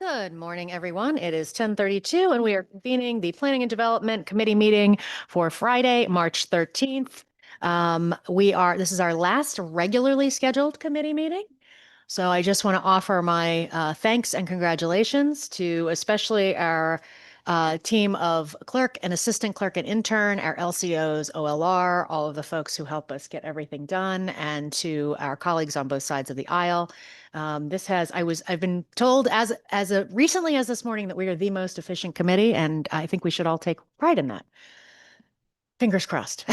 Good morning, everyone. It is 10:32, and we are convening the Planning and Development Committee meeting for Friday, March 13th. This is our last regularly scheduled committee meeting. So I just want to offer my thanks and congratulations to especially our team of clerk and assistant clerk and intern, our LCOs, OLR, all of the folks who help us get everything done, and to our colleagues on both sides of the aisle. I've been told recently as this morning that we are the most efficient committee, and I think we should all take pride in that. Fingers crossed.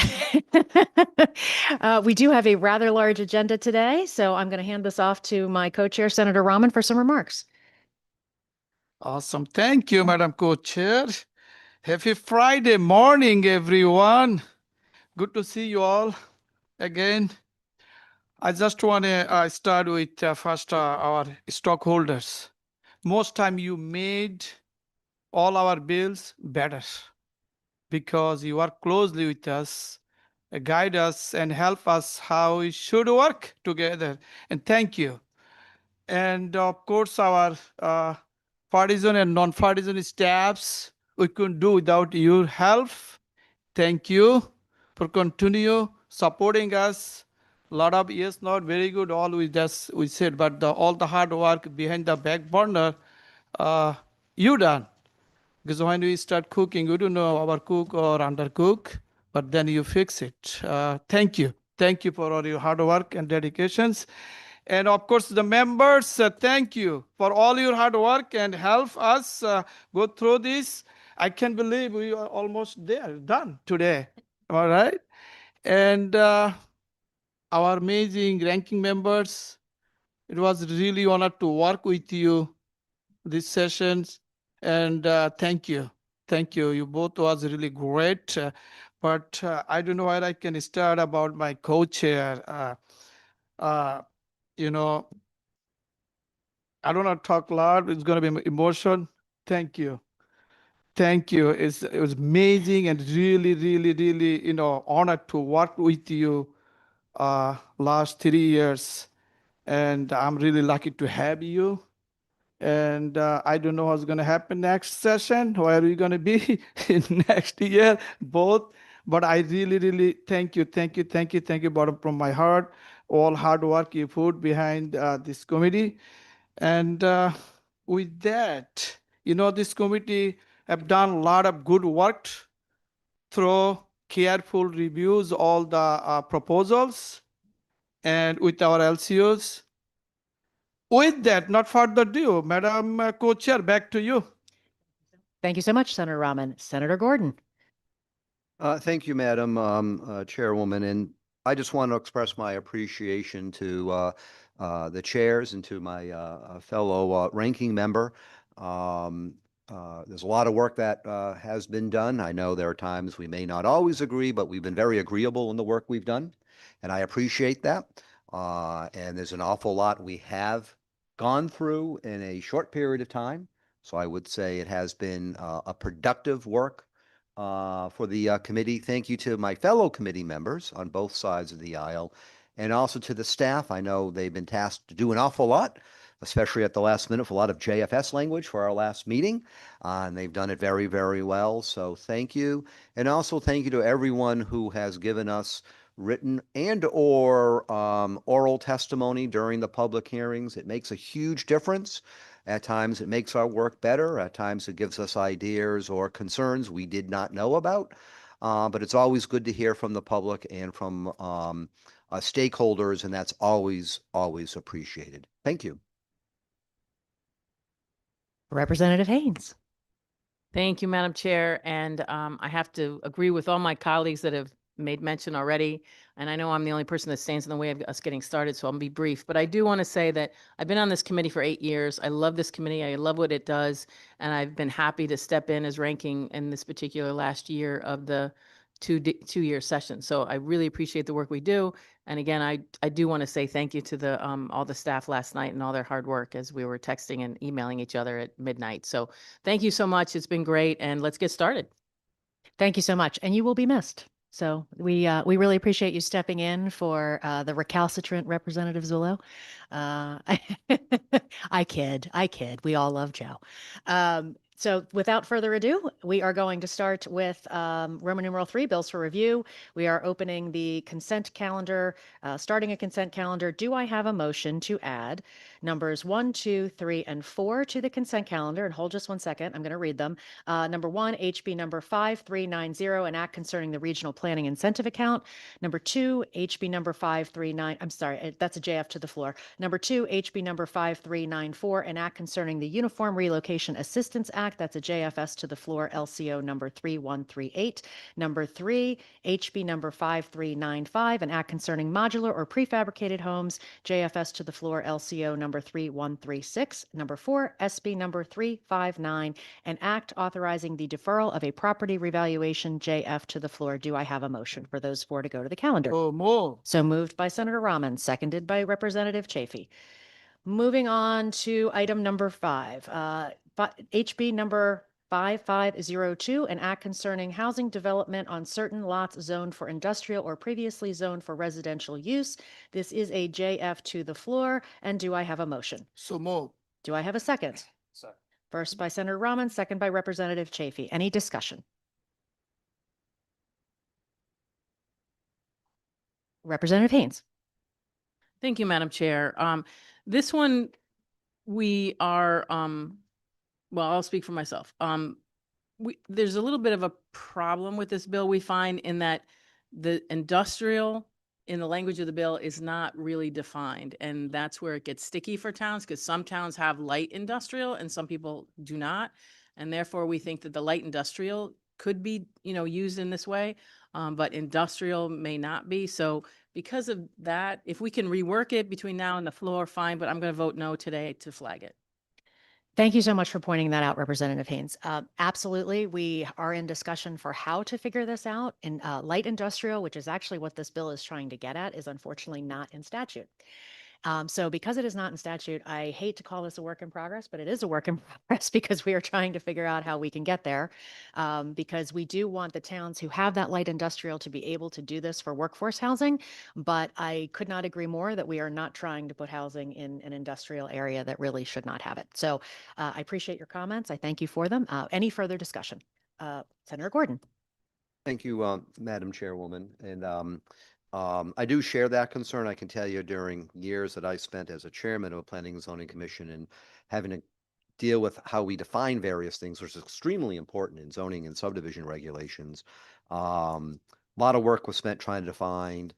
We do have a rather large agenda today, so I'm going to hand this off to my co-chair, Senator Rahman, for some remarks. Awesome. Thank you, Madam Co-Chair. Happy Friday morning, everyone. Good to see you all again. I just want to start with first our stockholders. Most time you made all our bills better because you work closely with us, guide us, and help us how we should work together. And thank you. And of course, our partisan and non-partisan staffs, we couldn't do without your help. Thank you for continue supporting us. A lot of yes, not very good. All we said, but all the hard work behind the back burner, you done. Because when we start cooking, we don't know overcook or undercook, but then you fix it. Thank you. Thank you for all your hard work and dedications. And of course, the members, thank you for all your hard work and help us go through this. I can't believe we are almost there, done today. All right. And our amazing ranking members, it was really honored to work with you these sessions. And thank you. Thank you. You both was really great. But I don't know where I can start about my co-chair. You know, I don't want to talk loud. It's going to be emotion. Thank you. Thank you. It was amazing and really, really, really, honored to work with you last 3 years. And I'm really lucky to have you. And I don't know what's going to happen next session, where we're going to be in next year, both. But I really, really thank you, bottom from my heart, all hard work you put behind this committee. And with that, this committee have done a lot of good work through careful reviews, all the proposals, and with our LCOs. With that, not further ado, Madam Co-Chair, back to you. Thank you so much, Senator Rahman. Senator Gordon. Thank you, Madam Chairwoman. And I just want to express my appreciation to the chairs and to my fellow ranking member. There's a lot of work that has been done. I know there are times we may not always agree, but we've been very agreeable in the work we've done, and I appreciate that. And there's an awful lot we have gone through in a short period of time. So I would say it has been a productive work for the committee. Thank you to my fellow committee members on both sides of the aisle, and also to the staff. I know they've been tasked to do an awful lot, especially at the last minute, for a lot of JFS language for our last meeting. And they've done it very, very well. So thank you. And also thank you to everyone who has given us written and or oral testimony during the public hearings. It makes a huge difference. At times it makes our work better. At times it gives us ideas or concerns we did not know about. But it's always good to hear from the public and from stakeholders, and that's always, always appreciated. Thank you. Representative Haynes. Thank you, Madam Chair. And I have to agree with all my colleagues that have made mention already. And I know I'm the only person that stands in the way of us getting started, so I'll be brief. But I do want to say that I've been on this committee for 8 years. I love this committee. I love what it does. And I've been happy to step in as ranking in this particular last year of the two-year session. So I really appreciate the work we do. And again, I do want to say thank you to the all the staff last night and all their hard work as we were texting and emailing each other at midnight. So thank you so much. It's been great. And let's get started. Thank you so much. And you will be missed. So we really appreciate you stepping in for the recalcitrant Representative Zullo. I kid. We all love Joe. So without further ado, we are going to start with Roman numeral 3, bills for review. We are opening the consent calendar, starting a consent calendar. Do I have a motion to add numbers 1, 2, 3, and 4 to the consent calendar? And hold just one second. I'm going to read them. Number 1, HB number 5390, an act concerning the regional planning incentive account. Number 2, HB number 539, I'm sorry, that's a JF to the floor. Number 2, HB number 5394, an act concerning the Uniform Relocation Assistance Act. That's a JFS to the floor, LCO number 3138. Number 3, HB number 5395, an act concerning modular or prefabricated homes, JFS to the floor, LCO number 3136. Number 4, SB number 359, an act authorizing the deferral of a property revaluation, JF to the floor. Do I have a motion for those 4 to go to the calendar? So move. So moved by Senator Rahman, seconded by Representative Chafee. Moving on to item number 5, HB number 5502, an act concerning housing development on certain lots zoned for industrial or previously zoned for residential use. This is a JF to the floor. And do I have a motion? So move. Do I have a second? Second. First by Senator Rahman, second by Representative Chafee. Any discussion? Representative Haynes. Thank you, Madam Chair. This one, we are, well, I'll speak for myself. There's a little bit of a problem with this bill, we find, in that the industrial in the language of the bill is not really defined. And that's where it gets sticky for towns, because some towns have light industrial and some people do not. And therefore, we think that the light industrial could be, used in this way, but industrial may not be. So because of that, if we can rework it between now and the floor, fine, but I'm going to vote no today to flag it. Thank you so much for pointing that out, Representative Haynes. Absolutely, we are in discussion for how to figure this out. And light industrial, which is actually what this bill is trying to get at, is unfortunately not in statute. So because it is not in statute, I hate to call this a work in progress, but it is a work in progress because we are trying to figure out how we can get there. Because we do want the towns who have that light industrial to be able to do this for workforce housing. But I could not agree more that we are not trying to put housing in an industrial area that really should not have it. So I appreciate your comments. I thank you for them. Any further discussion? Senator Gordon. Thank you, Madam Chairwoman. And I do share that concern. I can tell you during years that I spent as a chairman of a planning and zoning commission and having to deal with how we define various things, which is extremely important in zoning and subdivision regulations. A lot of work was spent trying to define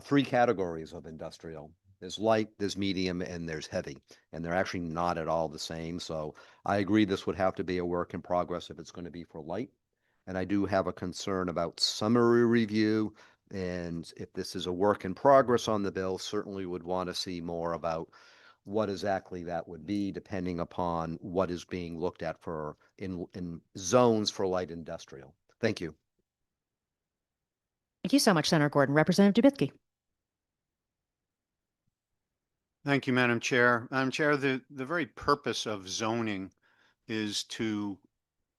3 categories of industrial. There's light, there's medium, and there's heavy, and they're actually not at all the same. So I agree this would have to be a work in progress if it's going to be for light. And I do have a concern about summary review. And if this is a work in progress on the bill, certainly would want to see more about what exactly that would be, depending upon what is being looked at for in zones for light industrial. Thank you. Thank you so much, Senator Gordon. Representative Dubitsky. Thank you, Madam Chair. Madam Chair, the very purpose of zoning is to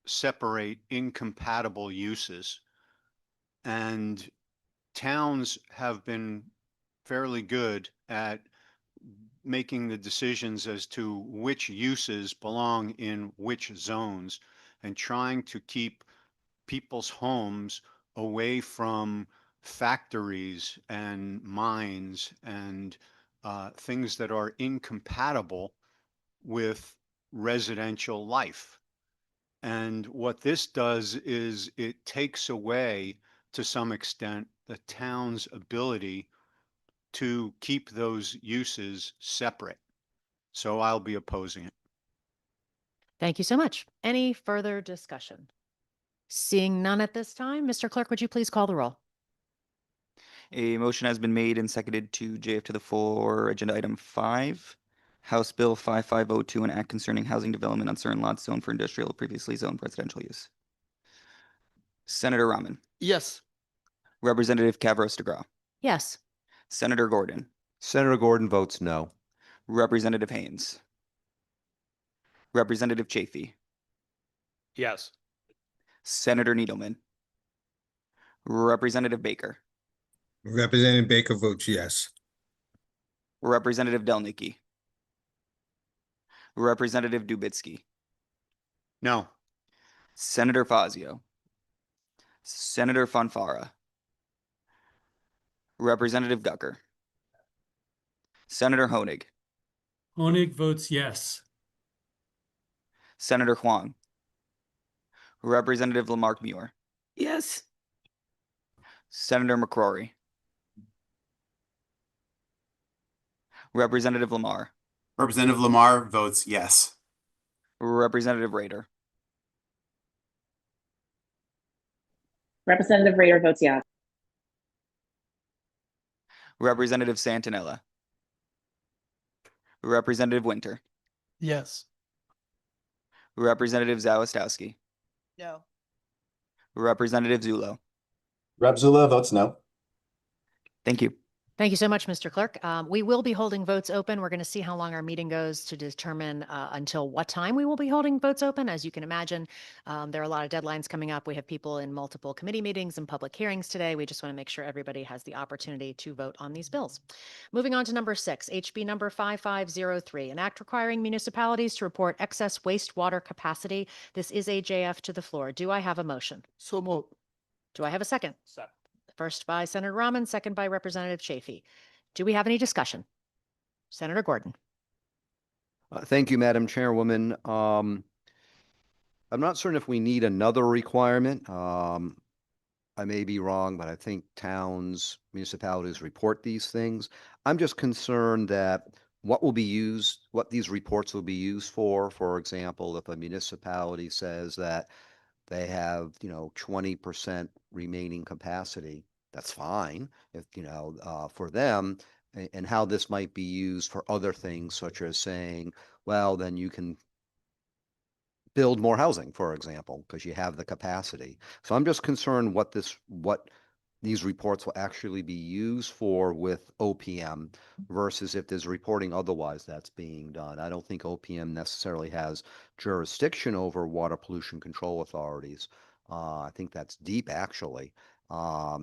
separate incompatible uses. And towns have been fairly good at making the decisions as to which uses belong in which zones and trying to keep people's homes away from factories and mines and things that are incompatible with residential life. And what this does is it takes away, to some extent, the town's ability to keep those uses separate. So I'll be opposing it. Thank you so much. Any further discussion? Seeing none at this time, Mr. Clerk, would you please call the roll? A motion has been made and seconded to JF to the floor, agenda item 5, House Bill 5502, an act concerning housing development on certain lots zoned for industrial or previously zoned residential use. Senator Rahman, Yes. Representative Kavros DeGraw, Yes. Senator Gordon, Senator Gordon votes no. Representative Haynes, Representative Chafee, Yes. Senator Needleman, Representative Baker, Representative Baker votes yes. Representative Delnicki, Representative Dubitsky, No. Senator Fazio, Senator Fanfara, Representative Gucker, Senator Honig, Honig votes yes. Senator Huang, Representative Lamarck Muir, Yes. Senator McCrory, Representative Lamar, Representative Lamar votes yes. Representative Rader, Representative Rader votes yes. Representative Santinella, Representative Winter, Yes. Representative Zawistowski, No. Representative Zulo. Rep Zula votes no. Thank you. Thank you so much, Mr. Clerk. We will be holding votes open. We're going to see how long our meeting goes to determine until what time we will be holding votes open. As you can imagine, there are a lot of deadlines coming up. We have people in multiple committee meetings and public hearings today. We just want to make sure everybody has the opportunity to vote on these bills. Moving on to number 6, HB number 5503, an act requiring municipalities to report excess wastewater capacity. This is a JF to the floor. Do I have a motion? So move. Do I have a second? First by Senator Rahman, second by Representative Chafee. Do we have any discussion? Senator Gordon. Thank you, Madam Chairwoman. I'm not certain if we need another requirement. I may be wrong, but I think towns, municipalities report these things. I'm just concerned that what these reports will be used for example, if a municipality says that they have, 20% remaining capacity, that's fine if, for them, and how this might be used for other things, such as saying, well, then you can build more housing, for example, because you have the capacity. So I'm just concerned what these reports will actually be used for with OPM versus if there's reporting otherwise that's being done. I don't think OPM necessarily has jurisdiction over water pollution control authorities. I think that's deep, actually.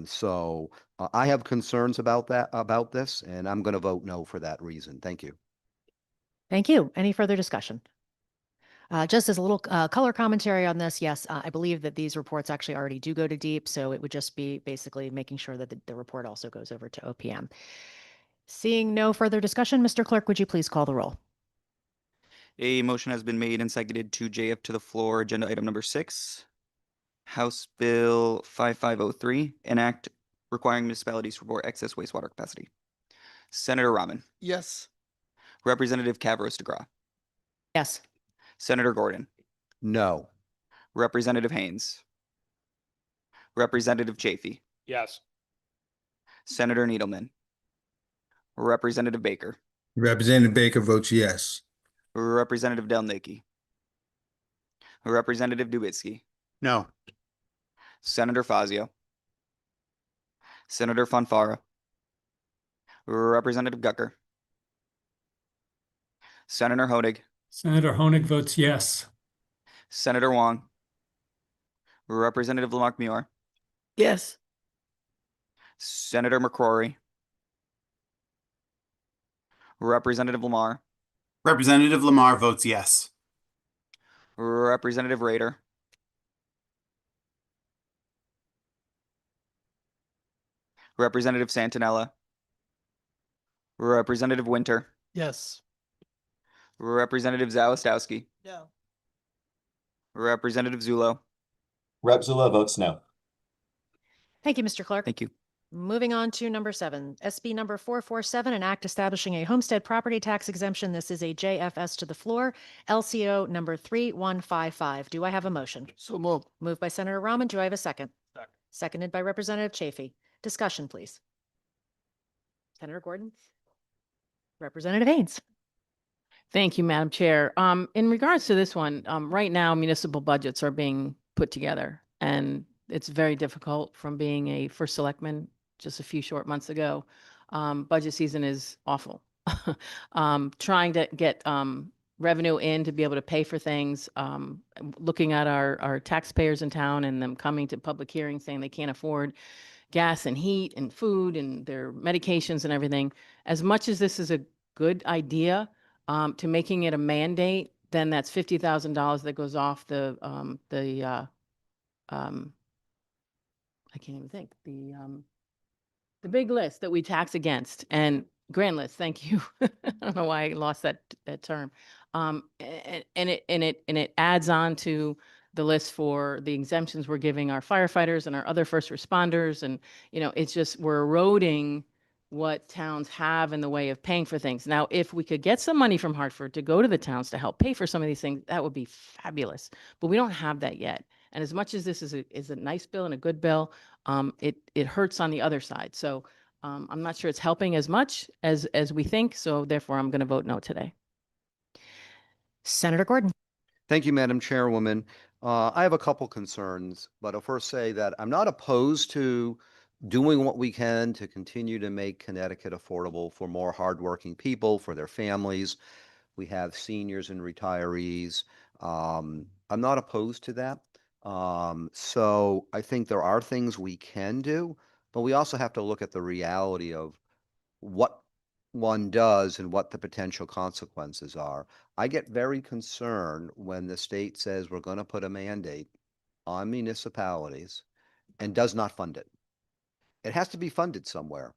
So I have concerns about this, and I'm going to vote no for that reason. Thank you. Thank you. Any further discussion? Just as a little color commentary on this, yes, I believe that these reports actually already do go to DEEP, so it would just be basically making sure that the report also goes over to OPM. Seeing no further discussion, Mr. Clerk, would you please call the roll? A motion has been made and seconded to JF to the floor, agenda item number 6. House Bill 5503, an act requiring municipalities to report excess wastewater capacity. Senator Rahman, Yes. Representative Kavros DeGraw, Yes. Senator Gordon, No. Representative Haynes, Representative Chafee, Yes. Senator Needleman, Representative Baker, Representative Baker votes yes. Representative Delnicki, Representative Dubitsky, No. Senator Fazio, Senator Fanfara, Representative Gucker, Senator Honig, Senator Honig votes yes. Senator Wong, Representative Lamarck Muir, Yes. Senator McCrory, Representative Lamar, Representative Lamar votes yes. Representative Rader, Representative Santinella, Representative Winter, Yes. Representative Zawistowski, No. Representative Zulo. Rep Zula votes no. Thank you, Mr. Clerk. Thank you. Moving on to number 7, SB number 447, an act establishing a homestead property tax exemption. This is a JFS to the floor, LCO number 3155. Do I have a motion? So move. Moved by Senator Rahman. Do I have a second? Seconded by Representative Chafee. Discussion, please. Senator Gordon. Representative Haynes. Thank you, Madam Chair. In regards to this one, right now municipal budgets are being put together, and it's very difficult from being a first selectman just a few short months ago. Budget season is awful. Trying to get revenue in to be able to pay for things. Looking at our taxpayers in town and them coming to public hearings saying they can't afford gas and heat and food and their medications and everything. As much as this is a good idea, to making it a mandate, then that's $50,000 that goes off I can't even think, the big list that we tax against, and grand list, thank you. I don't know why I lost that term. And it adds on to the list for the exemptions we're giving our firefighters and our other first responders. And, it's just, we're eroding what towns have in the way of paying for things. Now, if we could get some money from Hartford to go to the towns to help pay for some of these things, that would be fabulous. But we don't have that yet. And as much as this is a nice bill and a good bill, it hurts on the other side. So I'm not sure it's helping as much as we think. So therefore, I'm going to vote no today. Senator Gordon. Thank you, Madam Chairwoman. I have a couple concerns, but I'll first say that I'm not opposed to doing what we can to continue to make Connecticut affordable for more hardworking people, for their families. We have seniors and retirees. I'm not opposed to that. So I think there are things we can do, but we also have to look at the reality of what one does and what the potential consequences are. I get very concerned when the state says we're going to put a mandate on municipalities and does not fund it. It has to be funded somewhere.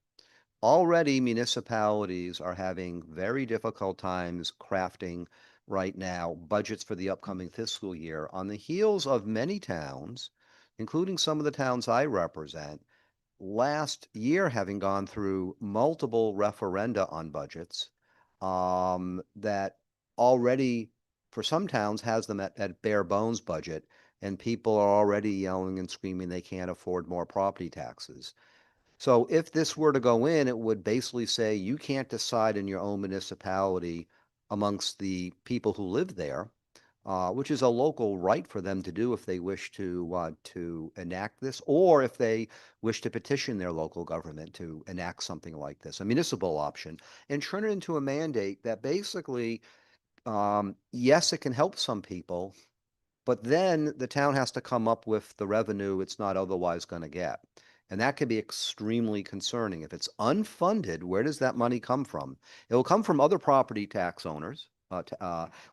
Already municipalities are having very difficult times crafting right now budgets for the upcoming fiscal year on the heels of many towns, including some of the towns I represent, last year having gone through multiple referenda on budgets that already, for some towns, has them at bare bones budget, and people are already yelling and screaming they can't afford more property taxes. So if this were to go in, it would basically say you can't decide in your own municipality amongst the people who live there, which is a local right for them to do if they wish to enact this, or if they wish to petition their local government to enact something like this, a municipal option, and turn it into a mandate that basically, yes, it can help some people, but then the town has to come up with the revenue it's not otherwise going to get. And that can be extremely concerning. If it's unfunded, where does that money come from? It will come from other property tax owners,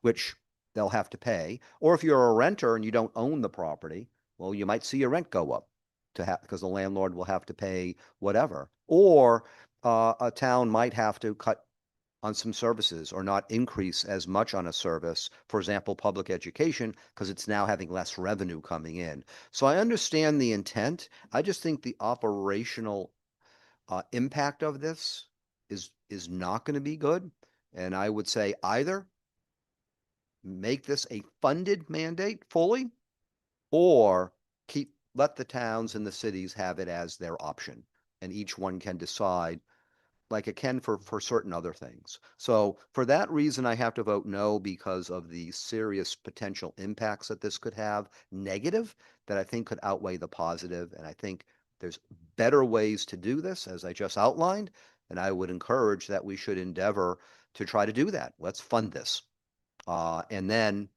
which they'll have to pay. Or if you're a renter and you don't own the property, well, you might see your rent go up because the landlord will have to pay whatever. Or a town might have to cut on some services or not increase as much on a service, for example, public education, because it's now having less revenue coming in. So I understand the intent. I just think the operational impact of this is not going to be good. And I would say either make this a funded mandate fully, or let the towns and the cities have it as their option, and each one can decide like it can for certain other things. So for that reason, I have to vote no, because of the serious potential impacts that this could have, negative, that I think could outweigh the positive. And I think there's better ways to do this, as I just outlined. And I would encourage that we should endeavor to try to do that. Let's fund this. And then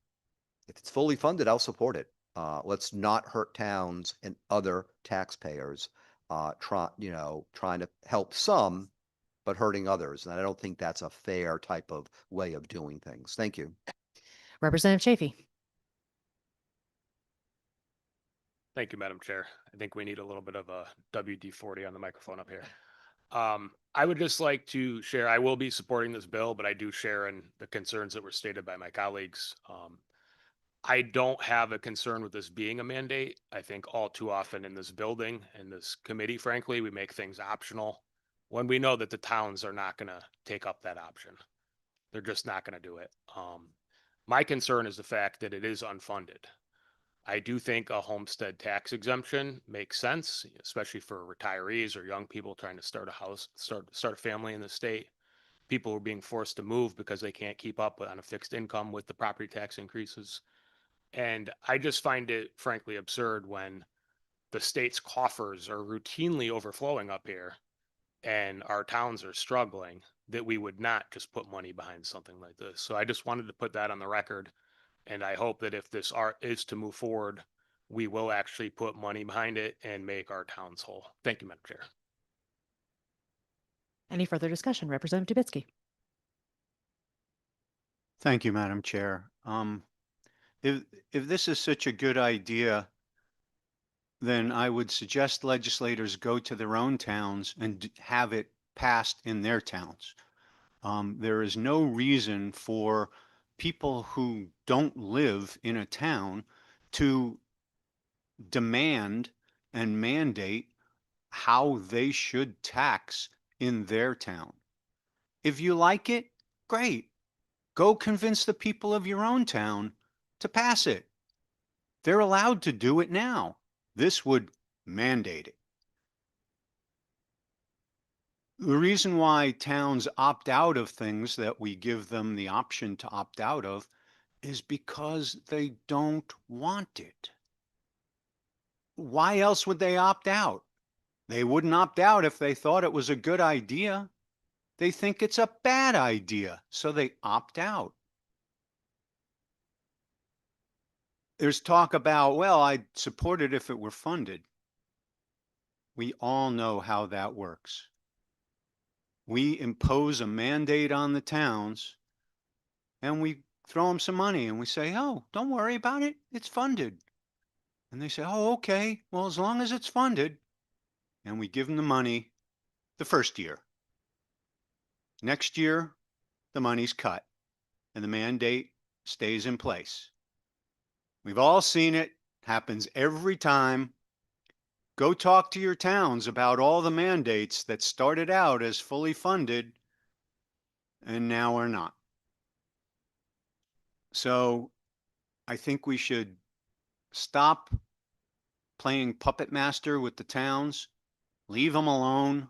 if it's fully funded, I'll support it. Let's not hurt towns and other taxpayers, trying to help some, but hurting others. And I don't think that's a fair type of way of doing things. Thank you. Representative Chafee. Thank you, Madam Chair. I think we need a little bit of a WD-40 on the microphone up here. I would just like to share, I will be supporting this bill, but I do share in the concerns that were stated by my colleagues. I don't have a concern with this being a mandate. I think all too often in this building and this committee, frankly, we make things optional when we know that the towns are not going to take up that option. They're just not going to do it. My concern is the fact that it is unfunded. I do think a homestead tax exemption makes sense, especially for retirees or young people trying to start a house, start a family in the state. People who are being forced to move because they can't keep up on a fixed income with the property tax increases. And I just find it frankly absurd when the state's coffers are routinely overflowing up here and our towns are struggling, that we would not just put money behind something like this. So I just wanted to put that on the record. And I hope that if this art is to move forward, we will actually put money behind it and make our towns whole. Thank you, Madam Chair. Any further discussion? Representative Trubisky. Thank you, Madam Chair. If this is such a good idea, then I would suggest legislators go to their own towns and have it passed in their towns. There is no reason for people who don't live in a town to demand and mandate how they should tax in their town. If you like it, great. Go convince the people of your own town to pass it. They're allowed to do it now. This would mandate it. The reason why towns opt out of things that we give them the option to opt out of is because they don't want it. Why else would they opt out? They wouldn't opt out if they thought it was a good idea. They think it's a bad idea, so they opt out. There's talk about, well, I'd support it if it were funded. We all know how that works. We impose a mandate on the towns and we throw them some money and we say, oh, don't worry about it. It's funded. And they say, oh, okay, well, as long as it's funded. And we give them the money the first year. Next year, the money's cut and the mandate stays in place. We've all seen it, happens every time. Go talk to your towns about all the mandates that started out as fully funded and now are not. So I think we should stop playing puppet master with the towns, leave them alone,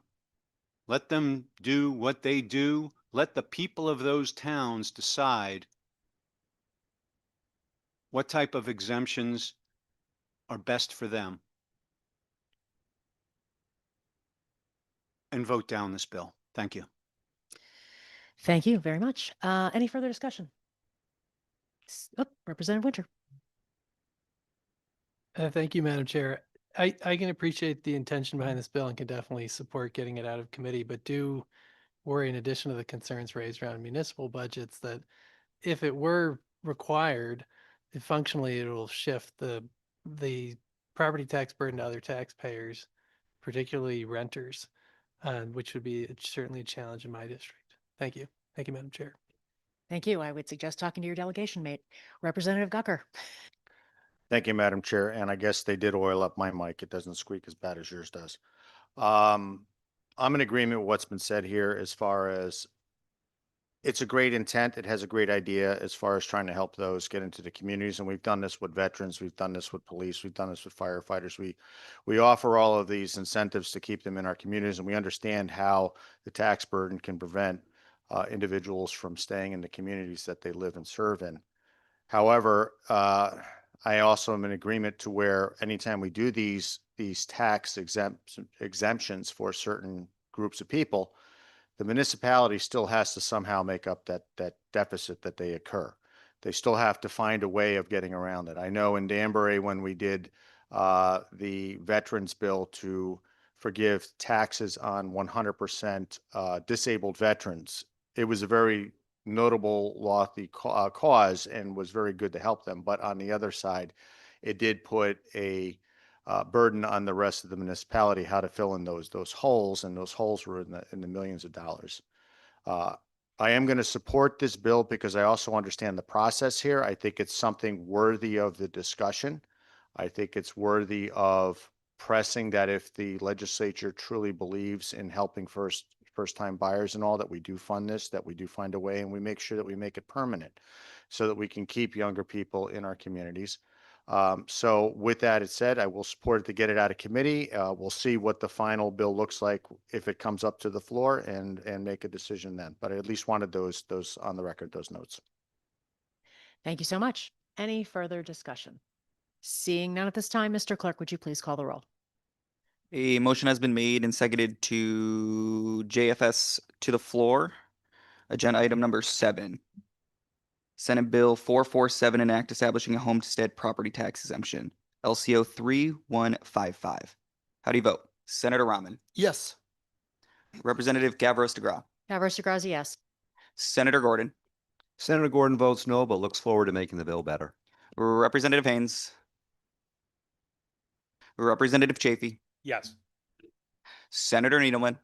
let them do what they do, let the people of those towns decide what type of exemptions are best for them. And vote down this bill. Thank you. Thank you very much. Any further discussion? Representative Winter. Thank you, Madam Chair. I can appreciate the intention behind this bill and can definitely support getting it out of committee, but do worry, in addition to the concerns raised around municipal budgets, that if it were required, functionally it will shift the property tax burden to other taxpayers, particularly renters, which would be certainly a challenge in my district. Thank you. Thank you, Madam Chair. Thank you. I would suggest talking to your delegation mate, Representative Gucker. Thank you, Madam Chair. And I guess they did oil up my mic. It doesn't squeak as bad as yours does. I'm in agreement with what's been said here as far as it's a great intent. It has a great idea as far as trying to help those get into the communities. And we've done this with veterans. We've done this with police. We've done this with firefighters. We offer all of these incentives to keep them in our communities. And we understand how the tax burden can prevent individuals from staying in the communities that they live and serve in. However, I also am in agreement to where anytime we do these tax exemptions for certain groups of people, the municipality still has to somehow make up that deficit that they incur. They still have to find a way of getting around it. I know in Danbury, when we did the veterans bill to forgive taxes on 100% disabled veterans, it was a very notable lofty cause and was very good to help them. But on the other side, it did put a burden on the rest of the municipality how to fill in those holes, and those holes were in the millions of dollars. I am going to support this bill because I also understand the process here. I think it's something worthy of the discussion. I think it's worthy of pressing that if the legislature truly believes in helping first-time buyers and all, that we do fund this, that we do find a way, and we make sure that we make it permanent so that we can keep younger people in our communities. So with that said, I will support it to get it out of committee. We'll see what the final bill looks like if it comes up to the floor and make a decision then. But I at least wanted those on the record, those notes. Thank you so much. Any further discussion? Seeing none at this time, Mr. Clerk, would you please call the roll? A motion has been made and seconded to JFS to the floor. Agenda item number 7. Senate Bill 447, an act establishing a homestead property tax exemption, LCO 3155. How do you vote? Senator Rahman, Yes. Representative Gavros DeGraw, Gavros DeGrazi, yes. Senator Gordon, Senator Gordon votes no, but looks forward to making the bill better. Representative Haynes, Representative Chafee, Yes. Senator Needleman,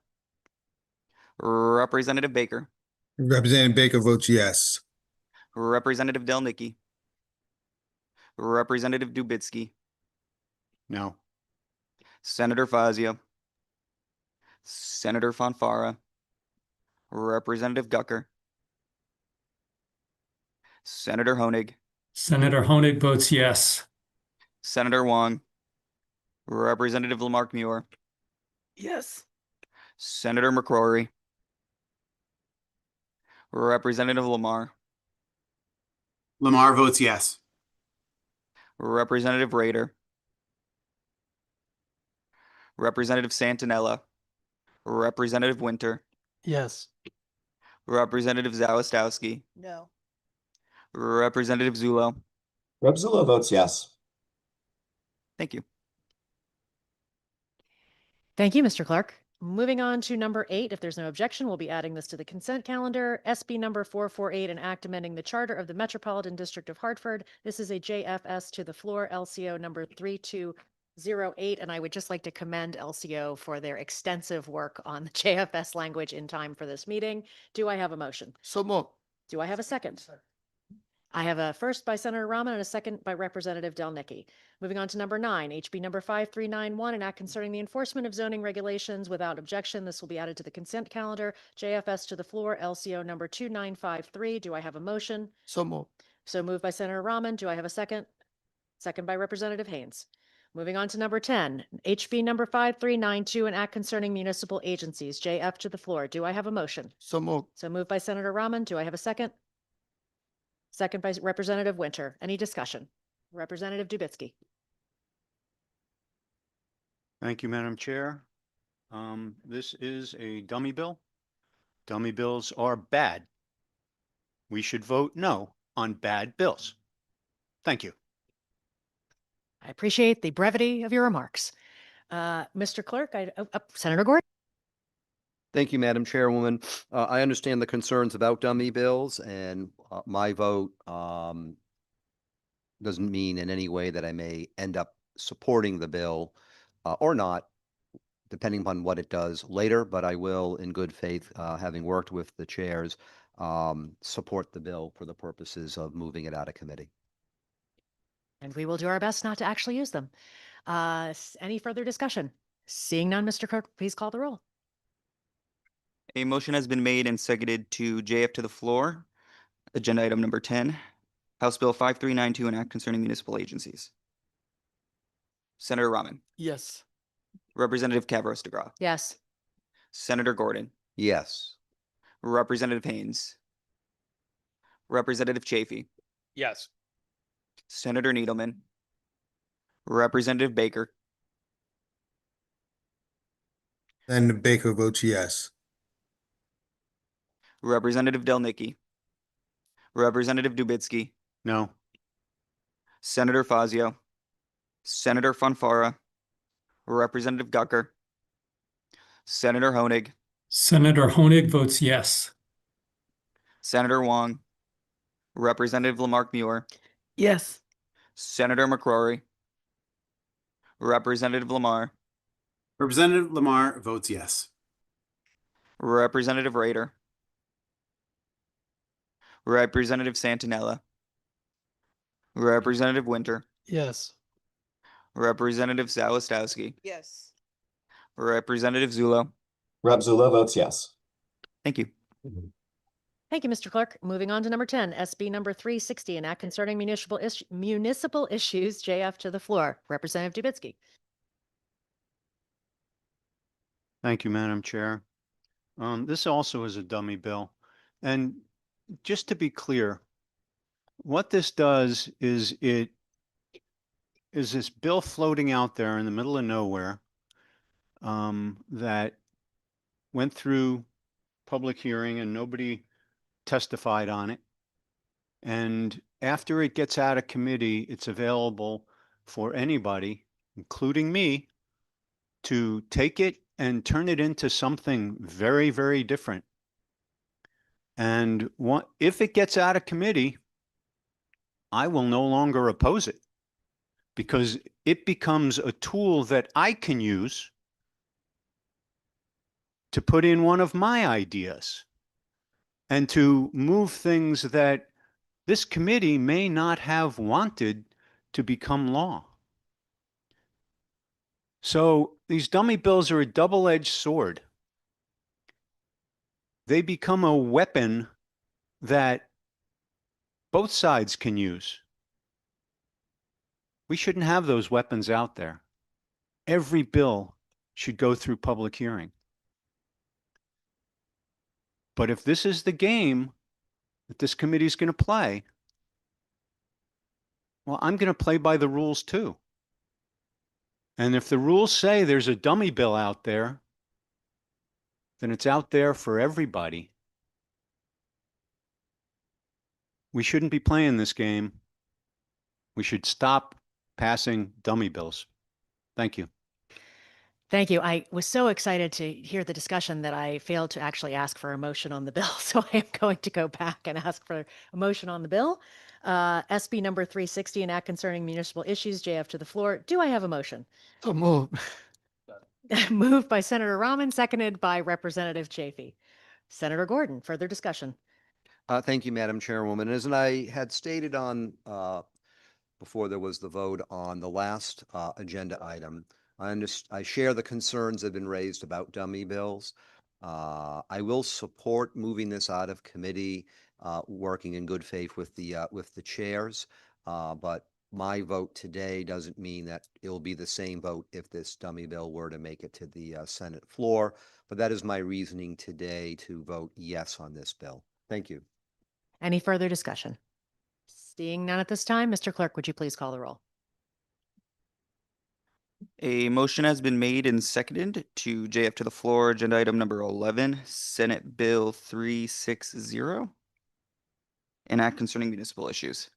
Representative Baker, Representative Baker votes yes. Representative Delnicki, Representative Dubitsky, No. Senator Fazio, Senator Fonfara, Representative Gucker, Senator Honig, Senator Honig votes yes. Senator Wong, Representative Lamarck Muir, Yes. Senator McCrory, Representative Lamar, Lamar votes yes. Representative Rader, Representative Santinella, Representative Winter, Yes. Representative Zawistowski, No. Representative Zulo. Rep. Zulo votes yes. Thank you. Thank you, Mr. Clark. Moving on to number 8, if there's no objection, we'll be adding this to the consent calendar. SB number 448, an act amending the charter of the Metropolitan District of Hartford. This is a JFS to the floor, LCO number 3208. And I would just like to commend LCO for their extensive work on the JFS language in time for this meeting. Do I have a motion? So moved. Do I have a second? I have a first by Senator Rahman and a second by Representative Delnicki. Moving on to number 9, HB number 5391, an act concerning the enforcement of zoning regulations without objection. This will be added to the consent calendar. JFS to the floor, LCO number 2953. Do I have a motion? So moved. So moved by Senator Rahman. Do I have a second? Second by Representative Haynes. Moving on to number 10, HB number 5392, an act concerning municipal agencies. JF to the floor. Do I have a motion? So moved. So moved by Senator Rahman. Do I have a second? Second by Representative Winter. Any discussion? Representative Dubitsky. Thank you, Madam Chair. This is a dummy bill. Dummy bills are bad. We should vote no on bad bills. Thank you. I appreciate the brevity of your remarks. Mr. Clerk, Senator Gordon. Thank you, Madam Chairwoman. I understand the concerns about dummy bills, and my vote doesn't mean in any way that I may end up supporting the bill or not, depending upon what it does later, but I will, in good faith, having worked with the chairs, support the bill for the purposes of moving it out of committee. And we will do our best not to actually use them. Any further discussion? Seeing none, Mr. Clerk, please call the roll. A motion has been made and seconded to JF to the floor. Agenda item number 10, House Bill 5392, an act concerning municipal agencies. Senator Rahman, Yes. Representative Gavros DeGraw, Yes. Senator Gordon, Yes. Representative Haynes, Representative Chafee, Yes. Senator Needleman, Representative Baker, Senator Baker votes yes. Representative Delnicki, Representative Dubitsky, No. Senator Fazio, Senator Fonfara, Representative Gucker, Senator Honig, Senator Honig votes yes. Senator Wong, Representative Lamarck Muir, Yes. Senator McCrory, Representative Lamar, Representative Lamar votes yes. Representative Rader, Representative Santinella, Representative Winter, Yes. Representative Zawistowski, Yes. Representative Zulo. Rep. Zulo votes yes. Thank you. Thank you, Mr. Clerk. Moving on to number 10, SB number 360, an act concerning municipal issues. JF to the floor. Representative Dubitsky. Thank you, Madam Chair. This also is a dummy bill. And just to be clear, what this does is this bill floating out there in the middle of nowhere that went through public hearing and nobody testified on it. And after it gets out of committee, it's available for anybody, including me, to take it and turn it into something very, very different. And if it gets out of committee, I will no longer oppose it because it becomes a tool that I can use to put in one of my ideas and to move things that this committee may not have wanted to become law. So these dummy bills are a double-edged sword. They become a weapon that both sides can use. We shouldn't have those weapons out there. Every bill should go through public hearing. But if this is the game that this committee is going to play, well, I'm going to play by the rules too. And if the rules say there's a dummy bill out there, then it's out there for everybody. We shouldn't be playing this game. We should stop passing dummy bills. Thank you. Thank you. I was so excited to hear the discussion that I failed to actually ask for a motion on the bill. So I am going to go back and ask for a motion on the bill. SB number 360, an act concerning municipal issues. JF to the floor. Do I have a motion? So move. Moved by Senator Rahman, seconded by Representative Chafee. Senator Gordon, further discussion. Thank you, Madam Chairwoman. As I had stated on before there was the vote on the last agenda item, I share the concerns that have been raised about dummy bills. I will support moving this out of committee, working in good faith with the chairs. But my vote today doesn't mean that it'll be the same vote if this dummy bill were to make it to the Senate floor. But that is my reasoning today to vote yes on this bill. Thank you. Any further discussion? Seeing none at this time, Mr. Clerk, would you please call the roll? A motion has been made and seconded to JF to the floor, agenda item number 11, Senate Bill 360, an act concerning municipal issues.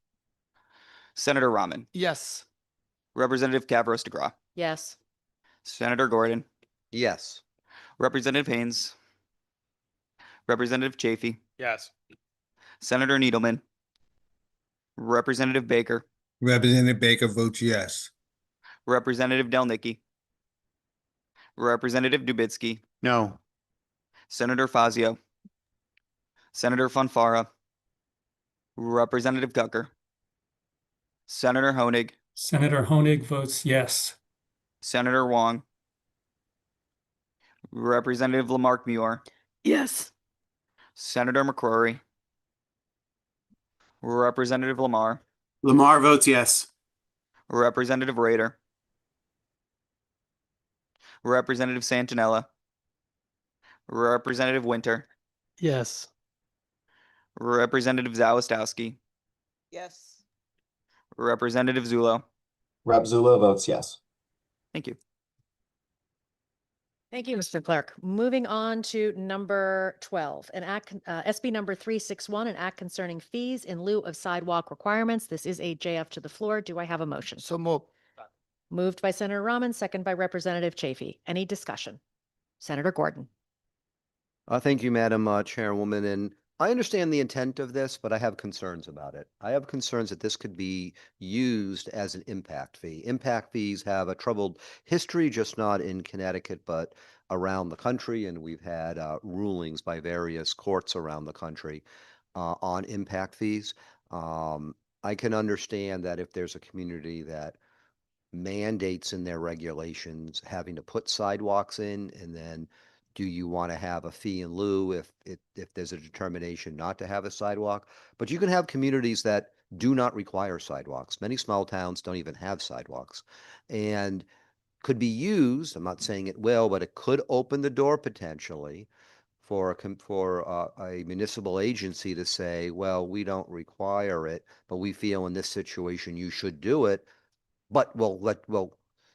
Senator Rahman, Yes. Representative Cavros DeGraw, Yes. Senator Gordon, Yes. Representative Haynes, Representative Chafee, Yes. Senator Needleman, Representative Baker, Representative Baker votes yes. Representative Delnicki, Representative Dubitsky, No. Senator Fazio, Senator Fonfara, Representative Tucker, Senator Honig, Senator Honig votes yes. Senator Wong, Representative Lamarck Muir, Yes. Senator McCrory, Representative Lamar, Lamar votes yes. Representative Rader, Representative Santinella, Representative Winter, Yes. Representative Zawistowski, Yes. Representative Zulo. Rep. Zulo votes yes. Thank you. Thank you, Mr. Clerk. Moving on to number 12, an act, SB number 361, an act concerning fees in lieu of sidewalk requirements. This is a JF to the floor. Do I have a motion? So move. Moved by Senator Rahman, second by Representative Chafee. Any discussion? Senator Gordon. Thank you, Madam Chairwoman. And I understand the intent of this, but I have concerns about it. I have concerns that this could be used as an impact fee. Impact fees have a troubled history, just not in Connecticut, but around the country. And we've had rulings by various courts around the country on impact fees. I can understand that if there's a community that mandates in their regulations having to put sidewalks in, and then do you want to have a fee in lieu if there's a determination not to have a sidewalk? But you can have communities that do not require sidewalks. Many small towns don't even have sidewalks, and could be used. I'm not saying it will, but it could open the door potentially for a municipal agency to say, well, we don't require it, but we feel in this situation you should do it, but we'll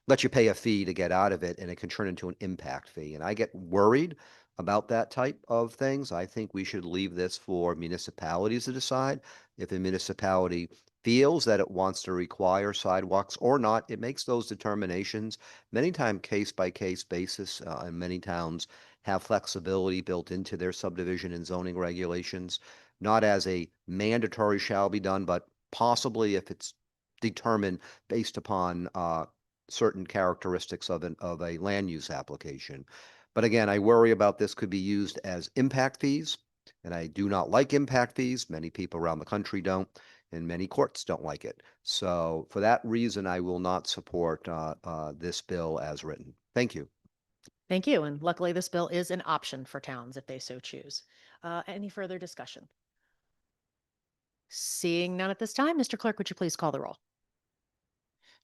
let you pay a fee to get out of it, and it can turn into an impact fee. And I get worried about that type of things. I think we should leave this for municipalities to decide. If a municipality feels that it wants to require sidewalks or not, it makes those determinations, many times case by case basis, and many towns have flexibility built into their subdivision and zoning regulations, not as a mandatory shall be done, but possibly if it's determined based upon certain characteristics of a land use application. But again, I worry about this could be used as impact fees, and I do not like impact fees. Many people around the country don't, and many courts don't like it. So for that reason, I will not support this bill as written. Thank you. Thank you. And luckily, this bill is an option for towns if they so choose. Any further discussion? Seeing none at this time, Mr. Clerk, would you please call the roll?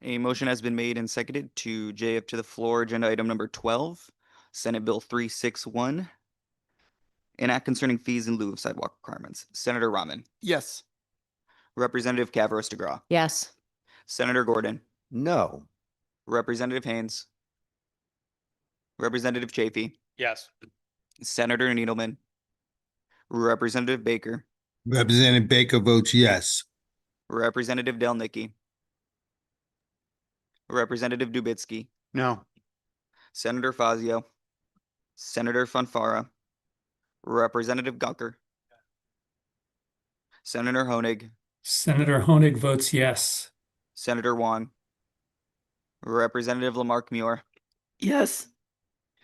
A motion has been made and seconded to up to the floor agenda item number 12, Senate Bill 361, an act concerning fees in lieu of sidewalk requirements. Senator Rahman, Yes. Representative Cavaros DeGraw, Yes. Senator Gordon, No. Representative Haynes, Representative Chafee, Yes. Senator Needleman, Representative Baker, Representative Baker votes yes. Representative Delnicki, Representative Dubitsky, No. Senator Fazio, Senator Fanfara, Representative Gunker, Senator Honig, Senator Honig votes yes. Senator Wong, Representative Lamarck Muir, Yes.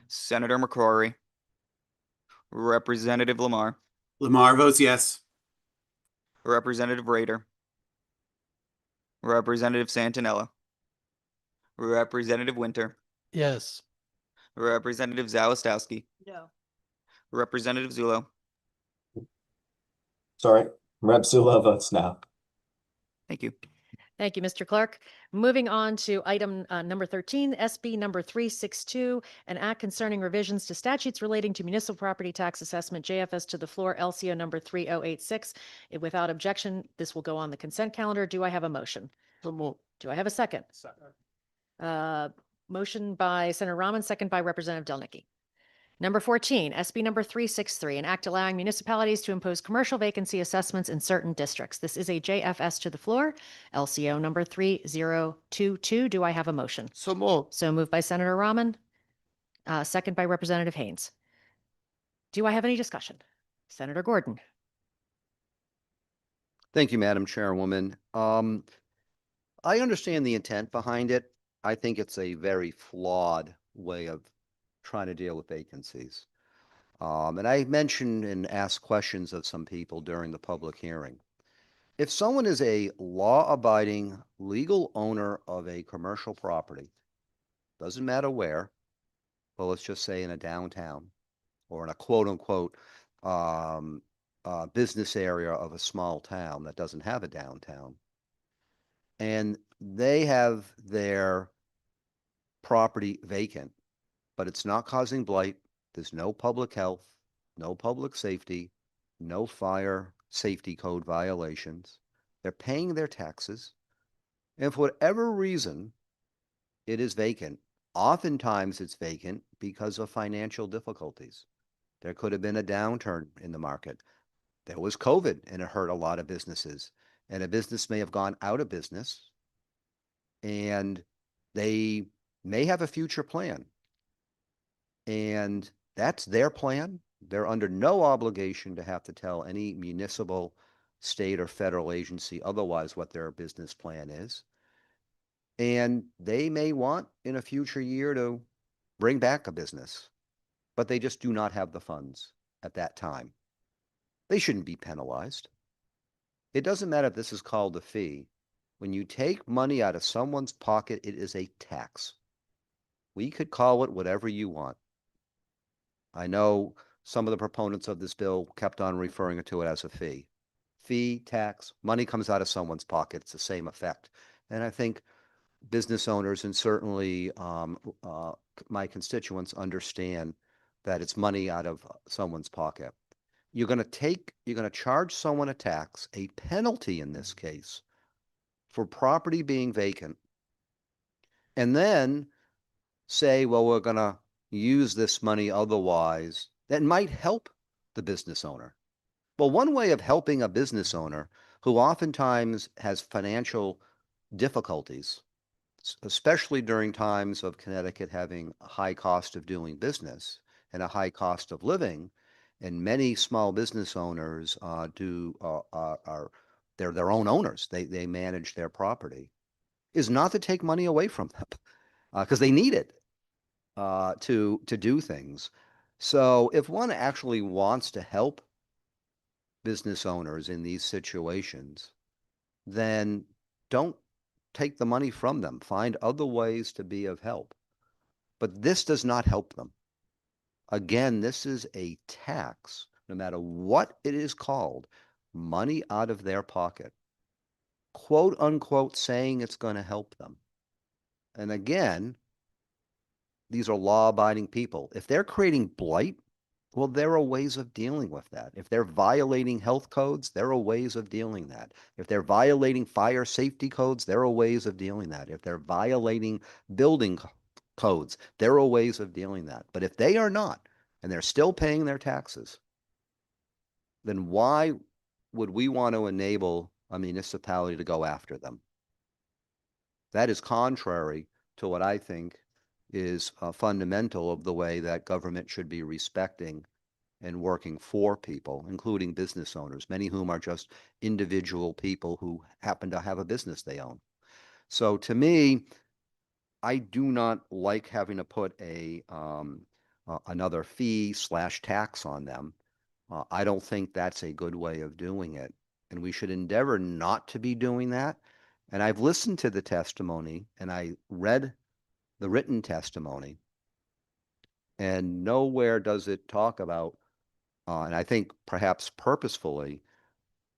Senator McCrory, Representative Lamar, Lamar votes yes. Representative Rader, Representative Santinella, Representative Winter, Yes. Representative Zawistowski, No. Representative Zulo. Sorry. Rep Zula votes no. Thank you. Thank you, Mr. Clerk. Moving on to item number 13, SB number 362, an act concerning revisions to statutes relating to municipal property tax assessment, JFS to the floor, LCO number 3086. Without objection, this will go on the consent calendar. Do I have a motion? So move. Do I have a second? Motion by Senator Rahman, second by Representative Delnicki. Number 14, SB number 363, an act allowing municipalities to impose commercial vacancy assessments in certain districts. This is a JFS to the floor, LCO number 3022. Do I have a motion? So move. So moved by Senator Rahman, second by Representative Haynes. Do I have any discussion? Senator Gordon. Thank you, Madam Chairwoman. I understand the intent behind it. I think it's a very flawed way of trying to deal with vacancies. And I mentioned and asked questions of some people during the public hearing. If someone is a law-abiding legal owner of a commercial property, doesn't matter where, well, let's just say in a downtown or in a quote-unquote business area of a small town that doesn't have a downtown, and they have their property vacant, but it's not causing blight, there's no public health, no public safety, no fire safety code violations, they're paying their taxes, and for whatever reason, it is vacant. Oftentimes it's vacant because of financial difficulties. There could have been a downturn in the market. There was COVID and it hurt a lot of businesses, and a business may have gone out of business and they may have a future plan. And that's their plan. They're under no obligation to have to tell any municipal, state, or federal agency otherwise what their business plan is. And they may want in a future year to bring back a business, but they just do not have the funds at that time. They shouldn't be penalized. It doesn't matter if this is called a fee. When you take money out of someone's pocket, it is a tax. We could call it whatever you want. I know some of the proponents of this bill kept on referring to it as a fee. Fee, tax, money comes out of someone's pocket. It's the same effect. And I think business owners and certainly my constituents understand that it's money out of someone's pocket. You're going to charge someone a tax, a penalty in this case, for property being vacant, and then say, well, we're going to use this money otherwise that might help the business owner. Well, one way of helping a business owner who oftentimes has financial difficulties, especially during times of Connecticut having a high cost of doing business and a high cost of living, and many small business owners they're their own owners. They manage their property, is not to take money away from them because they need it to do things. So if one actually wants to help business owners in these situations, then don't take the money from them. Find other ways to be of help. But this does not help them. Again, this is a tax, no matter what it is called, money out of their pocket, quote unquote, saying it's going to help them. And again, these are law-abiding people. If they're creating blight, well, there are ways of dealing with that. If they're violating health codes, there are ways of dealing that. If they're violating fire safety codes, there are ways of dealing that. If they're violating building codes, there are ways of dealing that. But if they are not, and they're still paying their taxes, then why would we want to enable a municipality to go after them? That is contrary to what I think is fundamental of the way that government should be respecting and working for people, including business owners, many of whom are just individual people who happen to have a business they own. So to me, I do not like having to put another fee / tax on them. I don't think that's a good way of doing it. And we should endeavor not to be doing that. And I've listened to the testimony and I read the written testimony, and nowhere does it talk about, and I think perhaps purposefully,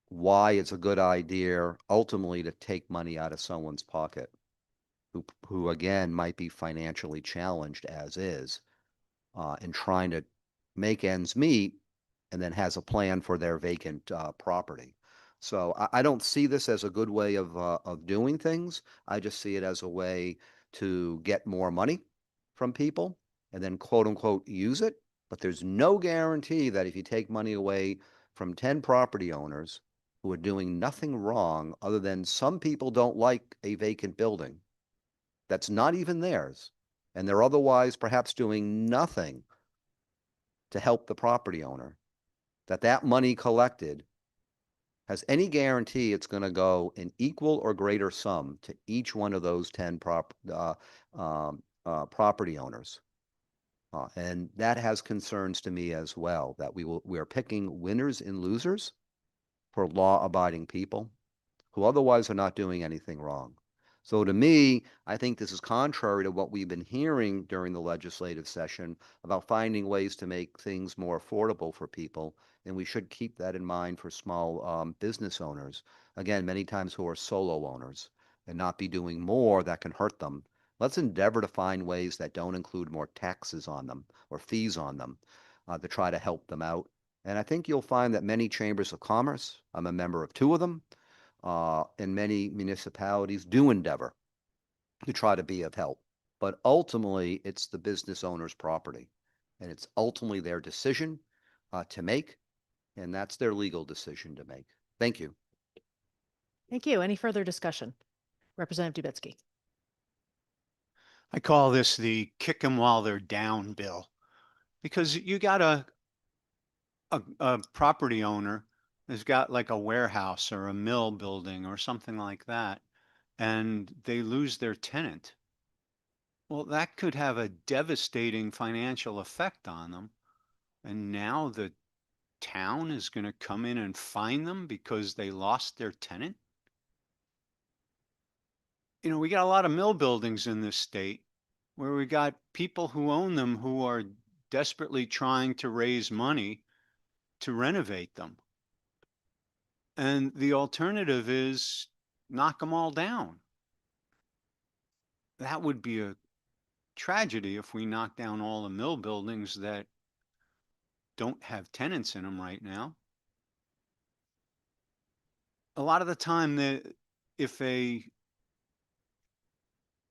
why it's a good idea ultimately to take money out of someone's pocket who again might be financially challenged as is, and trying to make ends meet and then has a plan for their vacant property. So I don't see this as a good way of doing things. I just see it as a way to get more money from people and then quote unquote use it. But there's no guarantee that if you take money away from 10 property owners who are doing nothing wrong other than some people don't like a vacant building that's not even theirs, and they're otherwise perhaps doing nothing to help the property owner, that money collected has any guarantee it's going to go in equal or greater sum to each one of those 10 property owners. And that has concerns to me as well, that we are picking winners and losers for law-abiding people who otherwise are not doing anything wrong. So to me, I think this is contrary to what we've been hearing during the legislative session about finding ways to make things more affordable for people. And we should keep that in mind for small business owners, again, many times who are solo owners, and not be doing more that can hurt them. Let's endeavor to find ways that don't include more taxes on them or fees on them to try to help them out. And I think you'll find that many chambers of commerce, I'm a member of 2 of them, and many municipalities do endeavor to try to be of help. But ultimately, it's the business owner's property, and it's ultimately their decision to make, and that's their legal decision to make. Thank you. Thank you. Any further discussion? Representative Dubitsky. I call this the kick them while they're down bill, because you got a property owner has got like a warehouse or a mill building or something like that, and they lose their tenant. Well, that could have a devastating financial effect on them. And now the town is going to come in and fine them because they lost their tenant. You know, we got a lot of mill buildings in this state where we got people who own them who are desperately trying to raise money to renovate them. And the alternative is knock them all down. That would be a tragedy if we knock down all the mill buildings that don't have tenants in them right now. A lot of the time, if a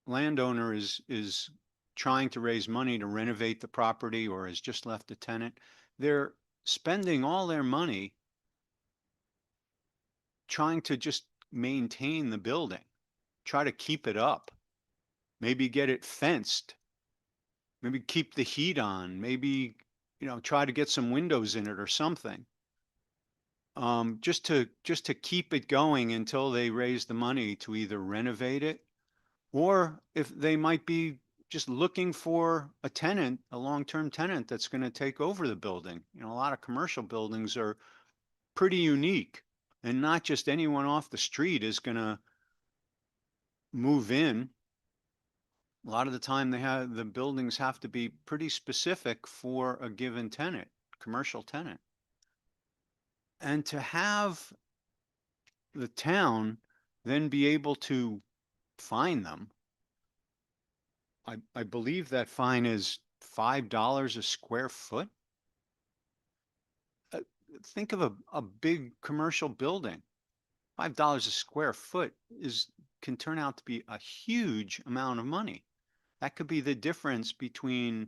landowner is trying to raise money to renovate the property or has just left a tenant, they're spending all their money trying to just maintain the building, try to keep it up, maybe get it fenced, maybe keep the heat on, maybe, try to get some windows in it or something. Just to keep it going until they raise the money to either renovate it, or if they might be just looking for a tenant, a long-term tenant that's going to take over the building. A lot of commercial buildings are pretty unique, and not just anyone off the street is going to move in. A lot of the time the buildings have to be pretty specific for a given tenant, commercial tenant. And to have the town then be able to fine them, I believe that fine is $5 a square foot. Think of a big commercial building. $5 a square foot can turn out to be a huge amount of money. That could be the difference between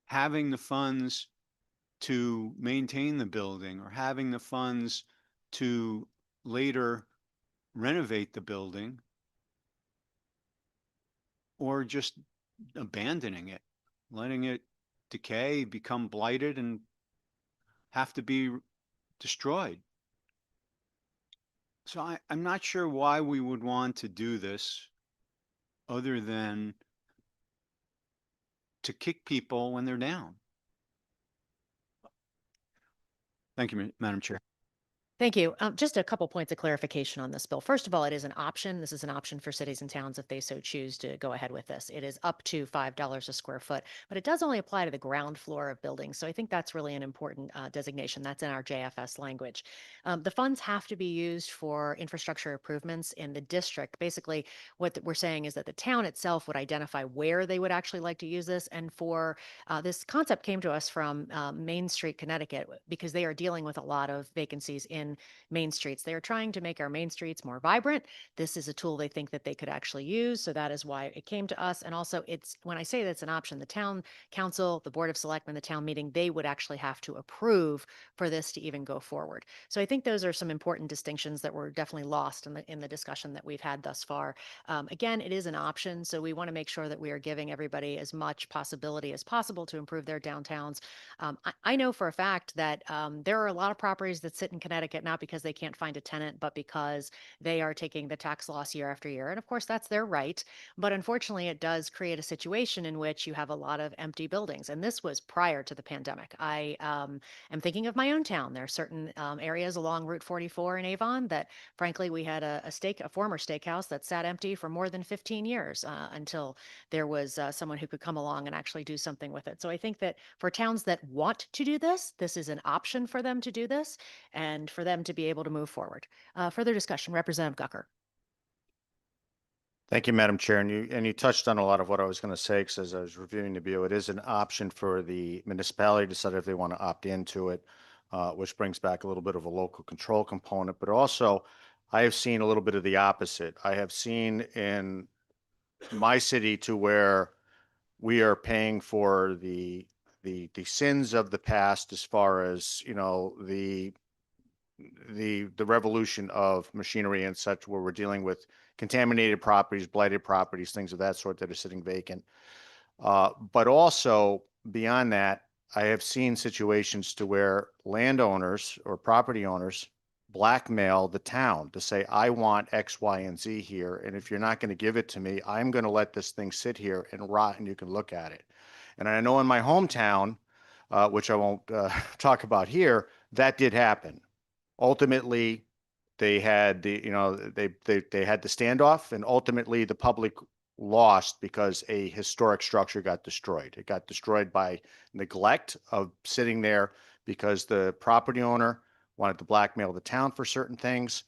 having the funds to maintain the building or having the funds to later renovate the building, or just abandoning it, letting it decay, become blighted, and have to be destroyed. So I'm not sure why we would want to do this other than to kick people when they're down. Thank you, Madam Chair. Thank you. Just a couple points of clarification on this bill. First of all, it is an option. This is an option for cities and towns if they so choose to go ahead with this. It is up to $5 a square foot, but it does only apply to the ground floor of buildings. So I think that's really an important designation. That's in our JFS language. The funds have to be used for infrastructure improvements in the district. Basically, what we're saying is that the town itself would identify where they would actually like to use this. And for this concept came to us from Main Street, Connecticut, because they are dealing with a lot of vacancies in main streets. They are trying to make our main streets more vibrant. This is a tool they think that they could actually use. So that is why it came to us. And also when I say that's an option, the town council, the board of selectmen, the town meeting, they would actually have to approve for this to even go forward. So I think those are some important distinctions that were definitely lost in the discussion that we've had thus far. Again, it is an option. So we want to make sure that we are giving everybody as much possibility as possible to improve their downtowns. I know for a fact that there are a lot of properties that sit in Connecticut, not because they can't find a tenant, but because they are taking the tax loss year after year. And of course, that's their right. But unfortunately, it does create a situation in which you have a lot of empty buildings. And this was prior to the pandemic. I am thinking of my own town. There are certain areas along Route 44 in Avon that, frankly, we had a former steakhouse that sat empty for more than 15 years until there was someone who could come along and actually do something with it. So I think that for towns that want to do this, this is an option for them to do this and for them to be able to move forward. Further discussion, Representative Gucker. Thank you, Madam Chair. And you touched on a lot of what I was going to say, because as I was reviewing the bill, it is an option for the municipality to decide if they want to opt into it, which brings back a little bit of a local control component. But also, I have seen a little bit of the opposite. I have seen in my city to where we are paying for the sins of the past, as far as, the revolution of machinery and such, where we're dealing with contaminated properties, blighted properties, things of that sort that are sitting vacant. But also beyond that, I have seen situations to where landowners or property owners blackmail the town to say, I want X, Y, and Z here. And if you're not going to give it to me, I'm going to let this thing sit here and rot and you can look at it. And I know in my hometown, which I won't talk about here, that did happen. Ultimately, they had they had the standoff, and ultimately the public lost because a historic structure got destroyed. It got destroyed by neglect of sitting there because the property owner wanted to blackmail the town for certain things.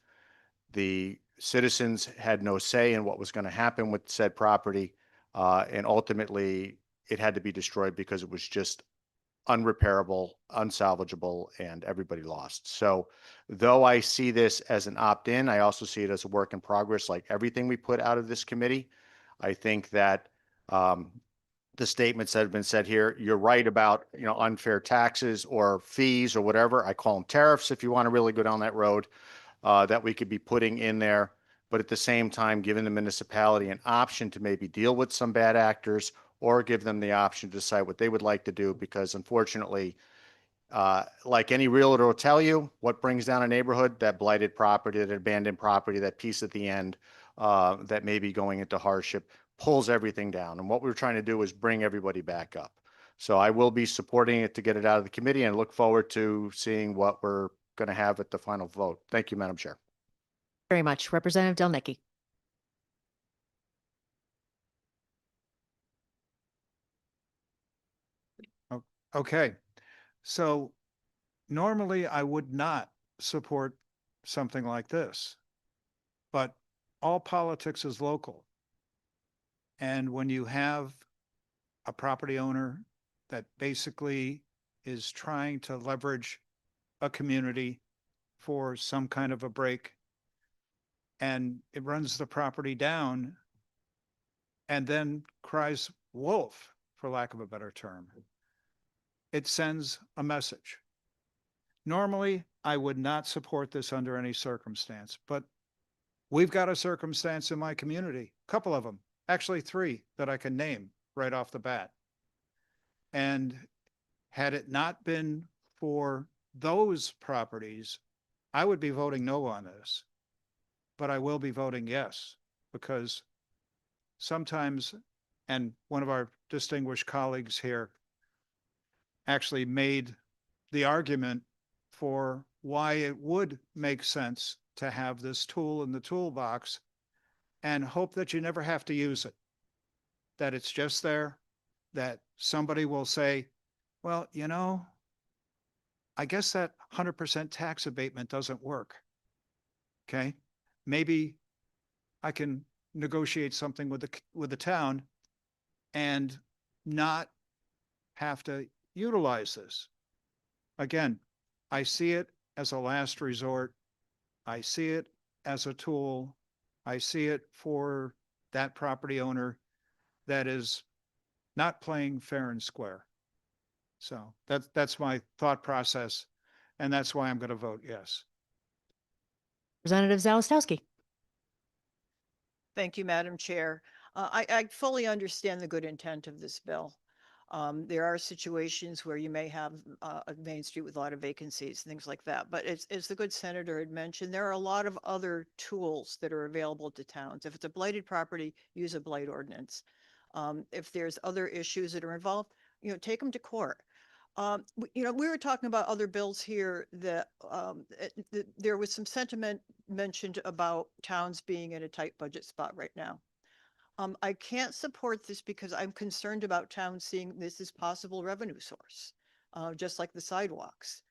The citizens had no say in what was going to happen with said property, and ultimately it had to be destroyed because it was just unrepairable, unsalvageable, and everybody lost. So though I see this as an opt-in, I also see it as a work in progress, like everything we put out of this committee. I think that the statements that have been said here. You're right about, unfair taxes or fees or whatever. I call them tariffs if you want to really go down that road, that we could be putting in there. But at the same time, giving the municipality an option to maybe deal with some bad actors or give them the option to decide what they would like to do. Because unfortunately, like any realtor will tell you, what brings down a neighborhood, that blighted property, that abandoned property, that piece at the end, that may be going into hardship, pulls everything down. And what we're trying to do is bring everybody back up. So I will be supporting it to get it out of the committee and look forward to seeing what we're going to have at the final vote. Thank you, Madam Chair. Very much. Representative Delnicki. Okay, so normally I would not support something like this, but all politics is local. And when you have a property owner that basically is trying to leverage a community for some kind of a break, and it runs the property down and then cries wolf, for lack of a better term, it sends a message. Normally, I would not support this under any circumstance, but we've got a circumstance in my community, a couple of them, actually 3 that I can name right off the bat. And had it not been for those properties, I would be voting no on this, but I will be voting yes, because sometimes, and one of our distinguished colleagues here actually made the argument for why it would make sense to have this tool in the toolbox and hope that you never have to use it, that it's just there, that somebody will say, well, I guess that 100% tax abatement doesn't work. Okay, maybe I can negotiate something with the town and not have to utilize this. Again, I see it as a last resort. I see it as a tool. I see it for that property owner that is not playing fair and square. So that's my thought process, and that's why I'm going to vote yes. Representative Zalistowski. Thank you, Madam Chair. I fully understand the good intent of this bill. There are situations where you may have a Main Street with a lot of vacancies, things like that. But as the good senator had mentioned, there are a lot of other tools that are available to towns. If it's a blighted property, use a blight ordinance. If there's other issues that are involved, take them to court. We were talking about other bills here that there was some sentiment mentioned about towns being in a tight budget spot right now. I can't support this because I'm concerned about towns seeing this as possible revenue source, just like the sidewalks.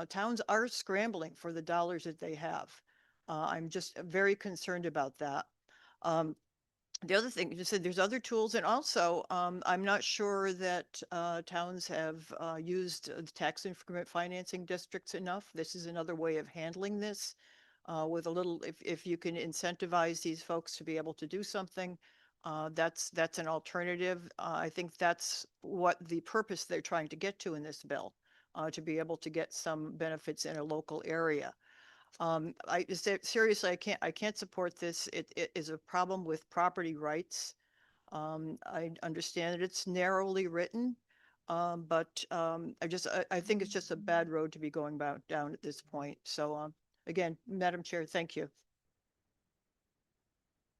Towns are scrambling for the dollars that they have. I'm just very concerned about that. The other thing, you said there's other tools, and also I'm not sure that towns have used the tax increment financing districts enough. This is another way of handling this with a little, if you can incentivize these folks to be able to do something, that's an alternative. I think that's what the purpose they're trying to get to in this bill, to be able to get some benefits in a local area. Seriously, I can't support this. It is a problem with property rights. I understand that it's narrowly written, but I think it's just a bad road to be going down at this point. So again, Madam Chair, thank you.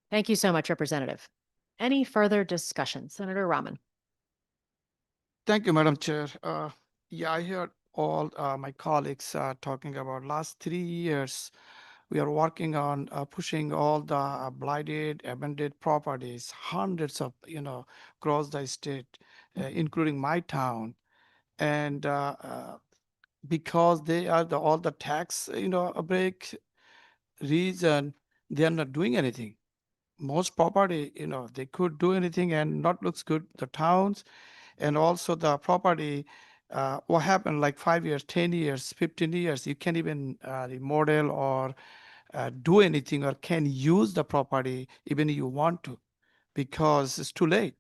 Thank you so much, Representative. Any further discussion? Senator Rahman. Thank you, Madam Chair. Yeah, I heard all my colleagues talking about last 3 years. We are working on pushing all the blighted, abandoned properties, hundreds of, across the state, including my town. And because they are all the tax, break reason, they are not doing anything. Most property, they could do anything and not looks good. The towns and also the property, what happened like 5 years, 10 years, 15 years, you can't even remodel or do anything or can use the property even if you want to, because it's too late.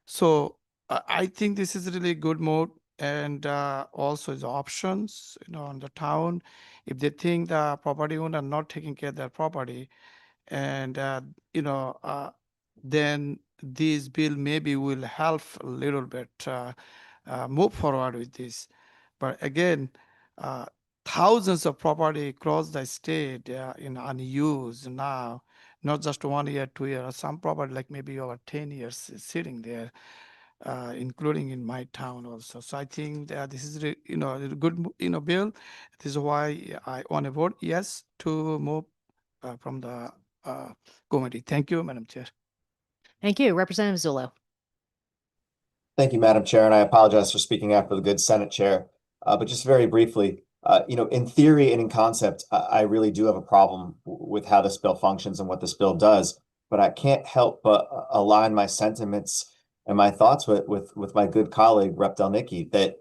So I think this is really good mode, and also the options, on the town, if they think the property owner not taking care of their property, and then this bill maybe will help a little bit move forward with this. But again, uh, thousands of property across the state in unused now, not just 1 year, 2 year, some property like maybe over 10 years is sitting there, including in my town also. So I think that this is a good bill. This is why I want to vote yes to move from the committee. Thank you, Madam Chair. Thank you. Representative Zullo. Thank you, Madam Chair, and I apologize for speaking after the good Senate Chair. But just very briefly, in theory and in concept, I really do have a problem with how this bill functions and what this bill does. But I can't help but align my sentiments and my thoughts with my good colleague, Rep. Delnicki, that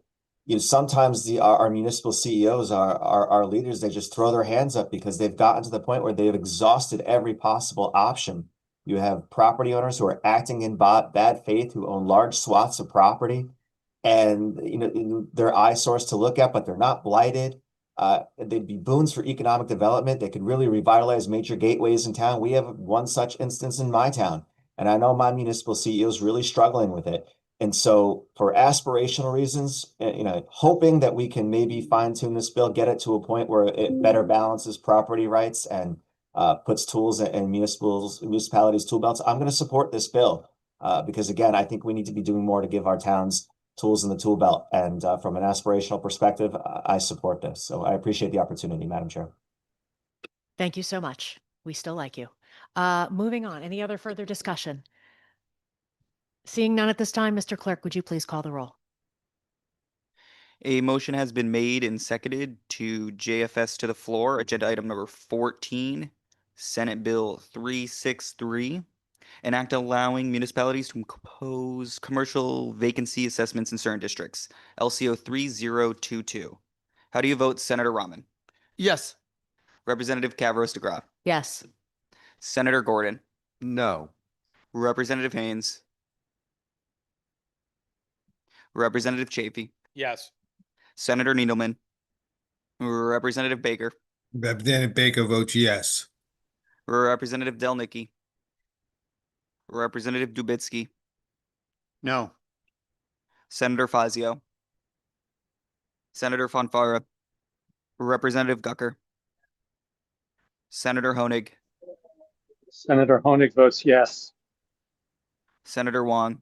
sometimes our municipal CEOs, our leaders, they just throw their hands up because they've gotten to the point where they've exhausted every possible option. You have property owners who are acting in bad faith, who own large swaths of property, and they're eyesores to look at, but they're not blighted. They'd be boons for economic development. They could really revitalize major gateways in town. We have one such instance in my town, and I know my municipal CEO is really struggling with it. And so, for aspirational reasons, hoping that we can maybe fine tune this bill, get it to a point where it better balances property rights and puts tools in municipalities' tool belts. I'm going to support this bill because, again, I think we need to be doing more to give our towns tools in the tool belt. And from an aspirational perspective, I support this. So I appreciate the opportunity, Madam Chair. Thank you so much. We still like you. Moving on. Any other further discussion? Seeing none at this time, Mr. Clerk, would you please call the roll? A motion has been made and seconded to JFS to the floor, agenda item number 14, Senate Bill 363, an act allowing municipalities to impose commercial vacancy assessments in certain districts, LCO 3022. How do you vote, Senator Rahman? Yes. Representative Cavros DeGraw. Yes. Senator Gordon. No. Representative Haynes. Representative Chafee. Yes. Senator Needleman. Representative Baker. Representative Baker votes yes. Representative Delnicki. Representative Dubitsky. No. Senator Fazio. Senator Fonfara. Representative Gucker. Senator Honig. Senator Honig votes yes. Senator Wong.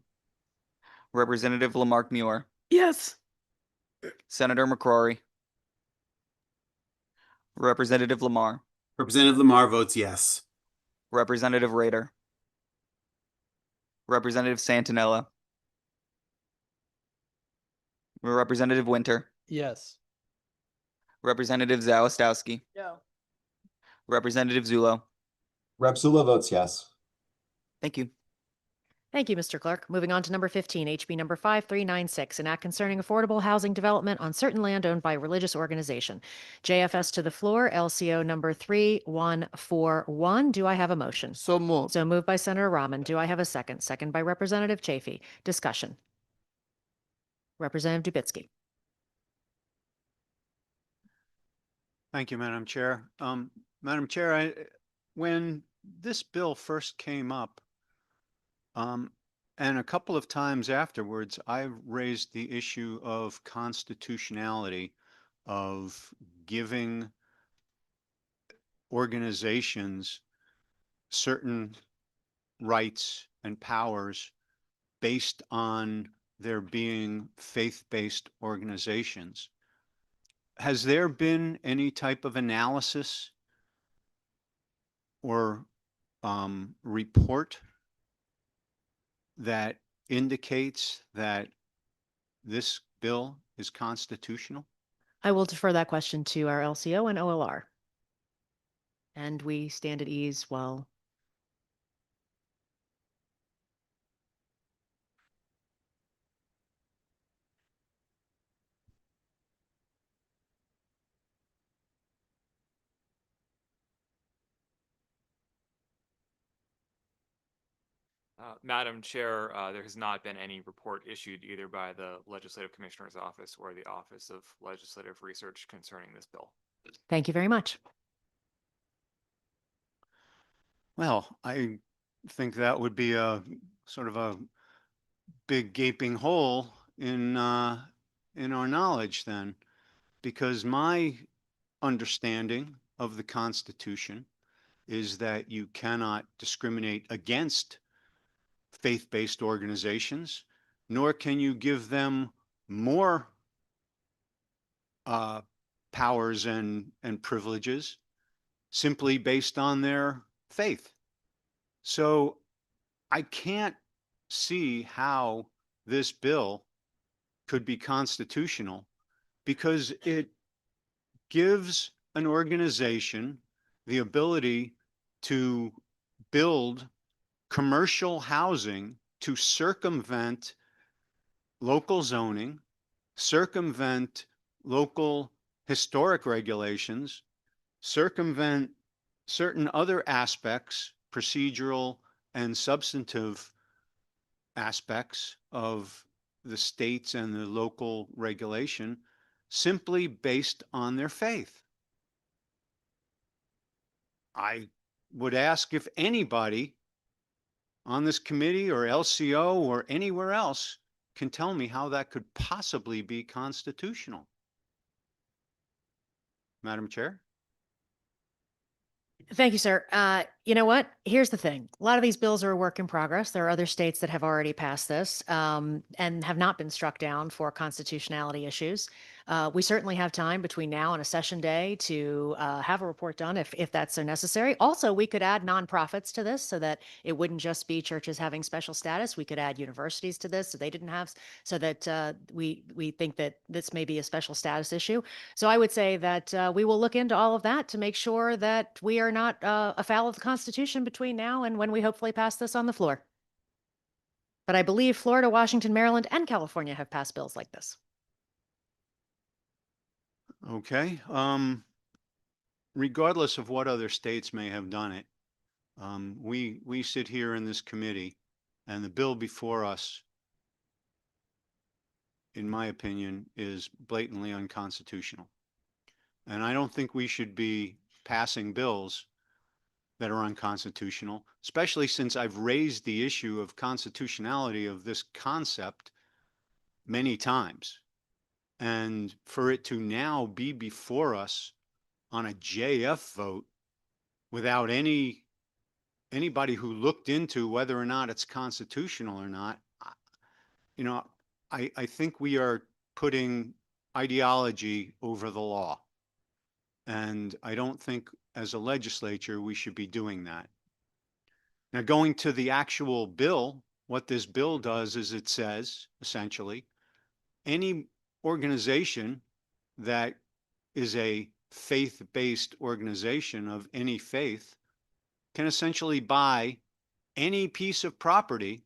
Representative Lamarck Muir. Yes. Senator McCrory. Representative Lamar. Representative Lamar votes yes. Representative Rader. Representative Santinella. Representative Winter. Yes. Representative Zawistowski. No. Representative Zullo. Rep. Zullo votes yes. Thank you. Thank you, Mr. Clerk. Moving on to number 15, HB number 5396, an act concerning affordable housing development on certain land owned by a religious organization. JFS to the floor, LCO number 3141. Do I have a motion? So moved. So moved by Senator Rahman. Do I have a second? Second by Representative Chafee. Discussion. Representative Dubitsky. Thank you, Madam Chair. Madam Chair, when this bill first came up, and a couple of times afterwards, I've raised the issue of constitutionality of giving organizations certain rights and powers based on their being faith-based organizations. Has there been any type of analysis or report that indicates that this bill is constitutional? I will defer that question to our LCO and OLR. And we stand at ease while Madam Chair, there has not been any report issued either by the Legislative Commissioner's Office or the Office of Legislative Research concerning this bill. Thank you very much. Well, I think that would be a sort of a big gaping hole in our knowledge then, because my understanding of the Constitution is that you cannot discriminate against faith-based organizations, nor can you give them more powers and privileges simply based on their faith. So I can't see how this bill could be constitutional, because it gives an organization the ability to build commercial housing to circumvent local zoning, circumvent local historic regulations, circumvent certain other aspects, procedural and substantive aspects of the states and the local regulation, simply based on their faith. I would ask if anybody on this committee or LCO or anywhere else can tell me how that could possibly be constitutional. Madam Chair? Thank you, sir. You know what? Here's the thing. A lot of these bills are a work in progress. There are other states that have already passed this and have not been struck down for constitutionality issues. We certainly have time between now and a session day to have a report done if that's so necessary. Also, we could add nonprofits to this so that it wouldn't just be churches having special status. We could add universities to this so they didn't have, so that we think that this may be a special status issue. So I would say that we will look into all of that to make sure that we are not afoul of the Constitution between now and when we hopefully pass this on the floor. But I believe Florida, Washington, Maryland, and California have passed bills like this. Okay. Regardless of what other states may have done it, we sit here in this committee, and the bill before us, in my opinion, is blatantly unconstitutional. And I don't think we should be passing bills that are unconstitutional, especially since I've raised the issue of constitutionality of this concept many times. And for it to now be before us on a JF vote without anybody who looked into whether or not it's constitutional or not, you know, I think we are putting ideology over the law. And I don't think as a legislature we should be doing that. Now, going to the actual bill, what this bill does is it says, essentially, any organization that is a faith-based organization of any faith can essentially buy any piece of property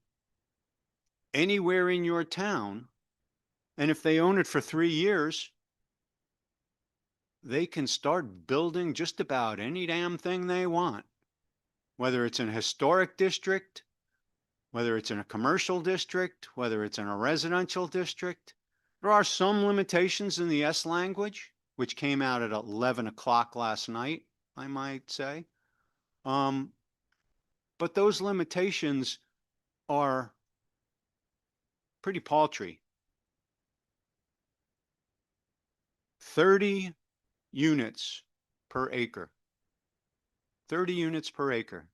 anywhere in your town, and if they own it for 3 years, they can start building just about any damn thing they want, whether it's in a historic district, whether it's in a commercial district, whether it's in a residential district. There are some limitations in the S language, which came out at 11 o'clock last night, I might say. But those limitations are pretty paltry. 30 units per acre. 30 units per acre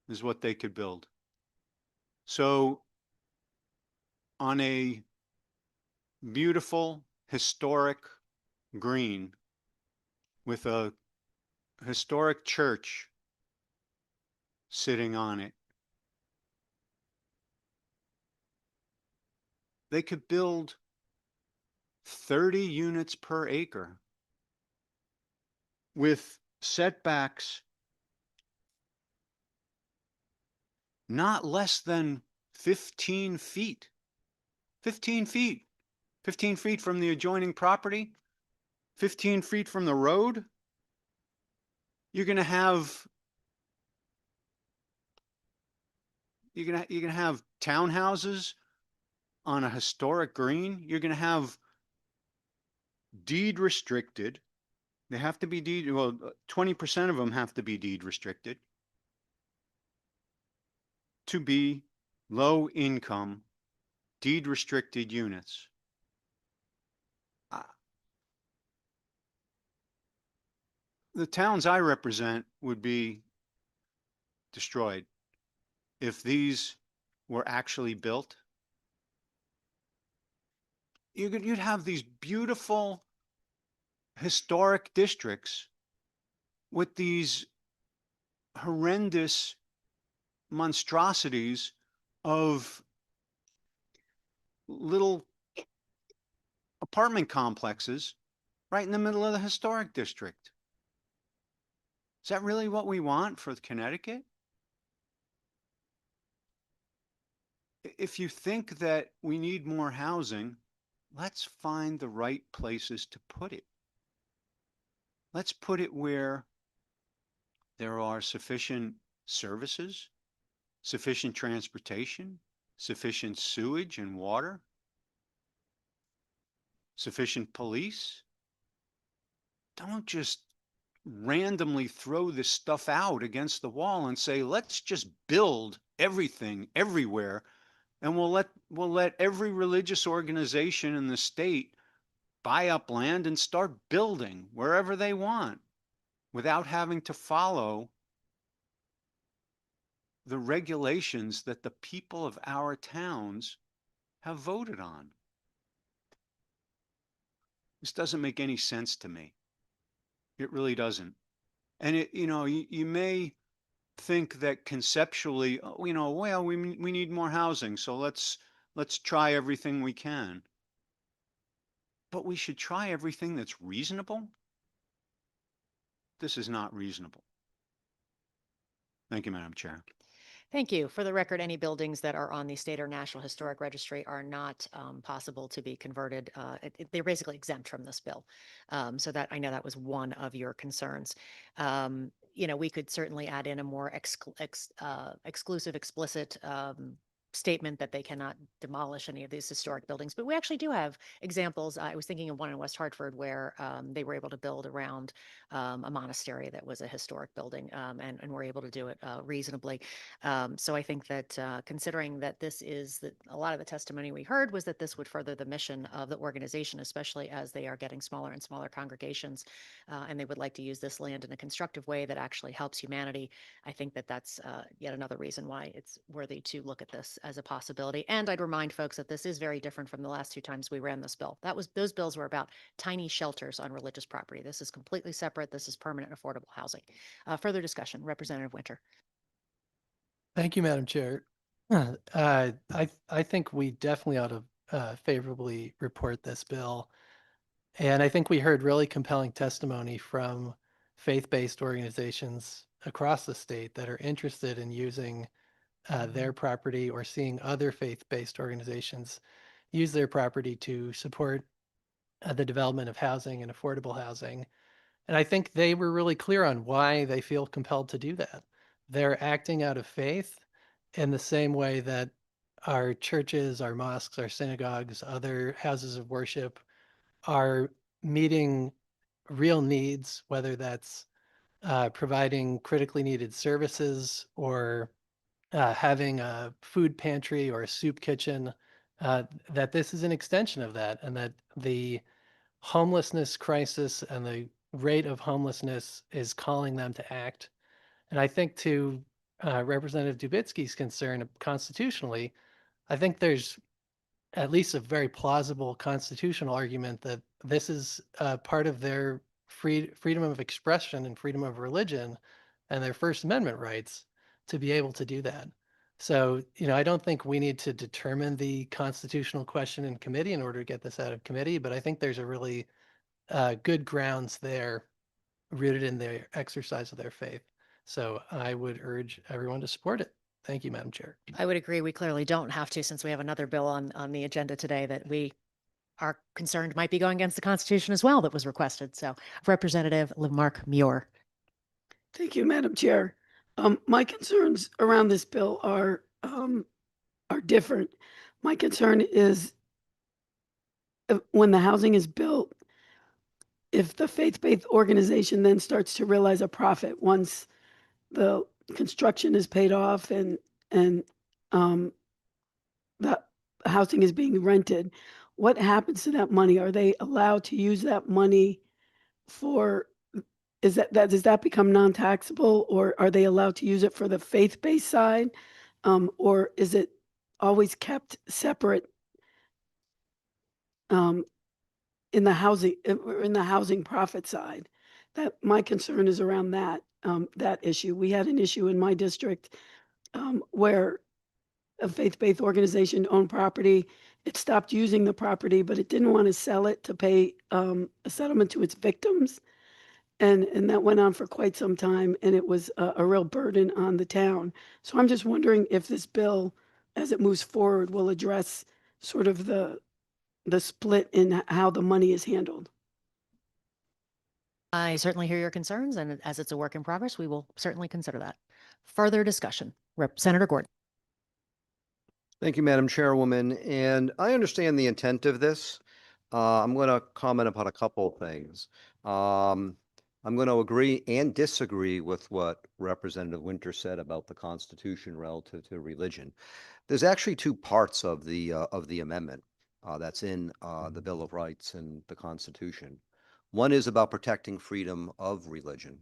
is what they could build. So on a beautiful historic green with a historic church sitting on it, they could build 30 units per acre with setbacks not less than 15 feet. 15 feet. 15 feet from the adjoining property, 15 feet from the road. You're going to have you're gonna have townhouses on a historic green. You're gonna have deed restricted. They have to be deed, well, 20% of them have to be deed restricted to be low income, deed restricted units. The towns I represent would be destroyed if these were actually built. You'd have these beautiful historic districts with these horrendous monstrosities of little apartment complexes right in the middle of the historic district. Is that really what we want for Connecticut? If you think that we need more housing, let's find the right places to put it. Let's put it where there are sufficient services, sufficient transportation, sufficient sewage and water, sufficient police. Don't just randomly throw this stuff out against the wall and say, let's just build everything everywhere, and we'll let every religious organization in the state buy up land and start building wherever they want without having to follow the regulations that the people of our towns have voted on. This doesn't make any sense to me. It really doesn't. And you may think that conceptually, well, we need more housing, so let's try everything we can. But we should try everything that's reasonable. This is not reasonable. Thank you, Madam Chair. Thank you. For the record, any buildings that are on the state or national historic registry are not possible to be converted. They're basically exempt from this bill. So that I know that was one of your concerns. We could certainly add in a more exclusive, explicit statement that they cannot demolish any of these historic buildings. But we actually do have examples. I was thinking of one in West Hartford where they were able to build around a monastery that was a historic building and were able to do it reasonably. So I think that considering that this is that a lot of the testimony we heard was that this would further the mission of the organization, especially as they are getting smaller and smaller congregations, and they would like to use this land in a constructive way that actually helps humanity. I think that that's yet another reason why it's worthy to look at this as a possibility. And I'd remind folks that this is very different from the last two times we ran this bill. Those bills were about tiny shelters on religious property. This is completely separate. This is permanent affordable housing. Further discussion, Representative Winter. Thank you, Madam Chair. I think we definitely ought to favorably report this bill. And I think we heard really compelling testimony from faith-based organizations across the state that are interested in using their property or seeing other faith-based organizations use their property to support the development of housing and affordable housing. And I think they were really clear on why they feel compelled to do that. They're acting out of faith in the same way that our churches, our mosques, our synagogues, other houses of worship are meeting real needs, whether that's providing critically needed services or having a food pantry or a soup kitchen, that this is an extension of that, and that the homelessness crisis and the rate of homelessness is calling them to act. And I think to Representative Dubitsky's concern constitutionally, I think there's at least a very plausible constitutional argument that this is part of their freedom of expression and freedom of religion and their First Amendment rights to be able to do that. So, I don't think we need to determine the constitutional question in committee in order to get this out of committee, but I think there's a really good grounds there rooted in their exercise of their faith. So I would urge everyone to support it. Thank you, Madam Chair. I would agree. We clearly don't have to, since we have another bill on the agenda today that we are concerned might be going against the Constitution as well that was requested. So Representative Lamarck Muir. Thank you, Madam Chair. My concerns around this bill are are different. My concern is when the housing is built, if the faith-based organization then starts to realize a profit once the construction is paid off and the housing is being rented, what happens to that money? Are they allowed to use that money for, does that become non-taxable, or are they allowed to use it for the faith-based side? Or is it always kept separate in the housing profit side? That my concern is around that issue. We had an issue in my district where a faith-based organization owned property. It stopped using the property, but it didn't want to sell it to pay a settlement to its victims. And that went on for quite some time, and it was a real burden on the town. So I'm just wondering if this bill, as it moves forward, will address sort of the split in how the money is handled. I certainly hear your concerns, and as it's a work in progress, we will certainly consider that. Further discussion. Senator Gordon. Thank you, Madam Chairwoman. And I understand the intent of this. I'm going to comment upon a couple of things. I'm going to agree and disagree with what Representative Winter said about the Constitution relative to religion. There's actually two parts of the amendment that's in the Bill of Rights and the Constitution. One is about protecting freedom of religion,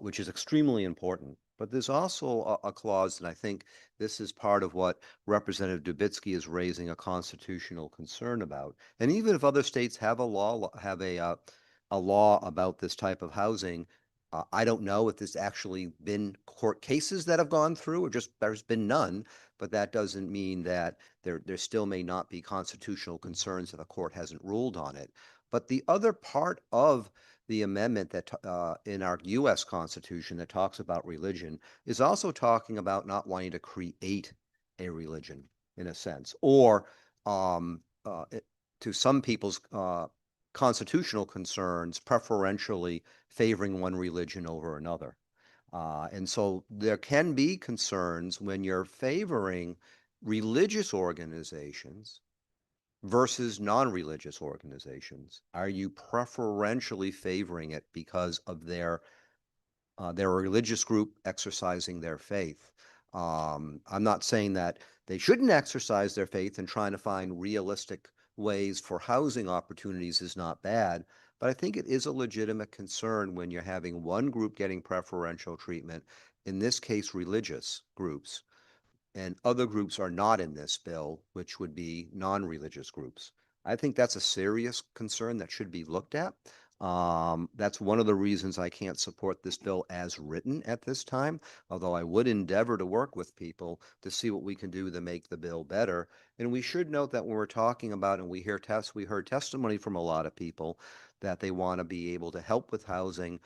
which is extremely important. But there's also a clause, and I think this is part of what Representative Dubitsky is raising a constitutional concern about. And even if other states have a law about this type of housing, I don't know if there's actually been court cases that have gone through, or just there's been none. But that doesn't mean that there still may not be constitutional concerns if a court hasn't ruled on it. But the other part of the amendment that in our U.S. Constitution that talks about religion is also talking about not wanting to create a religion, in a sense, or to some people's constitutional concerns, preferentially favoring one religion over another. And so there can be concerns when you're favoring religious organizations versus non-religious organizations. Are you preferentially favoring it because of their religious group exercising their faith? I'm not saying that they shouldn't exercise their faith, and trying to find realistic ways for housing opportunities is not bad, but I think it is a legitimate concern when you're having one group getting preferential treatment, in this case religious groups, and other groups are not in this bill, which would be non-religious groups. I think that's a serious concern that should be looked at. That's one of the reasons I can't support this bill as written at this time, although I would endeavor to work with people to see what we can do to make the bill better. And we should note that when we're talking about, and we heard testimony from a lot of people that they want to be able to help with housing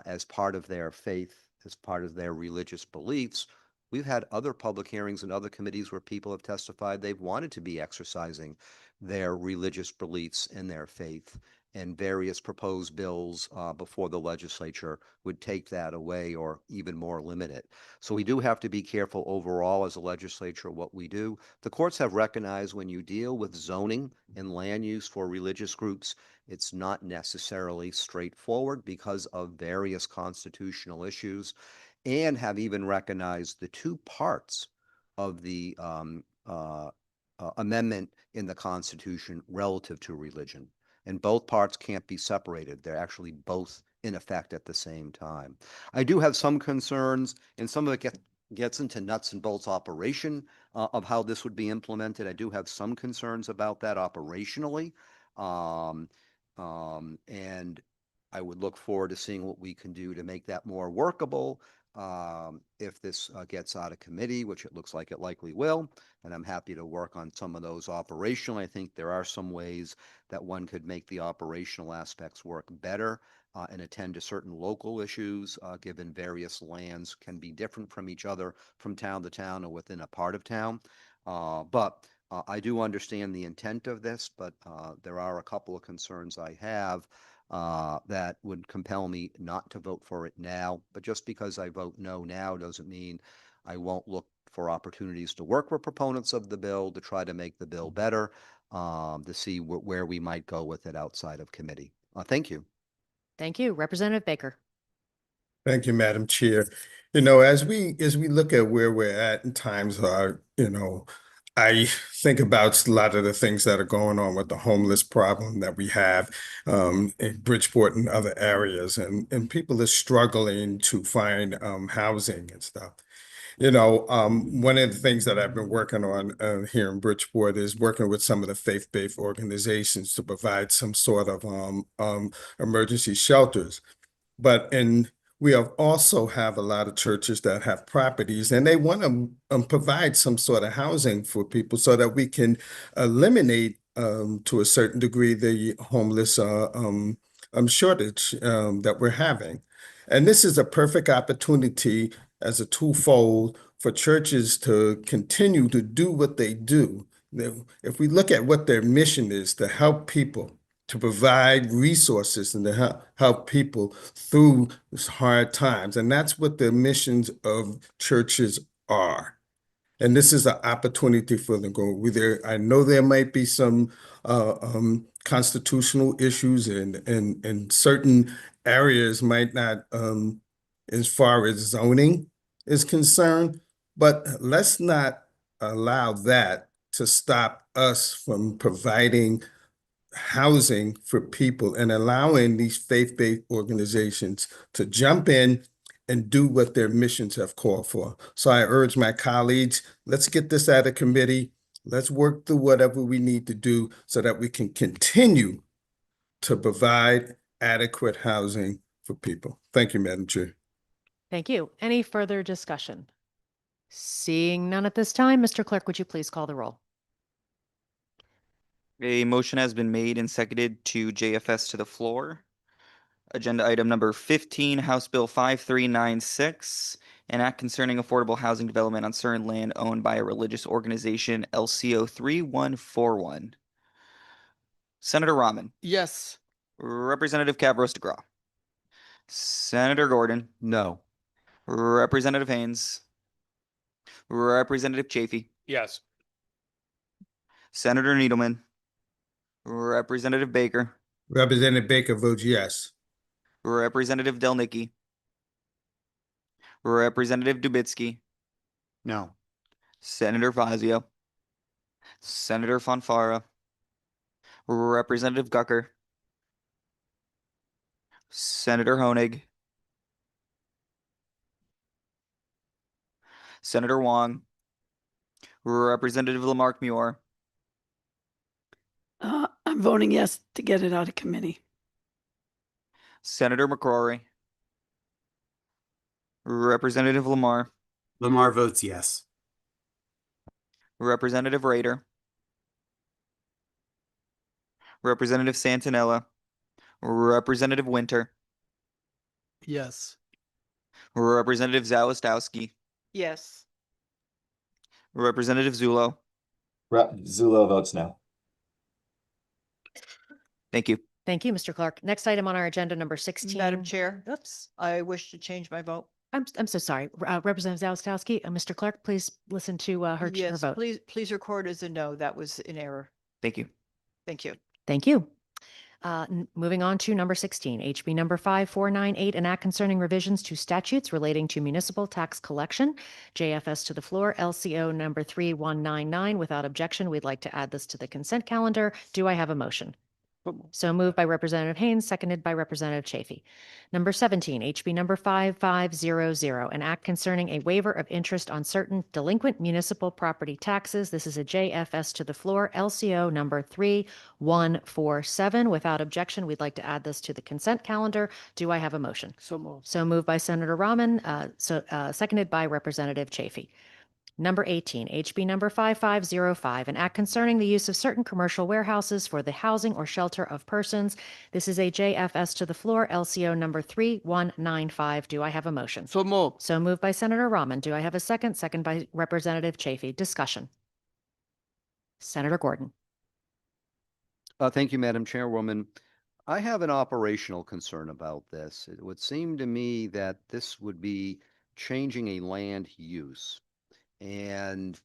as part of their faith, as part of their religious beliefs. We've had other public hearings and other committees where people have testified they've wanted to be exercising their religious beliefs and their faith, and various proposed bills before the legislature would take that away or even more limit it. So we do have to be careful overall as a legislature what we do. The courts have recognized when you deal with zoning and land use for religious groups, it's not necessarily straightforward because of various constitutional issues, and have even recognized the two parts of the amendment in the Constitution relative to religion. And both parts can't be separated. They're actually both in effect at the same time. I do have some concerns, and some of it gets into nuts and bolts operation of how this would be implemented. I do have some concerns about that operationally. And I would look forward to seeing what we can do to make that more workable if this gets out of committee, which it looks like it likely will. And I'm happy to work on some of those operationally. I think there are some ways that one could make the operational aspects work better and attend to certain local issues, given various lands can be different from each other from town to town or within a part of town. But I do understand the intent of this, but there are a couple of concerns I have that would compel me not to vote for it now. But just because I vote no now doesn't mean I won't look for opportunities to work with proponents of the bill, to try to make the bill better, to see where we might go with it outside of committee. Thank you. Thank you. Representative Baker. Thank you, Madam Chair. You know, as we look at where we're at and times are, you know, I think about a lot of the things that are going on with the homeless problem that we have in Bridgeport and other areas, and people are struggling to find housing and stuff. You know, one of the things that I've been working on here in Bridgeport is working with some of the faith-based organizations to provide some sort of emergency shelters. But we also have a lot of churches that have properties and they want to provide some sort of housing for people so that we can eliminate to a certain degree the homeless shortage that we're having. And this is a perfect opportunity as a twofold for churches to continue to do what they do. If we look at what their mission is, to help people, to provide resources and to help people through these hard times. And that's what the missions of churches are. And this is an opportunity for them to go. I know there might be some constitutional issues and certain areas might not, as far as zoning is concerned, but let's not allow that to stop us from providing housing for people and allowing these faith-based organizations to jump in and do what their missions have called for. So I urge my colleagues, let's get this out of committee. Let's work through whatever we need to do so that we can continue to provide adequate housing for people. Thank you, Madam Chair. Thank you. Any further discussion? Seeing none at this time, Mr. Clerk, would you please call the roll? A motion has been made and seconded to JFS to the floor. Agenda item number 15, House Bill 5396, an act concerning affordable housing development on certain land owned by a religious organization, LCO 3141. Senator Rahman, Yes. Representative Cavros DeGraw, Senator Gordon, No. Representative Haynes, Representative Chafee, Yes. Senator Needleman, Representative Baker, Representative Baker votes yes. Representative Delnicki, Representative Dubitsky, No. Senator Fazio, Senator Fonfara, Representative Gucker, Senator Honig, Senator Wong, Representative Lamarck Muir, I'm voting yes to get it out of committee. Senator McCrory, Representative Lamar, Lamar votes yes. Representative Rader, Representative Santinella, Representative Winter, Yes. Representative Zawistowski, Yes. Representative Zulo. Zulo votes no. Thank you. Thank you, Mr. Clark. Next item on our agenda, number 16. Madam Chair, Oops, I wish to change my vote. I'm so sorry. Representative Zawistowski, Mr. Clark, please listen to her Yes, vote. please record as a no. That was an error. Thank you. Thank you. Thank you. Moving on to number 16, HB number 5498, an act concerning revisions to statutes relating to municipal tax collection. JFS to the floor, LCO number 3199. Without objection, we'd like to add this to the consent calendar. Do I have a motion? So moved by Representative Haynes, seconded by Representative Chafee. Number 17, HB number 5500, an act concerning a waiver of interest on certain delinquent municipal property taxes. This is a JFS to the floor, LCO number 3147. Without objection, we'd like to add this to the consent calendar. Do I have a motion? So moved. So moved by Senator Rahman, seconded by Representative Chafee. Number 18, HB number 5505, an act concerning the use of certain commercial warehouses for the housing or shelter of persons. This is a JFS to the floor, LCO number 3195. Do I have a motion? So moved. So moved by Senator Rahman. Do I have a second? Second by Representative Chafee. Discussion. Senator Gordon. Thank you, Madam Chairwoman. I have an operational concern about this. It would seem to me that this would be changing a land use. And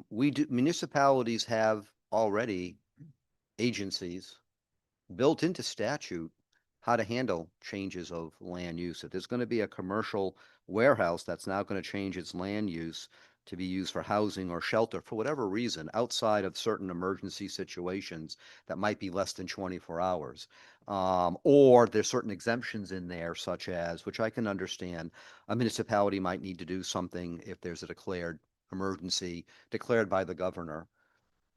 municipalities have already agencies built into statute how to handle changes of land use. If there's going to be a commercial warehouse that's now going to change its land use to be used for housing or shelter for whatever reason, outside of certain emergency situations that might be less than 24 hours. Or there's certain exemptions in there, such as, which I can understand, a municipality might need to do something if there's a declared emergency declared by the governor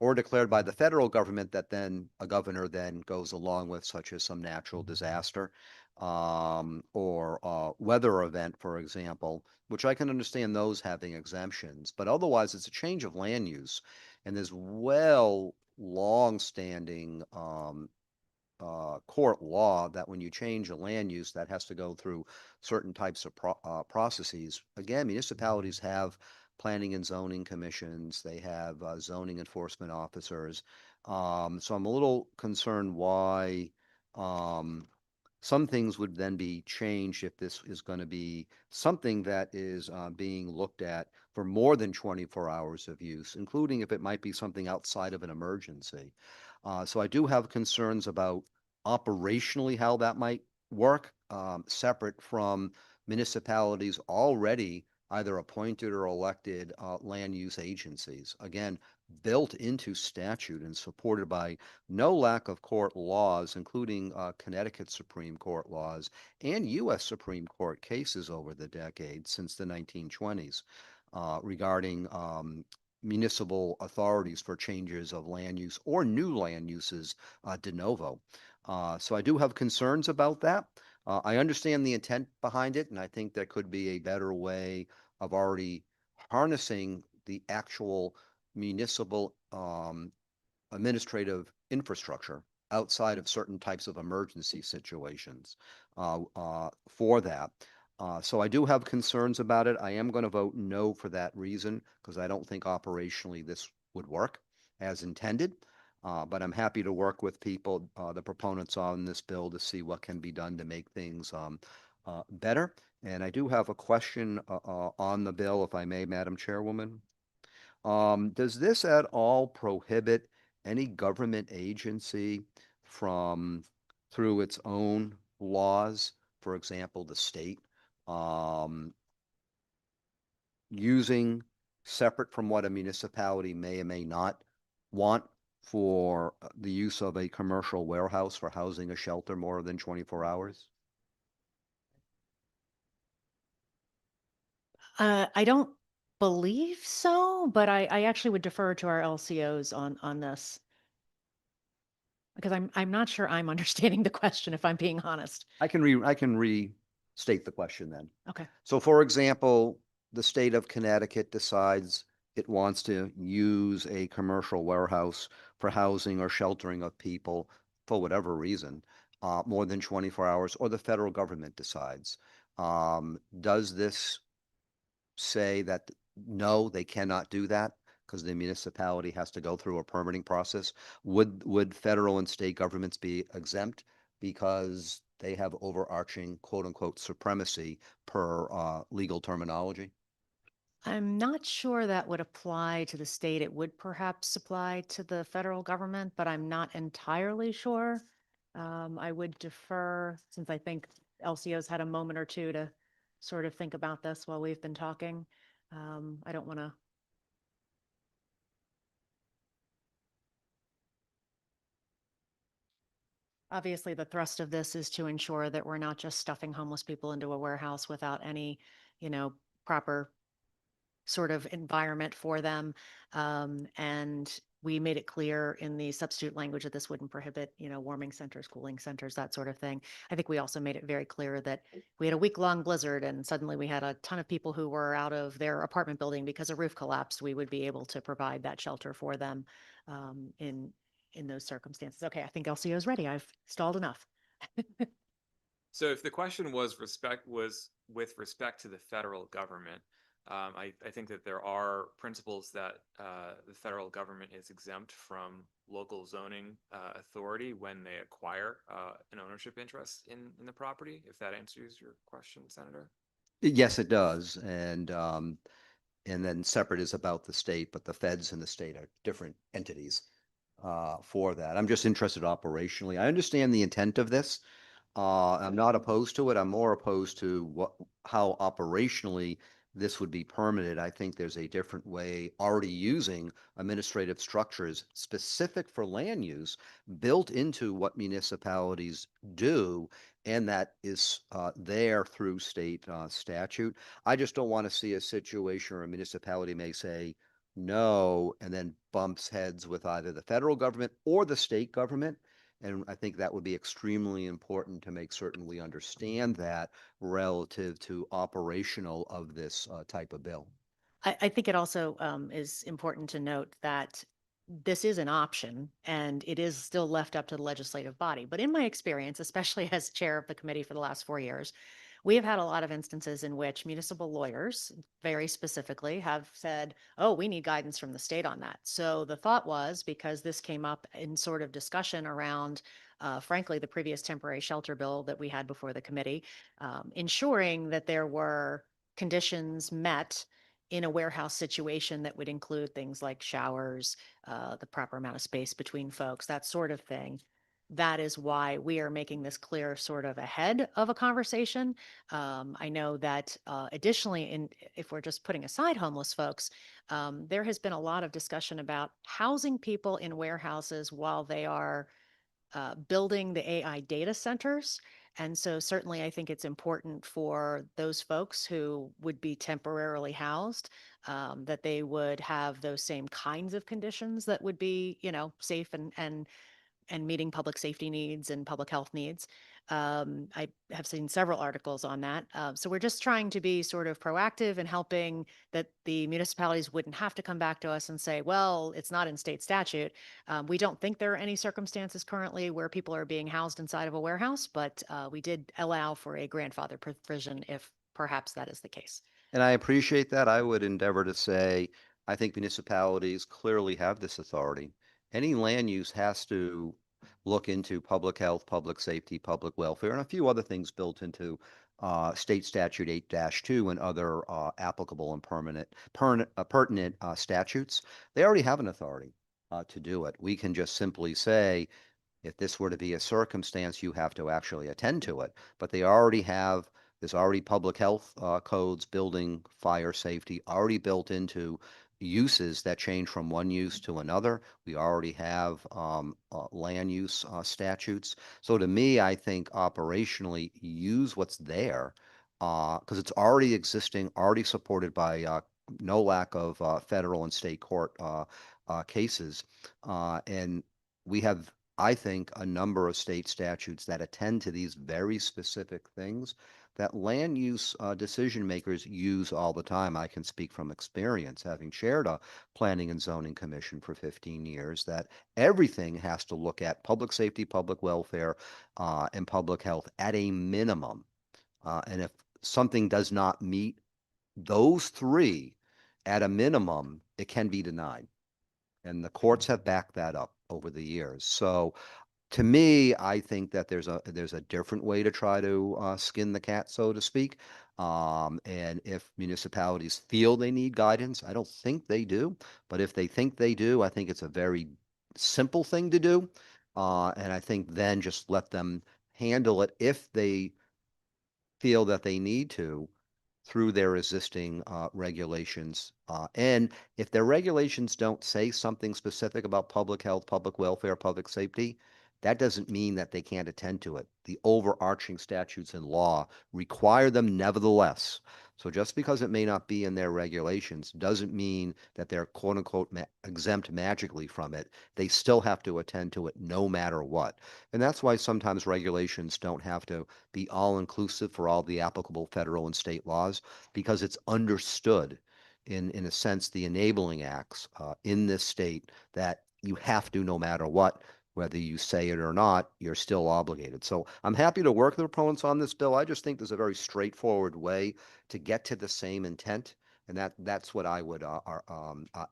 or declared by the federal government that then a governor then goes along with, such as some natural disaster or weather event, for example, which I can understand those having exemptions. But otherwise, it's a change of land use. And there's long-standing court law that when you change a land use, that has to go through certain types of processes. Again, municipalities have planning and zoning commissions. They have zoning enforcement officers. So I'm a little concerned why some things would then be changed if this is going to be something that is being looked at for more than 24 hours of use, including if it might be something outside of an emergency. So I do have concerns about operationally how that might work, separate from municipalities already either appointed or elected land use agencies. Again, built into statute and supported by no lack of court laws, including Connecticut Supreme Court laws and U.S. Supreme Court cases over the decades since the 1920s regarding municipal authorities for changes of land use or new land uses de novo. So I do have concerns about that. I understand the intent behind it, and I think there could be a better way of already harnessing the actual municipal administrative infrastructure outside of certain types of emergency situations for that. So I do have concerns about it. I am going to vote no for that reason because I don't think operationally this would work as intended. But I'm happy to work with people, the proponents on this bill, to see what can be done to make things better. And I do have a question on the bill, if I may, Madam Chairwoman. Does this at all prohibit any government agency from, through its own laws, for example, the state, using separate from what a municipality may or may not want for the use of a commercial warehouse for housing or shelter more than 24 hours? I don't believe so, but I actually would defer to our LCOs on this. Because I'm not sure I'm understanding the question, if I'm being honest. I can restate the question then. Okay. So for example, the state of Connecticut decides it wants to use a commercial warehouse for housing or sheltering of people for whatever reason, more than 24 hours, or the federal government decides. Does this say that no, they cannot do that because the municipality has to go through a permitting process? Would federal and state governments be exempt because they have overarching quote unquote supremacy per legal terminology? I'm not sure that would apply to the state. It would perhaps apply to the federal government, but I'm not entirely sure. I would defer, since I think LCO's had a moment or two to sort of think about this while we've been talking. I don't want to. Obviously, the thrust of this is to ensure that we're not just stuffing homeless people into a warehouse without any, proper sort of environment for them. And we made it clear in the substitute language that this wouldn't prohibit, warming centers, cooling centers, that sort of thing. I think we also made it very clear that we had a week-long blizzard and suddenly we had a ton of people who were out of their apartment building because a roof collapsed. We would be able to provide that shelter for them in those circumstances. Okay, I think LCO is ready. I've stalled enough. So if the question was with respect to the federal government, I think that there are principles that the federal government is exempt from local zoning authority when they acquire an ownership interest in the property, if that answers your question, Senator. Yes, it does. And And then separate is about the state, but the feds and the state are different entities for that. I'm just interested operationally. I understand the intent of this. I'm not opposed to it. I'm more opposed to how operationally this would be permitted. I think there's a different way already using administrative structures specific for land use built into what municipalities do, and that is there through state statute. I just don't want to see a situation where a municipality may say no and then bumps heads with either the federal government or the state government. And I think that would be extremely important to make certain we understand that relative to operational of this type of bill. I think it also is important to note that this is an option and it is still left up to the legislative body. But in my experience, especially as chair of the committee for the last 4 years, we have had a lot of instances in which municipal lawyers, very specifically, have said, oh, we need guidance from the state on that. So the thought was, because this came up in sort of discussion around, frankly, the previous temporary shelter bill that we had before the committee, ensuring that there were conditions met in a warehouse situation that would include things like showers, the proper amount of space between folks, that sort of thing. That is why we are making this clear sort of ahead of a conversation. I know that additionally, if we're just putting aside homeless folks, there has been a lot of discussion about housing people in warehouses while they are building the AI data centers. And so certainly I think it's important for those folks who would be temporarily housed, that they would have those same kinds of conditions that would be, safe and meeting public safety needs and public health needs. I have seen several articles on that. So we're just trying to be sort of proactive in helping that the municipalities wouldn't have to come back to us and say, well, it's not in state statute. We don't think there are any circumstances currently where people are being housed inside of a warehouse, but we did allow for a grandfather provision if perhaps that is the case. And I appreciate that. I would endeavor to say, I think municipalities clearly have this authority. Any land use has to look into public health, public safety, public welfare, and a few other things built into State Statute 8-2 and other applicable and pertinent statutes. They already have an authority to do it. We can just simply say, if this were to be a circumstance, you have to actually attend to it. But they already have, there's already public health codes, building, fire safety, already built into uses that change from one use to another. We already have land use statutes. So to me, I think operationally use what's there because it's already existing, already supported by no lack of federal and state court cases. And we have, I think, a number of state statutes that attend to these very specific things that land use decision makers use all the time. I can speak from experience, having chaired a planning and zoning commission for 15 years, that everything has to look at public safety, public welfare, and public health at a minimum. And if something does not meet those three at a minimum, it can be denied. And the courts have backed that up over the years. So to me, I think that there's a different way to try to skin the cat, so to speak. And if municipalities feel they need guidance, I don't think they do. But if they think they do, I think it's a very simple thing to do. And I think then just let them handle it if they feel that they need to through their existing regulations. And if their regulations don't say something specific about public health, public welfare, public safety, that doesn't mean that they can't attend to it. The overarching statutes and law require them nevertheless. So just because it may not be in their regulations doesn't mean that they're quote unquote exempt magically from it. They still have to attend to it no matter what. And that's why sometimes regulations don't have to be all inclusive for all the applicable federal and state laws, because it's understood in a sense, the enabling acts in this state that you have to, no matter what, whether you say it or not, you're still obligated. So I'm happy to work with the proponents on this bill. I just think there's a very straightforward way to get to the same intent. And that's what I would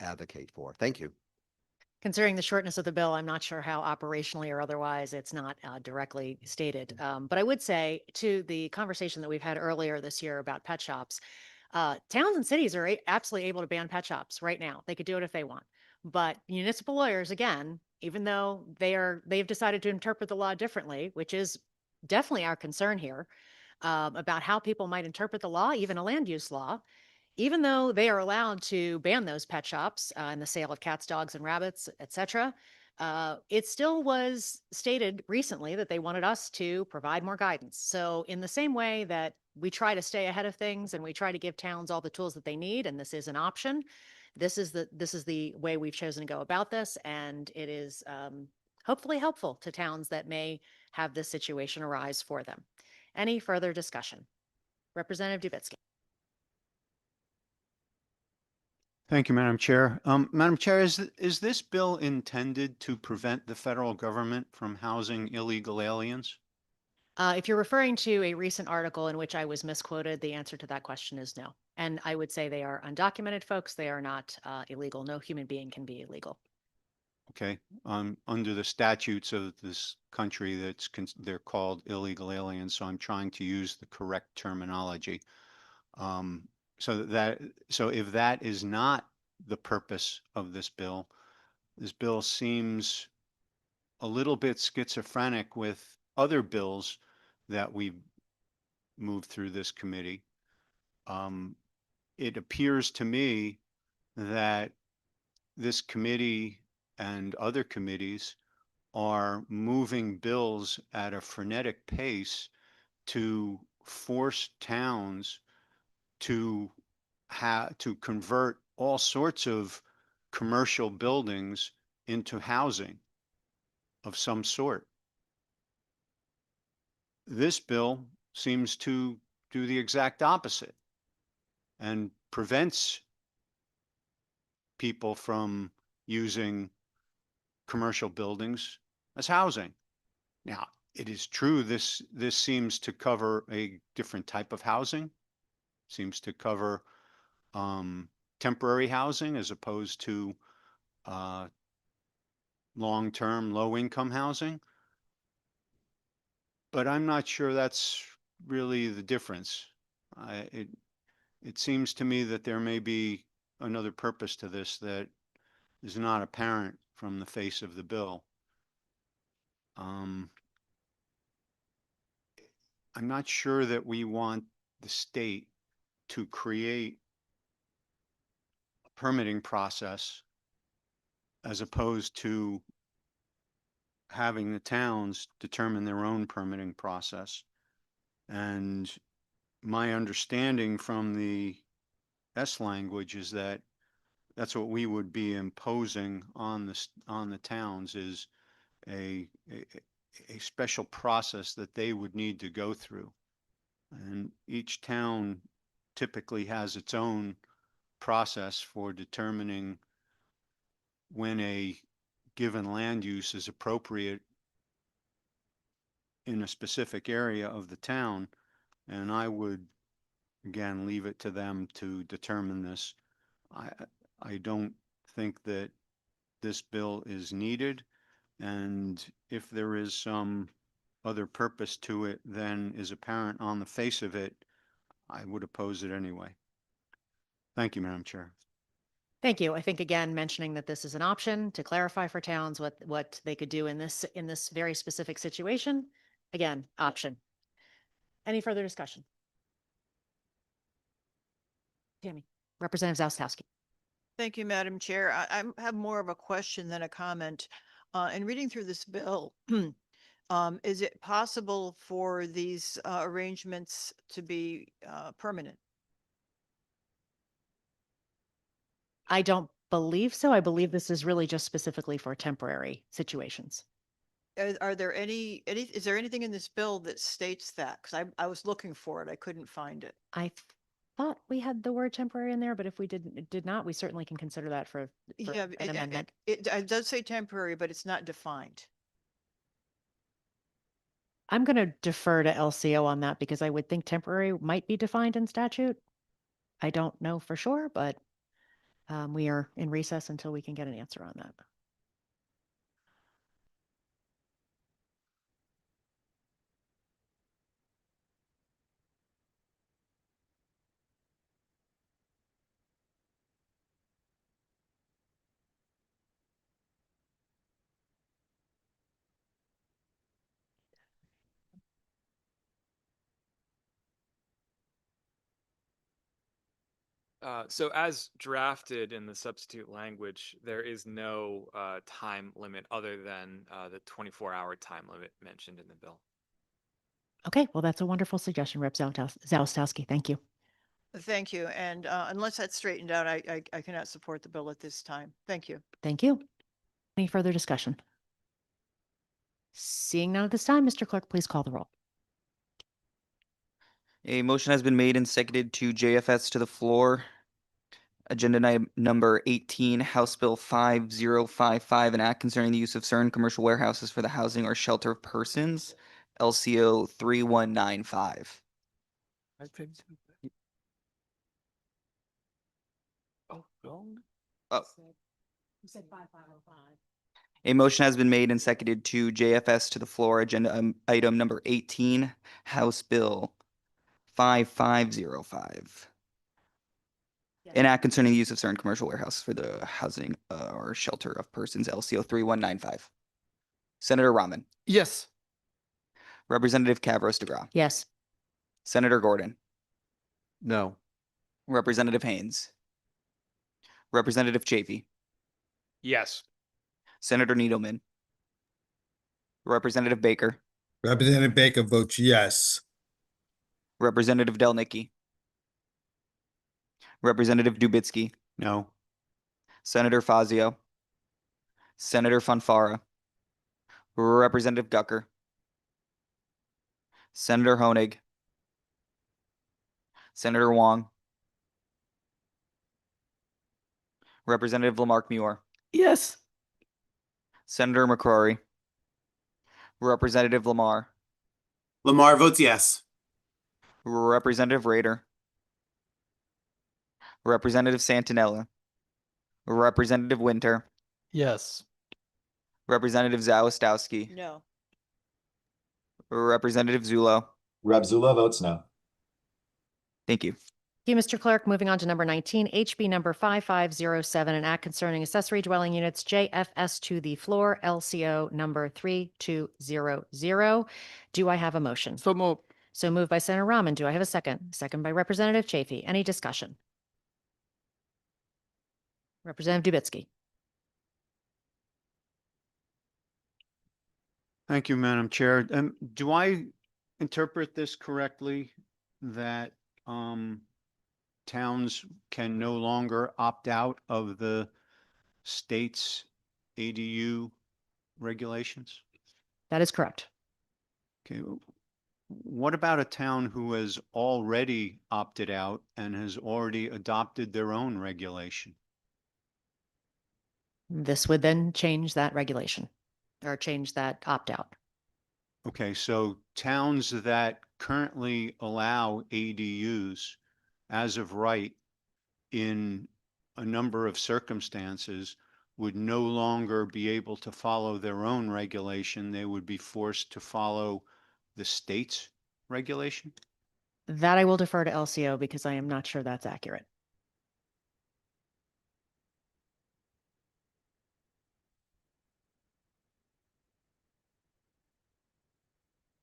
advocate for. Thank you. Considering the shortness of the bill, I'm not sure how operationally or otherwise it's not directly stated. But I would say to the conversation that we've had earlier this year about pet shops, Towns and cities are absolutely able to ban pet shops right now. They could do it if they want. But municipal lawyers, again, even though they've decided to interpret the law differently, which is definitely our concern here, about how people might interpret the law, even a land use law, even though they are allowed to ban those pet shops and the sale of cats, dogs, and rabbits, et cetera, it still was stated recently that they wanted us to provide more guidance. So in the same way that we try to stay ahead of things and we try to give towns all the tools that they need, and this is an option, this is the way we've chosen to go about this, and it is hopefully helpful to towns that may have this situation arise for them. Any further discussion? Representative Dubitsky. Thank you, Madam Chair. Madam Chair, is this bill intended to prevent the federal government from housing illegal aliens? If you're referring to a recent article in which I was misquoted, the answer to that question is no. And I would say they are undocumented folks. They are not illegal. No human being can be illegal. Okay, under the statutes of this country, they're called illegal aliens, so I'm trying to use the correct terminology. So if that is not the purpose of this bill seems a little bit schizophrenic with other bills that we've moved through this committee. It appears to me that this committee and other committees are moving bills at a frenetic pace to force towns to convert all sorts of commercial buildings into housing of some sort. This bill seems to do the exact opposite and prevents people from using commercial buildings as housing. Now, it is true this seems to cover a different type of housing, seems to cover temporary housing as opposed to long-term, low-income housing. But I'm not sure that's really the difference. It seems to me that there may be another purpose to this that is not apparent from the face of the bill. I'm not sure that we want the state to create a permitting process as opposed to having the towns determine their own permitting process. And my understanding from the S language is that that's what we would be imposing on the towns is a special process that they would need to go through. And each town typically has its own process for determining when a given land use is appropriate in a specific area of the town. And I would, again, leave it to them to determine this. I don't think that this bill is needed. And if there is some other purpose to it than is apparent on the face of it, I would oppose it anyway. Thank you, Madam Chair. Thank you. I think again, mentioning that this is an option to clarify for towns what they could do in this very specific situation. Again, option. Any further discussion? Tammy, Representative Zaustowski. Thank you, Madam Chair. I have more of a question than a comment. In reading through this bill, is it possible for these arrangements to be permanent? I don't believe so. I believe this is really just specifically for temporary situations. Are there is there anything in this bill that states that? Because I was looking for it. I couldn't find it. I thought we had the word temporary in there, but if we did not, we certainly can consider that for Yeah, an amendment. it does say temporary, but it's not defined. I'm going to defer to LCO on that because I would think temporary might be defined in statute. I don't know for sure, but we are in recess until we can get an answer on that. So as drafted in the substitute language, there is no time limit other than the 24-hour time limit mentioned in the bill. Okay, well, that's a wonderful suggestion, Rep. Zalestowski. Thank you. Thank you. And unless that's straightened out, I cannot support the bill at this time. Thank you. Thank you. Any further discussion? Seeing none at this time, Mr. Clerk, please call the roll. A motion has been made and seconded to JFS to the floor. Agenda item number 18, House Bill 5055, an act concerning the use of certain commercial warehouses for the housing or shelter of persons, LCO 3195. Oh, wrong. Oh. You said 5505. A motion has been made and seconded to JFS to the floor. Agenda item number 18, House Bill 5505. An act concerning the use of certain commercial warehouses for the housing or shelter of persons, LCO 3195. Senator Rahman, Yes. Representative Kavros DeGraw, Yes. Senator Gordon, No. Representative Haynes, Representative Chafee, Yes. Senator Needleman, Representative Baker, Representative Baker votes yes. Representative Delnicki, Representative Dubitsky, No. Senator Fazio, Senator Fonfara, Representative Gucker, Senator Honig, Senator Wong, Representative Lamarck Muir, Yes. Senator McCrory, Representative Lamar, Lamar votes yes. Representative Rader, Representative Santinella, Representative Winter, Yes. Representative Zalestowski, No. Representative Zulo. Rep. Zulo votes no. Thank you. Thank you, Mr. Clerk. Moving on to number 19, HB number 5507, an act concerning accessory dwelling units, JFS to the floor, LCO number 3200. Do I have a motion? So moved. So moved by Senator Rahman. Do I have a second? Second by Representative Chafee. Any discussion? Representative Dubitsky. Thank you, Madam Chair. Do I interpret this correctly that towns can no longer opt out of the state's ADU regulations? That is correct. Okay. What about a town who has already opted out and has already adopted their own regulation? This would then change that regulation or change that opt-out. Okay, so towns that currently allow ADUs as of right in a number of circumstances would no longer be able to follow their own regulation. They would be forced to follow the state's regulation? That I will defer to LCO because I am not sure that's accurate.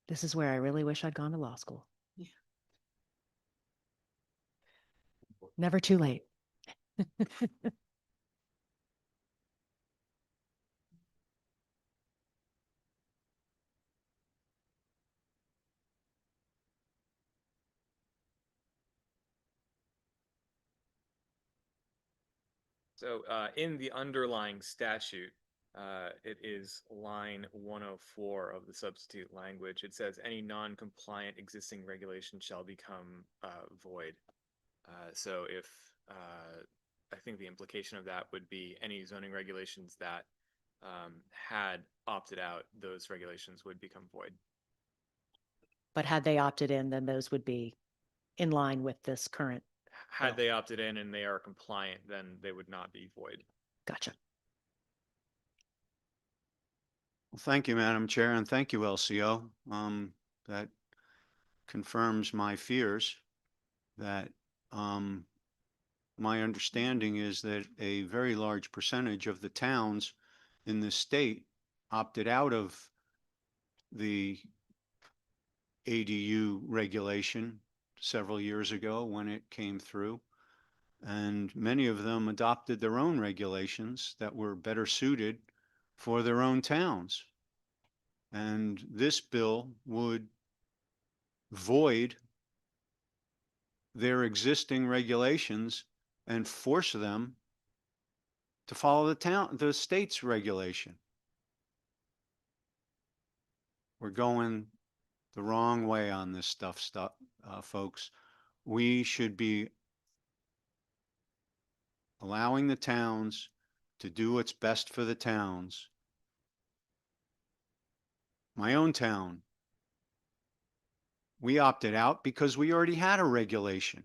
This is where I really wish I'd gone to law school. Never too late. So in the underlying statute, it is line 104 of the substitute language. It says any non-compliant existing regulation shall become void. So if I think the implication of that would be any zoning regulations that had opted out, those regulations would become void. But had they opted in, then those would be in line with this current. Had they opted in and they are compliant, then they would not be void. Gotcha. Well, thank you, Madam Chair, and thank you, LCO. That confirms my fears that my understanding is that a very large percentage of the towns in the state opted out of the ADU regulation several years ago when it came through. And many of them adopted their own regulations that were better suited for their own towns. And this bill would void their existing regulations and force them to follow the state's regulation. We're going the wrong way on this stuff, folks. We should be allowing the towns to do what's best for the towns. My own town, we opted out because we already had a regulation.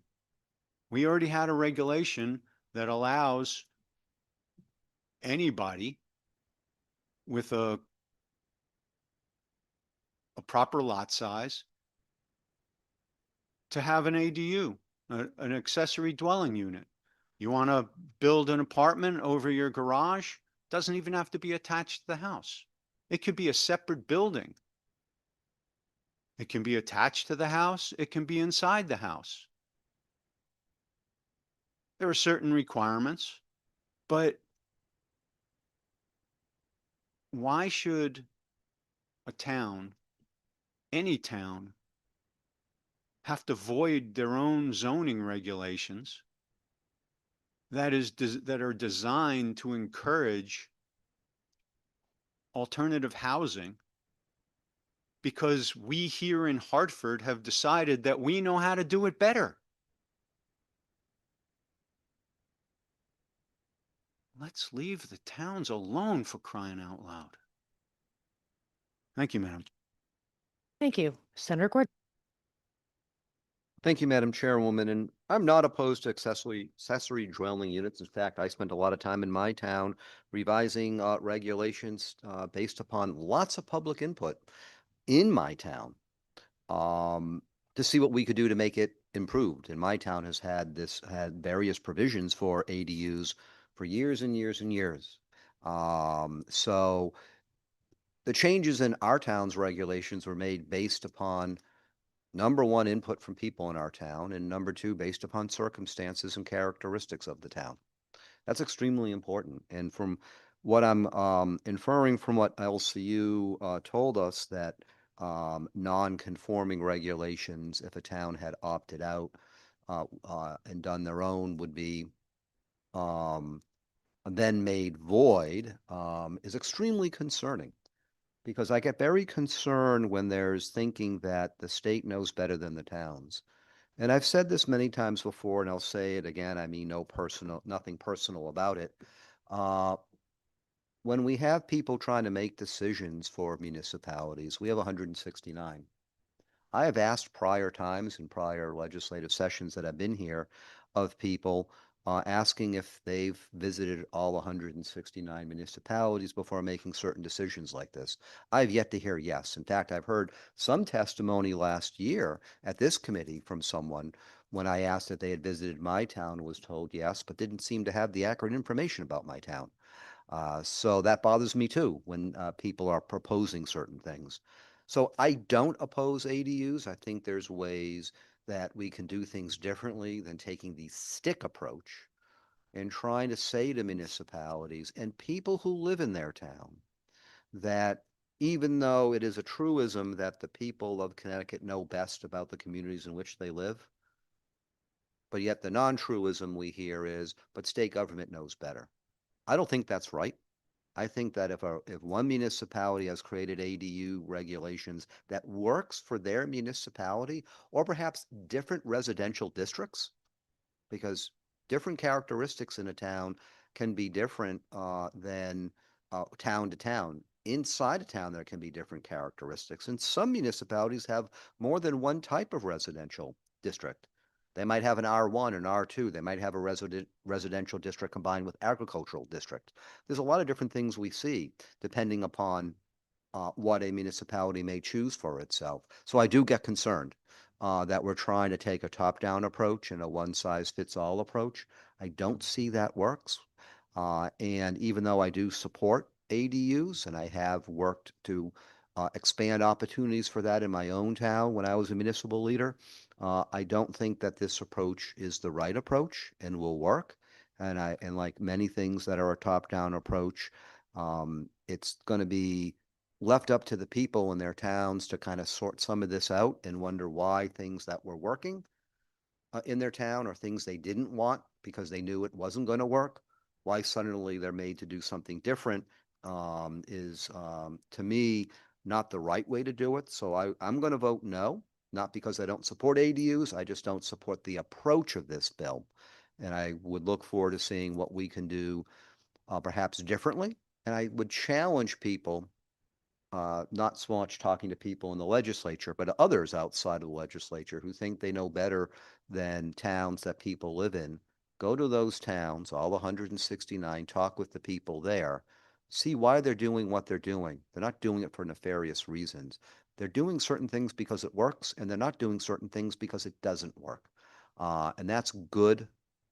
We already had a regulation that allows anybody with a proper lot size to have an ADU, an accessory dwelling unit. You want to build an apartment over your garage? Doesn't even have to be attached to the house. It could be a separate building. It can be attached to the house. It can be inside the house. There are certain requirements, but why should a town, any town, have to void their own zoning regulations that are designed to encourage alternative housing because we here in Hartford have decided that we know how to do it better? Let's leave the towns alone, for crying out loud. Thank you, Madam. Thank you. Senator Gordon. Thank you, Madam Chairwoman. And I'm not opposed to accessory dwelling units. In fact, I spent a lot of time in my town revising regulations based upon lots of public input in my town to see what we could do to make it improved. And my town has had various provisions for ADUs for years and years and years. So the changes in our town's regulations were made based upon, number one, input from people in our town, and number two, based upon circumstances and characteristics of the town. That's extremely important. And from what I'm inferring from what LCU told us, that non-conforming regulations, if a town had opted out and done their own, would be then made void, is extremely concerning. Because I get very concerned when there's thinking that the state knows better than the towns. And I've said this many times before, and I'll say it again. I mean, nothing personal about it. When we have people trying to make decisions for municipalities, we have 169. I have asked prior times in prior legislative sessions that I've been here of people asking if they've visited all 169 municipalities before making certain decisions like this. I've yet to hear yes. In fact, I've heard some testimony last year at this committee from someone when I asked if they had visited my town, was told yes, but didn't seem to have the accurate information about my town. So that bothers me too when people are proposing certain things. So I don't oppose ADUs. I think there's ways that we can do things differently than taking the stick approach and trying to say to municipalities and people who live in their town that even though it is a truism that the people of Connecticut know best about the communities in which they live, but yet the non-truism we hear is, but state government knows better. I don't think that's right. I think that if one municipality has created ADU regulations that works for their municipality, or perhaps different residential districts, because different characteristics in a town can be different than town to town. Inside a town, there can be different characteristics. And some municipalities have more than one type of residential district. They might have an R1 and R2. They might have a residential district combined with agricultural district. There's a lot of different things we see depending upon what a municipality may choose for itself. So I do get concerned that we're trying to take a top-down approach and a one-size-fits-all approach. I don't see that works. And even though I do support ADUs, and I have worked to expand opportunities for that in my own town when I was a municipal leader. I don't think that this approach is the right approach and will work. And like many things that are a top-down approach, it's going to be left up to the people in their towns to kind of sort some of this out and wonder why things that were working in their town or things they didn't want because they knew it wasn't going to work, why suddenly they're made to do something different is, to me, not the right way to do it. So I'm going to vote no, not because I don't support ADUs. I just don't support the approach of this bill. And I would look forward to seeing what we can do perhaps differently. And I would challenge people, not so much talking to people in the legislature, but others outside of the legislature who think they know better than towns that people live in. Go to those towns, all 169, talk with the people there, see why they're doing what they're doing. They're not doing it for nefarious reasons. They're doing certain things because it works, and they're not doing certain things because it doesn't work. And that's good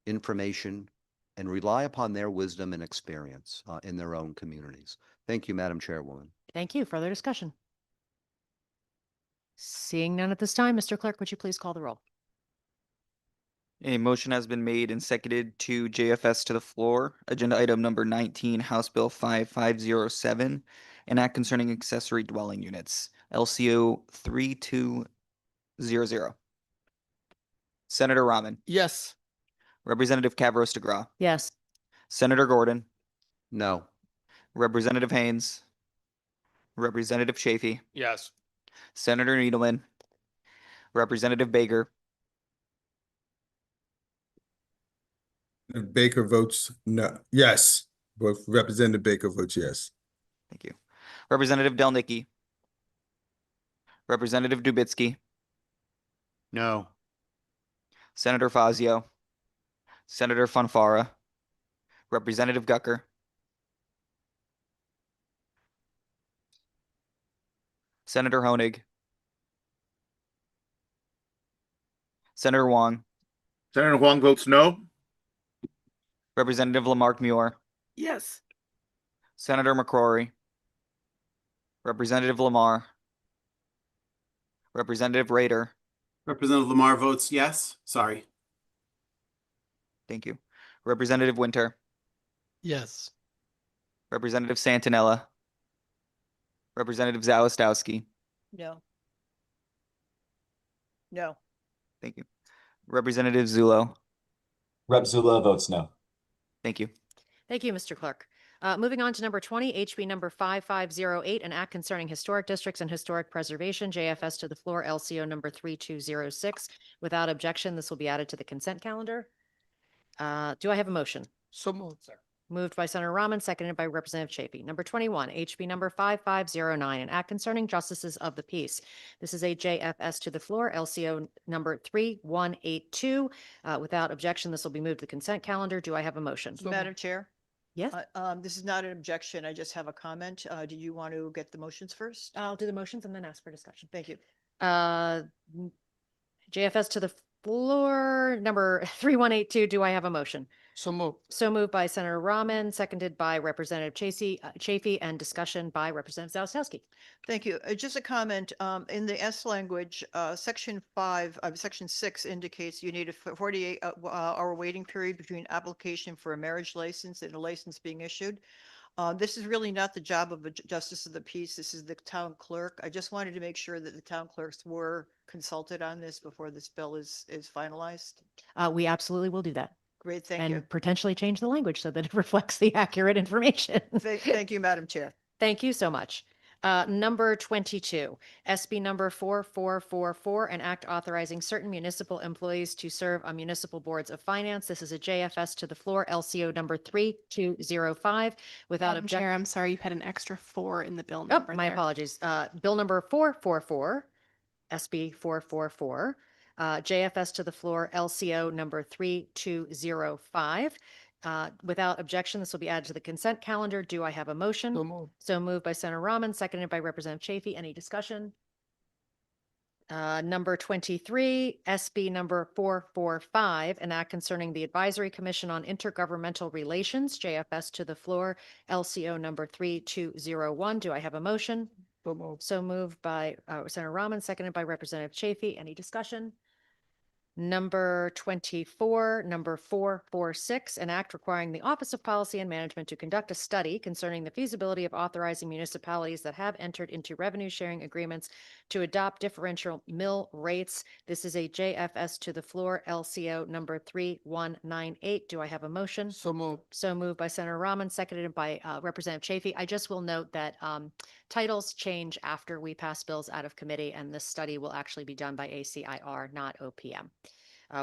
information, and rely upon their wisdom and experience in their own communities. Thank you, Madam Chairwoman. Thank you. Further discussion? Seeing none at this time, Mr. Clerk, would you please call the roll? A motion has been made and seconded to JFS to the floor. Agenda item number 19, House Bill 5507, an act concerning accessory dwelling units, LCO 3200. Senator Rahman, Yes. Representative Cavros DeGraw, Yes. Senator Gordon, No. Representative Haynes, Representative Chafee, Yes. Senator Needleman, Representative Baker, Baker votes no. Yes. Both Representative Baker votes yes. thank you, Representative Delnicki, Representative Dubitsky, No. Senator Fazio, Senator Fonfara, Representative Gucker, Senator Honig, Senator Wong, Senator Huang votes no. Representative Lamarck Muir, Yes. Senator McCrory, Representative Lamar, Representative Rader, Representative Lamar votes yes. Sorry. thank you, Representative Winter, Yes. Representative Santinella, Representative Zawistowski, No. No. thank you, Representative Zulo, Rep. Zula votes no. thank you. Thank you, Mr. Clerk. Moving on to number 20, HB number 5508, an act concerning historic districts and historic preservation, JFS to the floor, LCO number 3206. Without objection, this will be added to the consent calendar. Do I have a motion? So moved, sir. Moved by Senator Rahman, seconded by Representative Chafee. Number 21, HB number 5509, an act concerning justices of the peace. This is a JFS to the floor, LCO number 3182. Without objection, this will be moved to the consent calendar. Do I have a motion? Madam Chair? Yes, This is not an objection. I just have a comment. Do you want to get the motions first? I'll do the motions and then ask for discussion. Thank you. JFS to the floor, number 3182. Do I have a motion? So moved. So moved by Senator Rahman, seconded by Representative Chafee, and discussion by Representative Zawistowski. Thank you. Just a comment, in the S language, section 6 indicates you need a 48 hour waiting period between application for a marriage license and a license being issued. This is really not the job of a justice of the peace. This is the town clerk. I just wanted to make sure that the town clerks were consulted on this before this bill is finalized. We absolutely will do that. Great, thank And you. potentially change the language so that it reflects the accurate information. Thank you, Madam Chair. Thank you so much. Number 22, SB number 4444, an act authorizing certain municipal employees to serve on municipal boards of finance. This is a JFS to the floor, LCO number 3205. Without Madam objection. Chair, I'm sorry, you had an extra 4 in the bill Oh, number my there. apologies. Bill number 444, SB 444, JFS to the floor, LCO number 3205. Without objection, this will be added to the consent calendar. Do I have a motion? So moved. So moved by Senator Rahman, seconded by Representative Chafee. Any discussion? Number 23, SB number 445, an act concerning the Advisory Commission on Intergovernmental Relations, JFS to the floor, LCO number 3201. Do I have a motion? So moved. So moved by Senator Rahman, seconded by Representative Chafee. Any discussion? Number 24, number 446, an act requiring the Office of Policy and Management to conduct a study concerning the feasibility of authorizing municipalities that have entered into revenue sharing agreements to adopt differential mill rates. This is a JFS to the floor, LCO number 3198. Do I have a motion? So moved. So moved by Senator Rahman, seconded by Representative Chafee. I just will note that titles change after we pass bills out of committee, and this study will actually be done by ACIR, not OPM,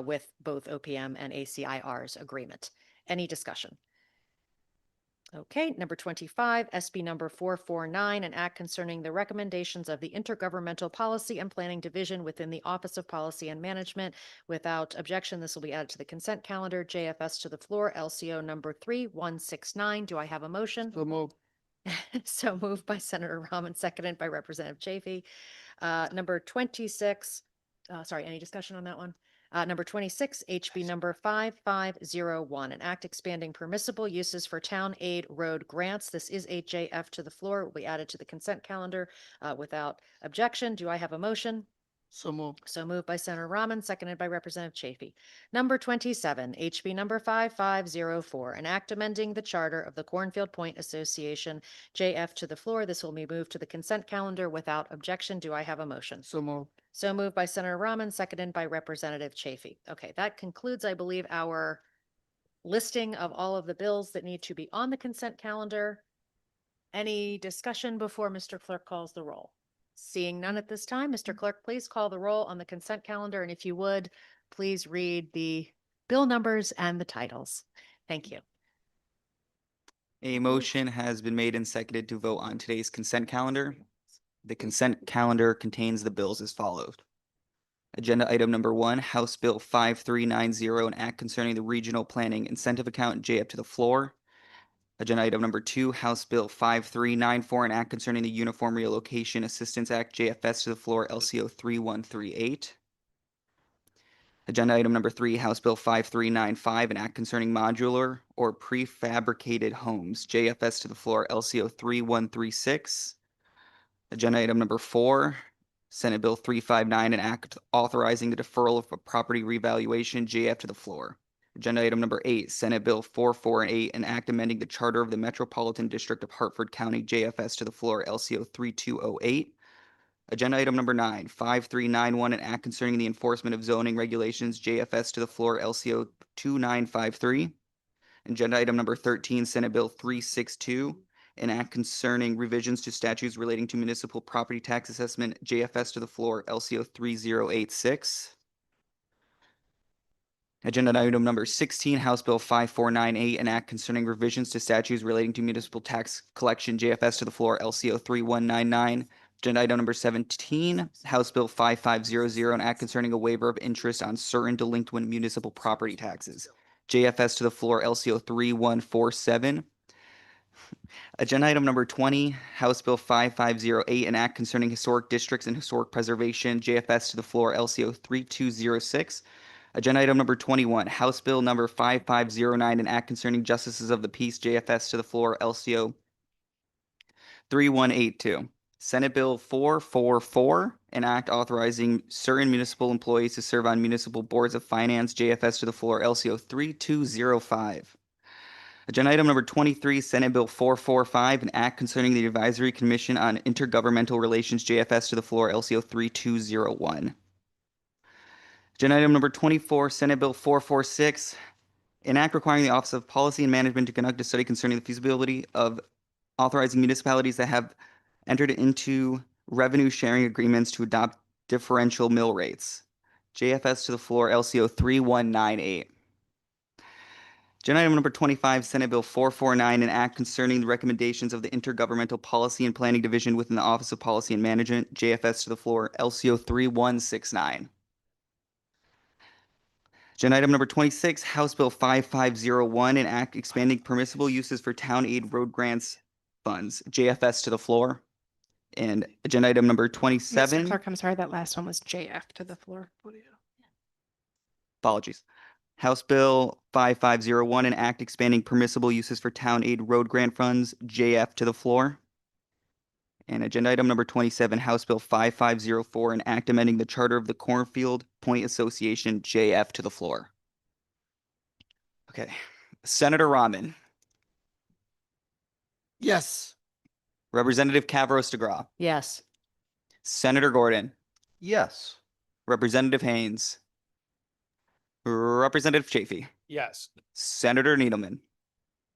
with both OPM and ACIR's agreement. Any discussion? Okay, number 25, SB number 449, an act concerning the recommendations of the Intergovernmental Policy and Planning Division within the Office of Policy and Management. Without objection, this will be added to the consent calendar. JFS to the floor, LCO number 3169. Do I have a motion? So moved. So moved by Senator Rahman, seconded by Representative Chafee. Number 26, sorry, any discussion on that one? Number 26, HB number 5501, an act expanding permissible uses for town aid road grants. This is a JF to the floor. It will be added to the consent calendar without objection. Do I have a motion? So moved. So moved by Senator Rahman, seconded by Representative Chafee. Number 27, HB number 5504, an act amending the charter of the Cornfield Point Association, JF to the floor. This will be moved to the consent calendar without objection. Do I have a motion? So moved. So moved by Senator Rahman, seconded by Representative Chafee. Okay, that concludes, I believe, our listing of all of the bills that need to be on the consent calendar. Any discussion before Mr. Clerk calls the roll? Seeing none at this time, Mr. Clerk, please call the roll on the consent calendar, and if you would, please read the bill numbers and the titles. Thank you. A motion has been made and seconded to vote on today's consent calendar. The consent calendar contains the bills as follows. Agenda item number 1, House Bill 5390, an act concerning the Regional Planning Incentive Account, JF to the floor. Agenda item number 2, House Bill 5394, an act concerning the Uniform Relocation Assistance Act, JFS to the floor, LCO 3138. Agenda item number 3, House Bill 5395, an act concerning modular or prefabricated homes, JFS to the floor, LCO 3136. Agenda item number 4, Senate Bill 359, an act authorizing the deferral of a property revaluation, JF to the floor. Agenda item number 8, Senate Bill 448, an act amending the charter of the Metropolitan District of Hartford County, JFS to the floor, LCO 3208. Agenda item number 9, 5391, an act concerning the enforcement of zoning regulations, JFS to the floor, LCO 2953. Agenda item number 13, Senate Bill 362, an act concerning revisions to statutes relating to municipal property tax assessment, JFS to the floor, LCO 3086. Agenda item number 16, House Bill 5498, an act concerning revisions to statutes relating to municipal tax collection, JFS to the floor, LCO 3199. Agenda item number 17, House Bill 5500, an act concerning a waiver of interest on certain delinquent municipal property taxes, JFS to the floor, LCO 3147. Agenda item number 20, House Bill 5508, an act concerning historic districts and historic preservation, JFS to the floor, LCO 3206. Agenda item number 21, House Bill number 5509, an act concerning justices of the peace, JFS to the floor, LCO 3182. Senate Bill 444, an act authorizing certain municipal employees to serve on municipal boards of finance, JFS to the floor, LCO 3205. Agenda item number 23, Senate Bill 445, an act concerning the Advisory Commission on Intergovernmental Relations, JFS to the floor, LCO 3201. Agenda item number 24, Senate Bill 446, an act requiring the Office of Policy and Management to conduct a study concerning the feasibility of authorizing municipalities that have entered into revenue sharing agreements to adopt differential mill rates. JFS to the floor, LCO 3198. Agenda item number 25, Senate Bill 449, an act concerning the recommendations of the Intergovernmental Policy and Planning Division within the Office of Policy and Management, JFS to the floor, LCO 3169. Agenda item number 26, House Bill 5501, an act expanding permissible uses for town aid road grants funds, JFS to the floor. And agenda item number 27. Mr. Clerk, I'm sorry, that last one was JF to the floor. Apologies. House Bill 5501, an act expanding permissible uses for town aid road grant funds, JF to the floor. And agenda item number 27, House Bill 5504, an act amending the charter of the Cornfield Point Association, JF, to the floor. Okay. Senator Rahman, Yes. Representative Kavros DeGraw, Yes. Senator Gordon, Yes. Representative Haynes, Representative Chafee, Yes. Senator Needleman,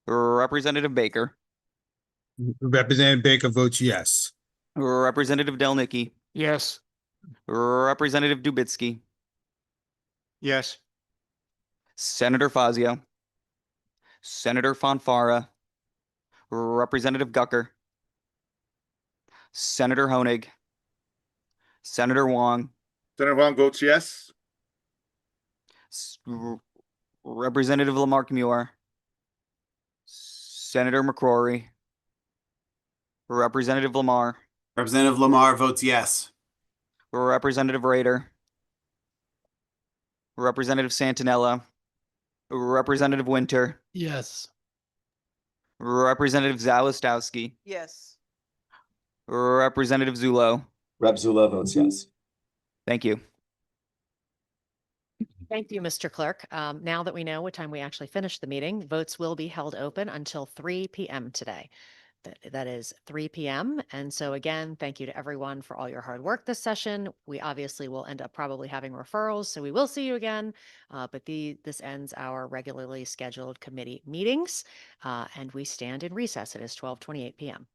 Representative Baker, Representative Baker votes yes. Representative Delnicki, Yes. Representative Dubitsky, Yes. Senator Fazio, Senator Fonfara, Representative Gucker, Senator Honig, Senator Wong, Senator Huang votes yes. Representative Lamarck Muir, Senator McCrory, Representative Lamar, Representative Lamar votes yes. Representative Rader, Representative Santinella, Representative Winter, Yes. Representative Zalistowski, Yes. Representative Zulo. Rep. Zula votes yes. Thank you. Thank you, Mr. Clerk. Now that we know what time we actually finished the meeting, votes will be held open until 3 p.m. today. That is 3 p.m. And so again, thank you to everyone for all your hard work this session. We obviously will end up probably having referrals, so we will see you again. But this ends our regularly scheduled committee meetings, and we stand in recess. It is 12:28 p.m.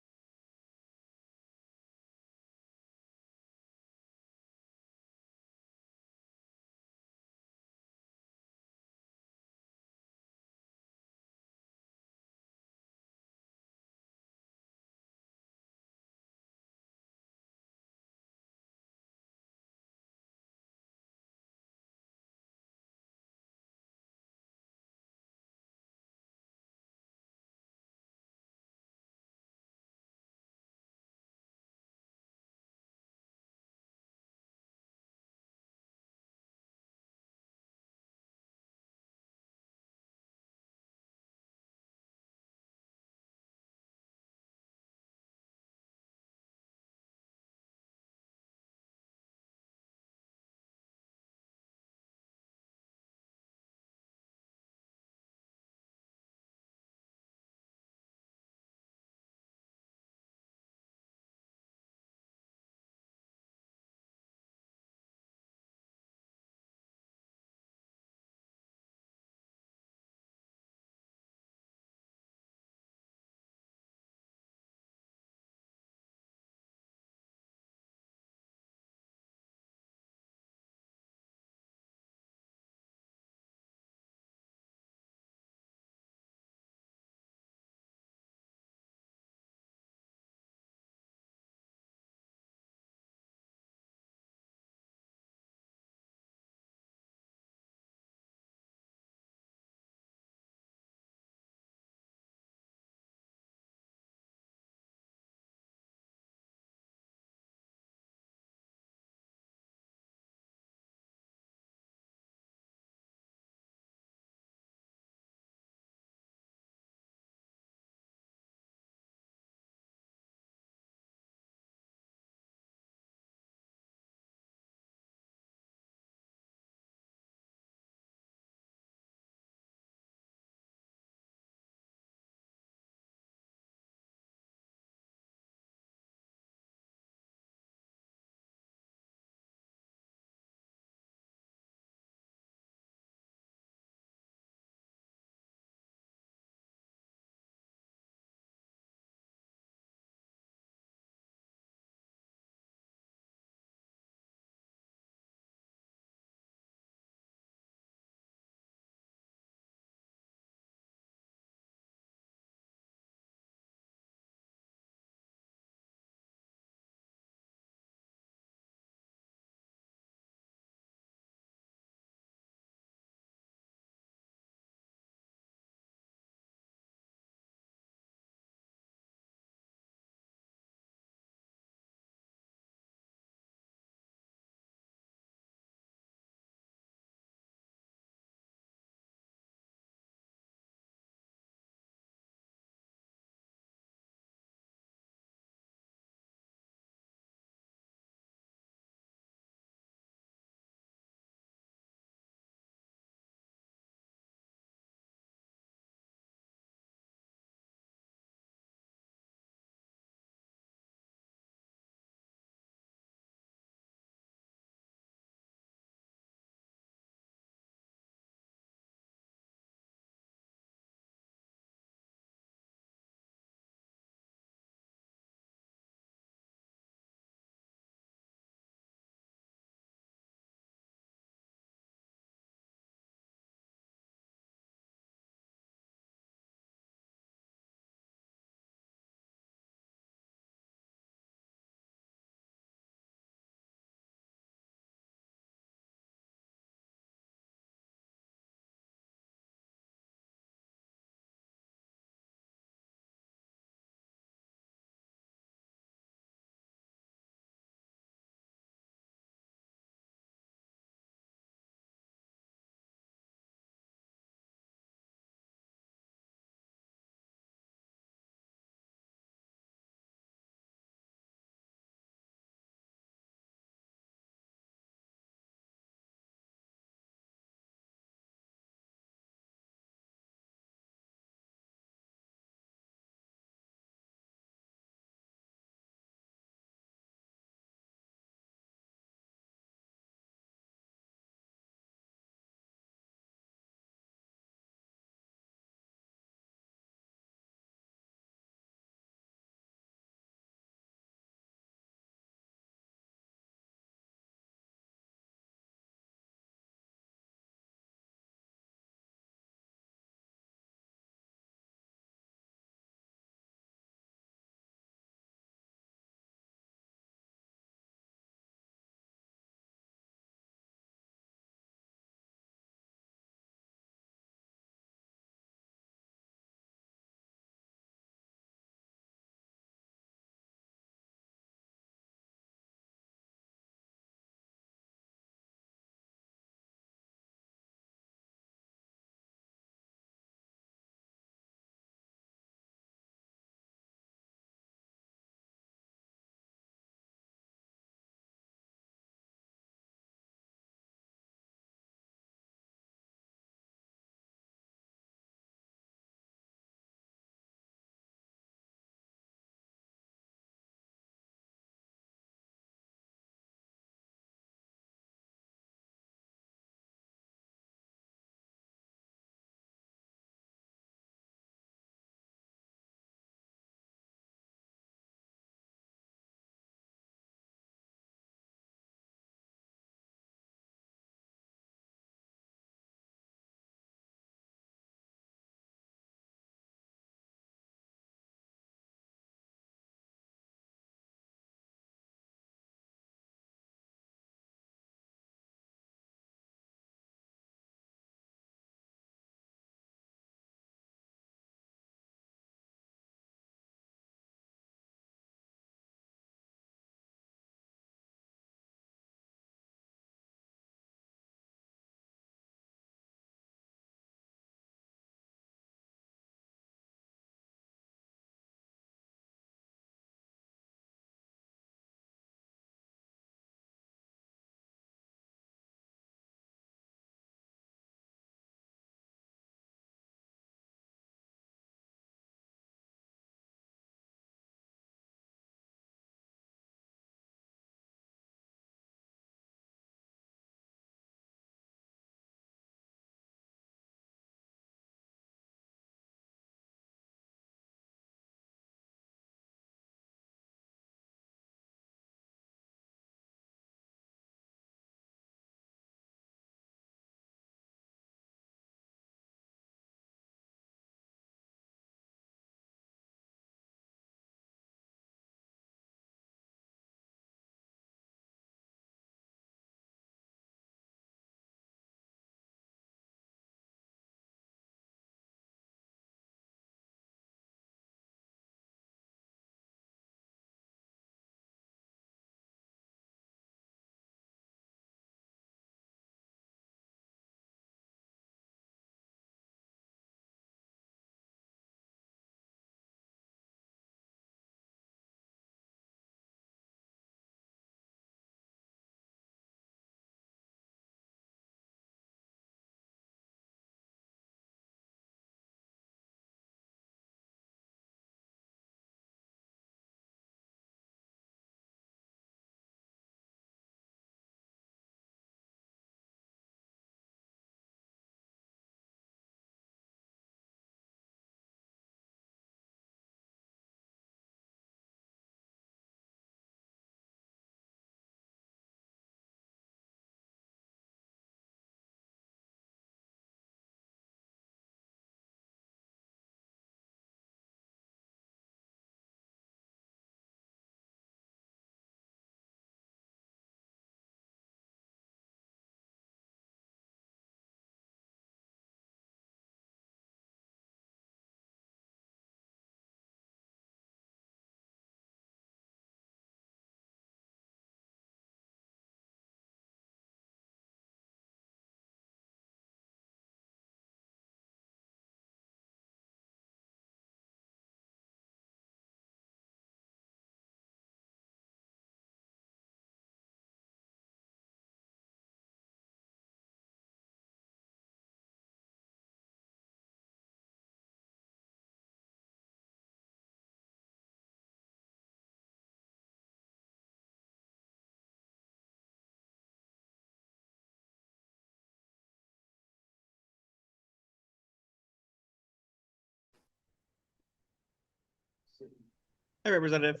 Hi, Representative.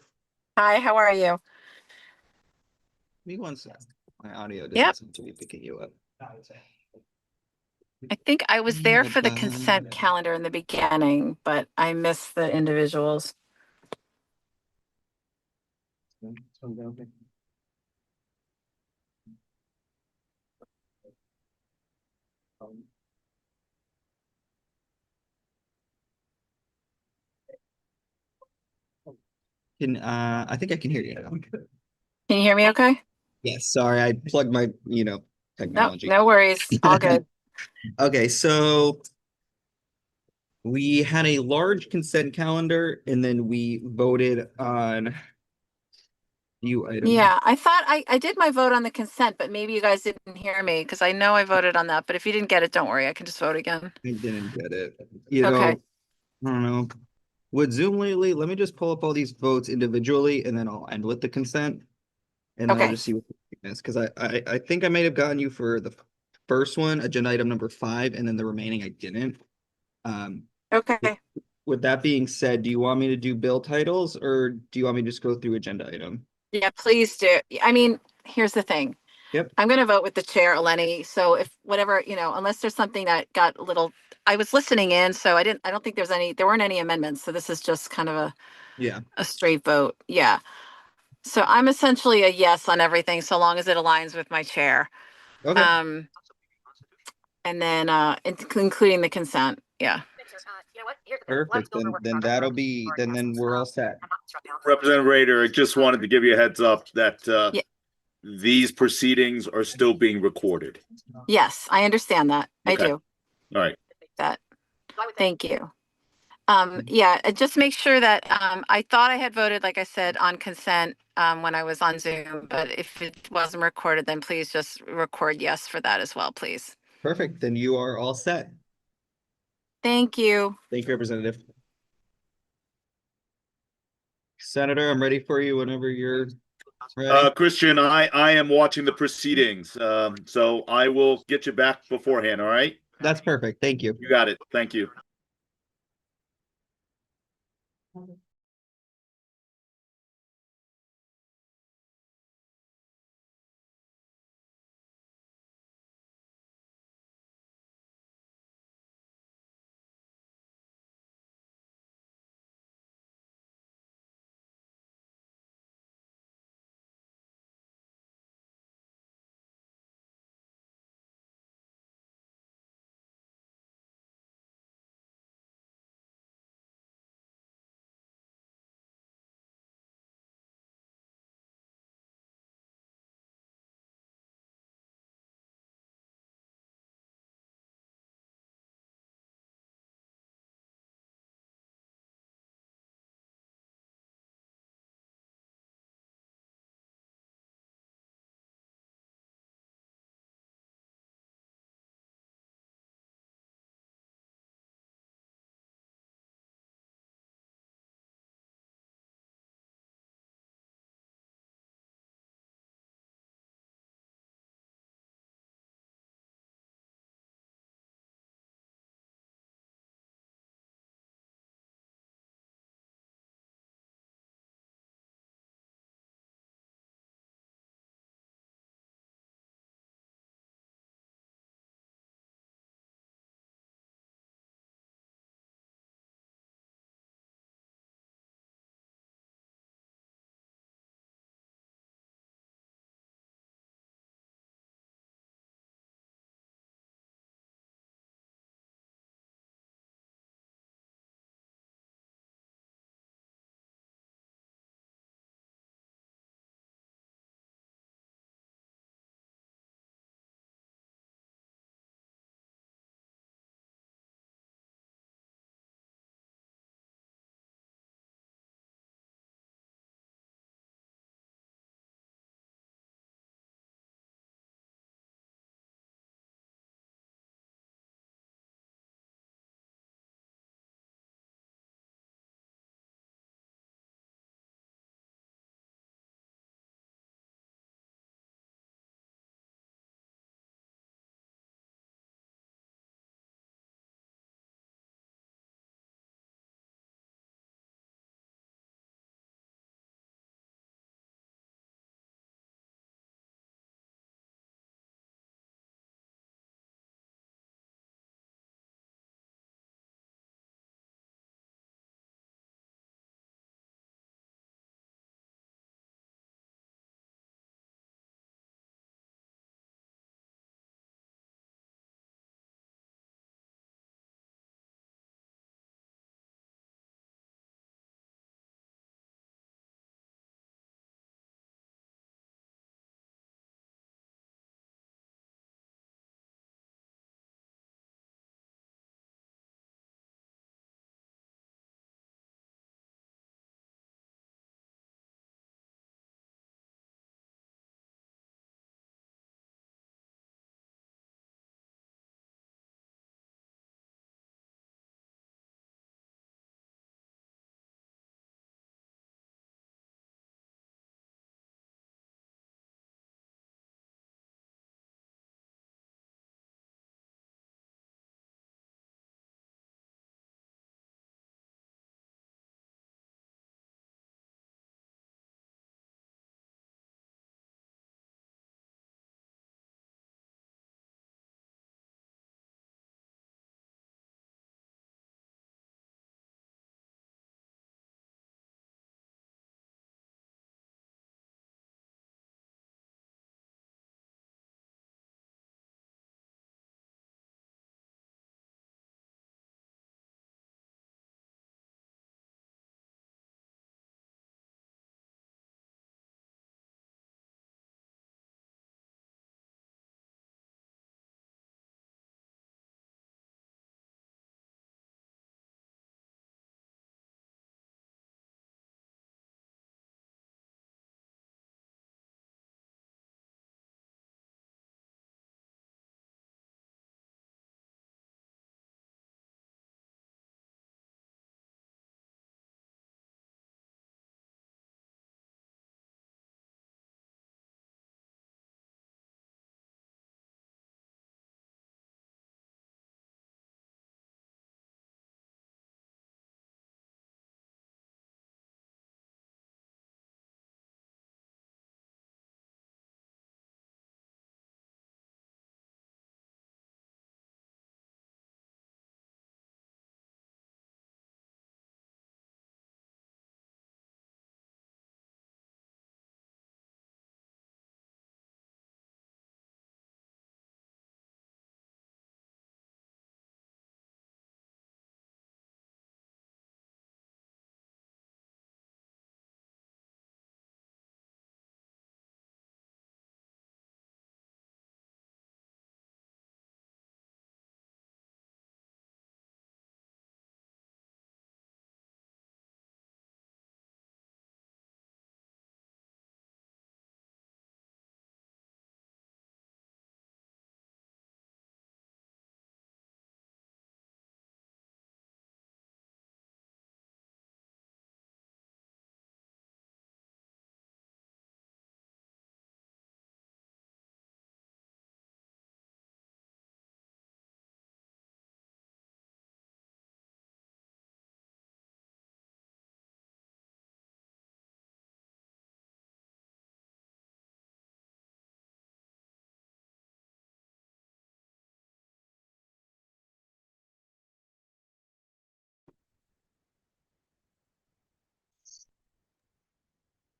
Hi, how are you? Me one sec. My audio doesn't Yep. seem to be picking you up. I think I was there for the consent calendar in the beginning, but I missed the individuals. I think I can hear you now. Can you hear me okay? Yes, sorry, I plugged my, No, technology. no worries. All good. Okay, so we had a large consent calendar and then we voted on few items. Yeah, I thought I did my vote on the consent, but maybe you guys didn't hear me because I know I voted on that. But if you didn't get it, don't worry. I can just vote again. I didn't get it. You Okay. know, I don't know. With Zoom lately, let me just pull up all these votes individually and then I'll end with the consent. And then I'll Okay. just see what the is because I think I might have gotten you for the first one, agenda item number 5, and then the remaining I didn't. Okay. With that being said, do you want me to do bill titles or do you want me to just go through agenda item? Yeah, please do. I mean, here's the thing. Yep. I'm going to vote with the chair, Eleni. So if whatever, unless there's something that got a little, I was listening in, so I don't think there weren't any amendments. So this is just kind of Yeah. a straight vote. Yeah. So I'm essentially a yes on everything, so long as it aligns with my chair. Okay. And then, including the consent. Yeah. Perfect. Then that'll be, then we're all set. Representative Rader, I just wanted to give you a heads up that Yeah. these proceedings are still being recorded. Yes, I understand that. I Okay. do. All right. That. Thank you. Yeah, just make sure that, I thought I had voted, like I said, on consent, when I was on Zoom, but if it wasn't recorded, then please just record yes for that as well, please. Perfect. Then you are all set. Thank you. Thank you, Representative. Senator, I'm ready for you whenever you're ready. Christian, I am watching the proceedings, so I will get you back beforehand. All right. That's perfect. Thank you. You got it. Thank you.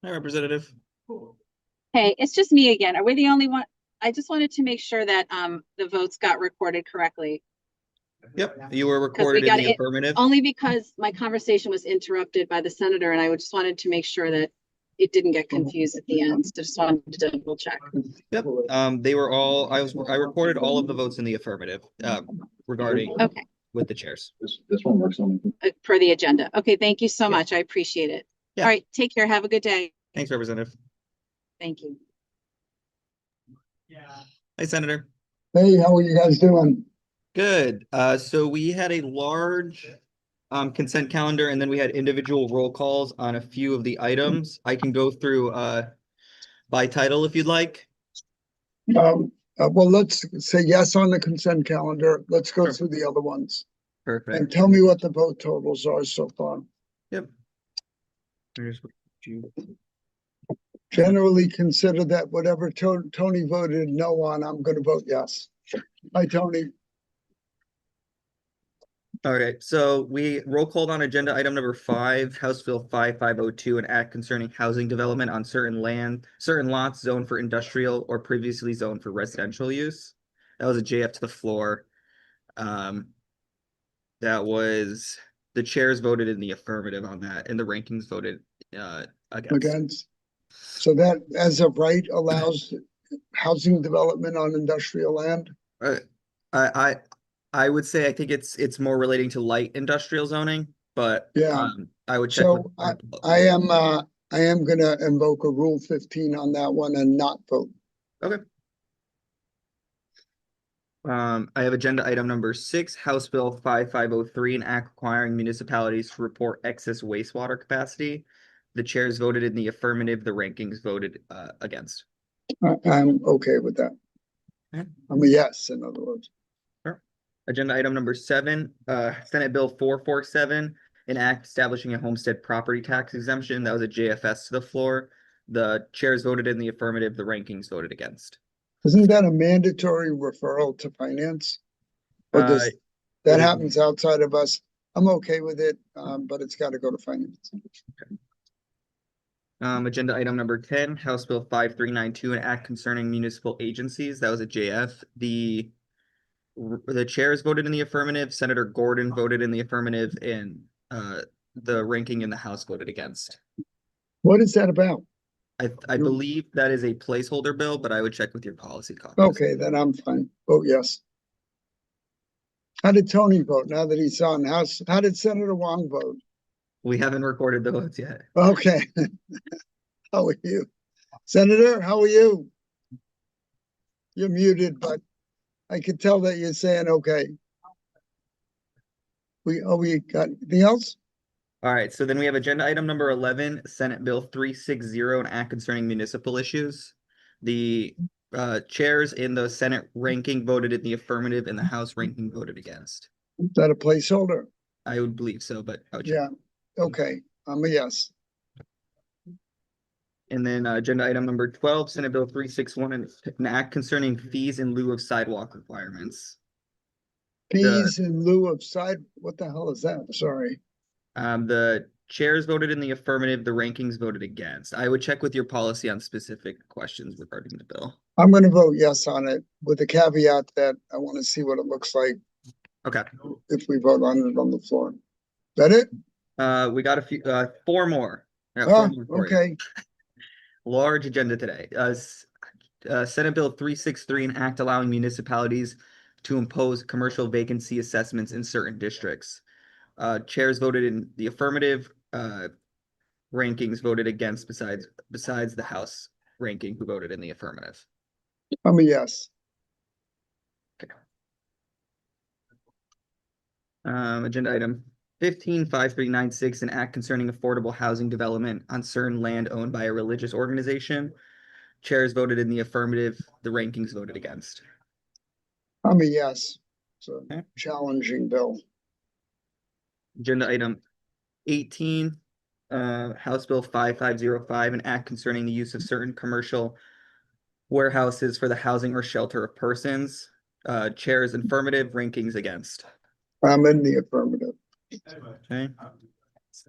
Hi, Representative. Hey, it's just me again. Are we the only one? I just wanted to make sure that the votes got recorded correctly. Yep, you were 'Cause we recorded in got the it affirmative. only because my conversation was interrupted by the senator, and I just wanted to make sure that it didn't get confused at the end. So just wanted to double check. Yep, they were all, I recorded all of the votes in the affirmative, regarding Okay, with the chairs. This one works on me. per the agenda. Okay, thank you so much. I appreciate it. Yeah. All right, take care. Have a good day. Thanks, Representative. Thank you. Hi, Senator. Hey, how are you guys doing? Good. So we had a large consent calendar, and then we had individual roll calls on a few of the items. I can go through by title if you'd like. Well, let's say yes on the consent calendar. Let's go Sure. through the other ones and Perfect. tell me what the vote totals are so far. Yep. Here's what you. Generally consider that whatever Tony voted no on, I'm gonna vote yes. Hi, Tony. All right, so we roll called on agenda item number 5, House Bill 5502, an act concerning housing development on certain lots zoned for industrial or previously zoned for residential use. That was a JF to the floor. That was, the chairs voted in the affirmative on that, and the rankings voted against. Against. So that as of right allows housing development on industrial land? I would say I think it's more relating to light industrial zoning, but Yeah. I would check. So I am gonna invoke a Rule 15 on that one and not vote. Okay. I have agenda item number 6, House Bill 5503, an act requiring municipalities to report excess wastewater capacity. The chairs voted in the affirmative, the rankings voted against. I'm okay with that. Okay. I'm a yes, in other words. Agenda item number 7, Senate Bill 447, an act establishing a homestead property tax exemption. That was a JFS to the floor. The chairs voted in the affirmative, the rankings voted against. Isn't that a mandatory referral to finance? Or does that happens outside of us? I'm okay with it, but it's got to go to finance. Okay. Agenda item number 10, House Bill 5392, an act concerning municipal agencies. That was a JF. The chairs voted in the affirmative. Senator Gordon voted in the affirmative, and the ranking in the House voted against. What is that about? I believe that is a placeholder bill, but I would check with your policy caucus. Okay, then I'm fine. Vote yes. How did Tony vote now that he's on House? How did Senator Wong vote? We haven't recorded the votes yet. Okay. How are you? Senator, how are you? You're muted, but I could tell that you're saying okay. We got anything else? All right, so then we have agenda item number 11, Senate Bill 360, an act concerning municipal issues. The chairs in the Senate ranking voted in the affirmative, and the House ranking voted against. Is that a placeholder? I would believe so, but I would check. Yeah. Okay, I'm a yes. And then agenda item number 12, Senate Bill 361, an act concerning fees in lieu of sidewalk requirements. Fees in lieu of what the hell is that? Sorry. The chairs voted in the affirmative, the rankings voted against. I would check with your policy on specific questions regarding the bill. I'm gonna vote yes on it with the caveat that I want to see what it looks like. Okay. If we vote on it on the floor. Is that it? We got a few, 4 more. I got Oh, 4 more for you. okay. Large agenda today. Senate Bill 363, an act allowing municipalities to impose commercial vacancy assessments in certain districts. Chairs voted in the affirmative, rankings voted against besides the House ranking who voted in the affirmative. I'm a yes. Okay. Agenda item 15, 5396, an act concerning affordable housing development on certain land owned by a religious organization. Chairs voted in the affirmative, the rankings voted against. I'm a yes. It's a challenging bill. Agenda item 18, House Bill 5505, an act concerning the use of certain commercial warehouses for the housing or shelter of persons. Chairs affirmative, rankings against. I'm in the affirmative. Okay.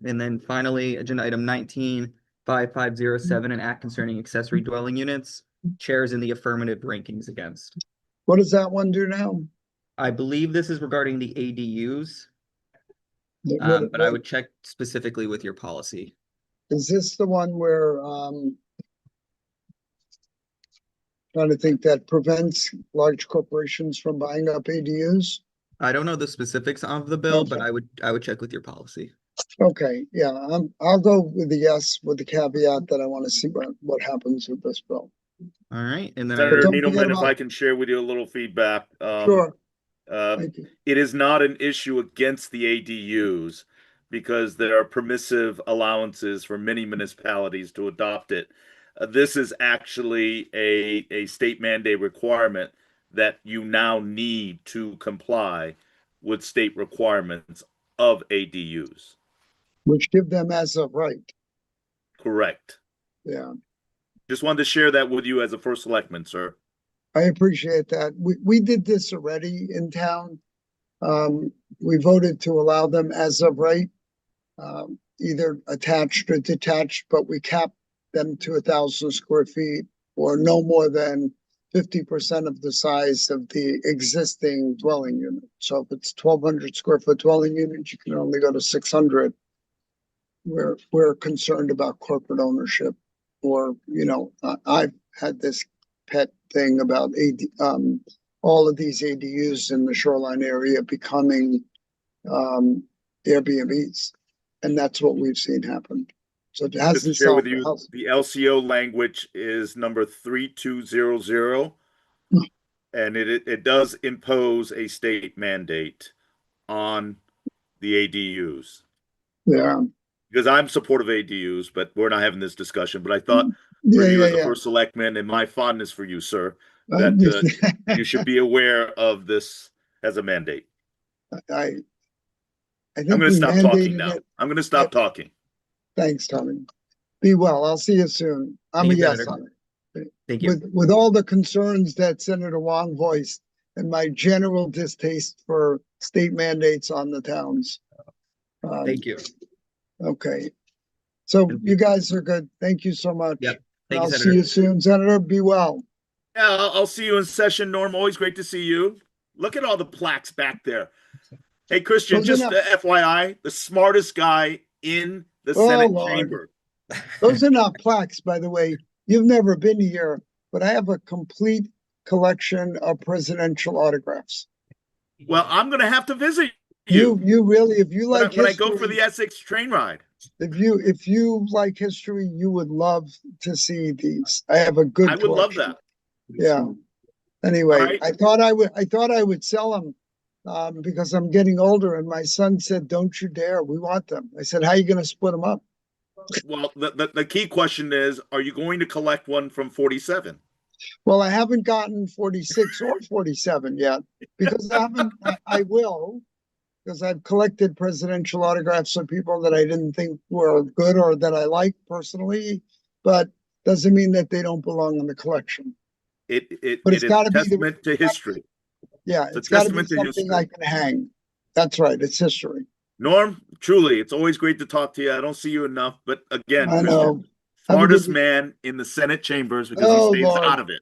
And then finally, agenda item 19, 5507, an act concerning accessory dwelling units. Chair is in the affirmative, rankings against. What does that one do now? I believe this is regarding the ADUs, What- but I would check specifically with your policy. Is this the one where, trying to think, that prevents large corporations from buying up ADUs? I don't know the specifics of the bill, but Okay. I would check with your policy. Okay, yeah, I'll go with the yes, with the caveat that I want to see what happens with this bill. All right, and then Senator don't forget Needleman, if about- I can share with you a little feedback. Sure. Um, Thank you. it is not an issue against the ADUs because there are permissive allowances for many municipalities to adopt it. This is actually a state mandate requirement that you now need to comply with state requirements of ADUs. Which give them as of right, Correct. yeah. Just wanted to share that with you as a first selectman, sir. I appreciate that. We did this already in town. We voted to allow them as of right, either attached or detached, but we capped them to 1,000 square feet or no more than 50% of the size of the existing dwelling unit. So if it's 1,200 square foot dwelling unit, you can only go to 600. We're concerned about corporate ownership, or, I've had this pet thing about all of these ADUs in the shoreline area becoming Airbnbs, and that's what we've seen happen. So it Just to hasn't share with solved the you, house. the LCO language is number 3200. And it does impose a state mandate on the ADUs. Yeah. Because I'm supportive of ADUs, but we're not having this discussion. But I thought Yeah, for you yeah, as the yeah. first selectman and my fondness for you, sir, that you should be aware of this as a mandate. I think I'm going to we stop talking mandated now. it. I'm going to stop talking. Thanks, Tommy. Be well. I'll see you soon. I'm Thank a you, yes Senator. on it. Thank you. With all the concerns that Senator Wong voiced and my general distaste for state mandates on the towns. Thank you. Okay. So you guys are good. Thank you so much. Yep. Thank you, I'll see Senator. you soon, Senator. Be well. Yeah, I'll see you in session, Norm. Always great to see you. Look at all the plaques back there. Hey, Christian, Those are just not- FYI, the smartest guy in the Oh, Senate Lord. chamber. Those are not plaques, by the way. You've never been here, but I have a complete collection of presidential autographs. Well, I'm going to have to visit you You really, if you when like I history, go for the Essex train ride. if you like history, you would love to see these. I have a good I would love collection. that. Yeah. Anyway, All right. I thought I would sell them because I'm getting older, and my son said, "Don't you dare! We want them." I said, "How are you going to split them up?" Well, the key question is, are you going to collect one from 47? Well, I haven't gotten 46 or 47 yet because I will, because I've collected presidential autographs of people that I didn't think were good or that I like personally, but doesn't mean that they don't belong in the collection. But It it's is gotta a be the- testament to history. Yeah, It's a it's got to be testament to something I history. can hang. That's right. It's history. Norm, truly, it's always great to talk to you. I don't see you enough, but again, I Christian, know. Have a smartest good- man in the Senate chambers because Oh, he stays Lord. out of it.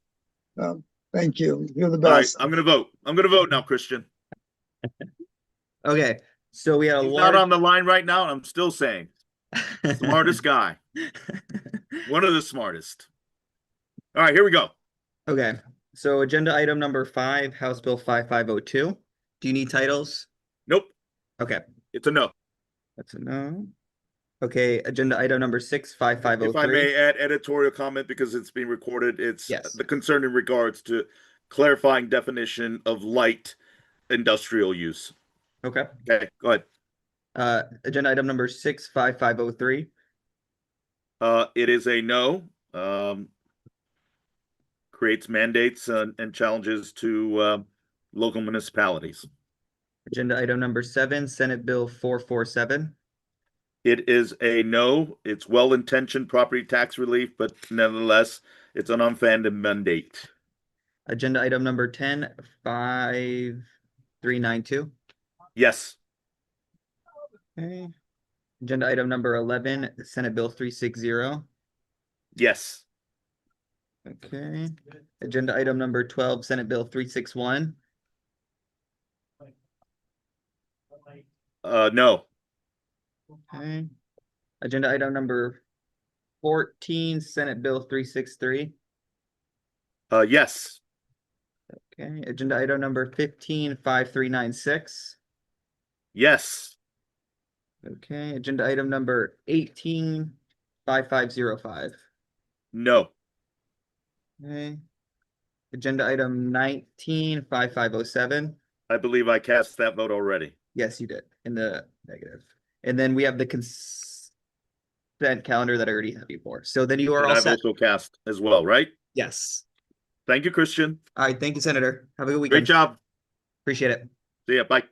Thank you. You're the All right, best. I'm going to vote. I'm going to vote now, Christian. Okay, so we had a He's large. not on the line right now, and I'm still saying, smartest guy. One of the smartest. All right, here we go. Okay, so agenda item number 5, House Bill 5502. Do you need titles? Nope, Okay, it's a no. that's a no. Okay, agenda item number 6, If I 5503. may add editorial comment because it's being recorded, it's Yes. the concern in regards to clarifying definition of light industrial use. Okay, Okay, go ahead. agenda item number 6, 5503. It is a no. Creates mandates and challenges to local municipalities. Agenda item number 7, Senate Bill 447. It is a no. It's well-intentioned property tax relief, but nevertheless, it's an unfunded mandate. Agenda item number 10, 5392. Yes. Okay. Agenda item number 11, Senate Bill 360. Yes. Okay. Agenda item number 12, Senate Bill 361. No. Okay. Agenda item number 14, Senate Bill 363. Yes. Okay. Agenda item number 15, 5396. Yes. Okay. Agenda item number 18, 5505. No. Okay. Agenda item 19, 5507. I believe I cast that vote already. Yes, you did in the negative. And then we have the consent calendar that I already have before. So then you are That all I've set. also cast as well, right? Yes. Thank you, Christian. All right. Thank you, Senator. Have a good weekend. Great job. Appreciate it. See ya. Bye.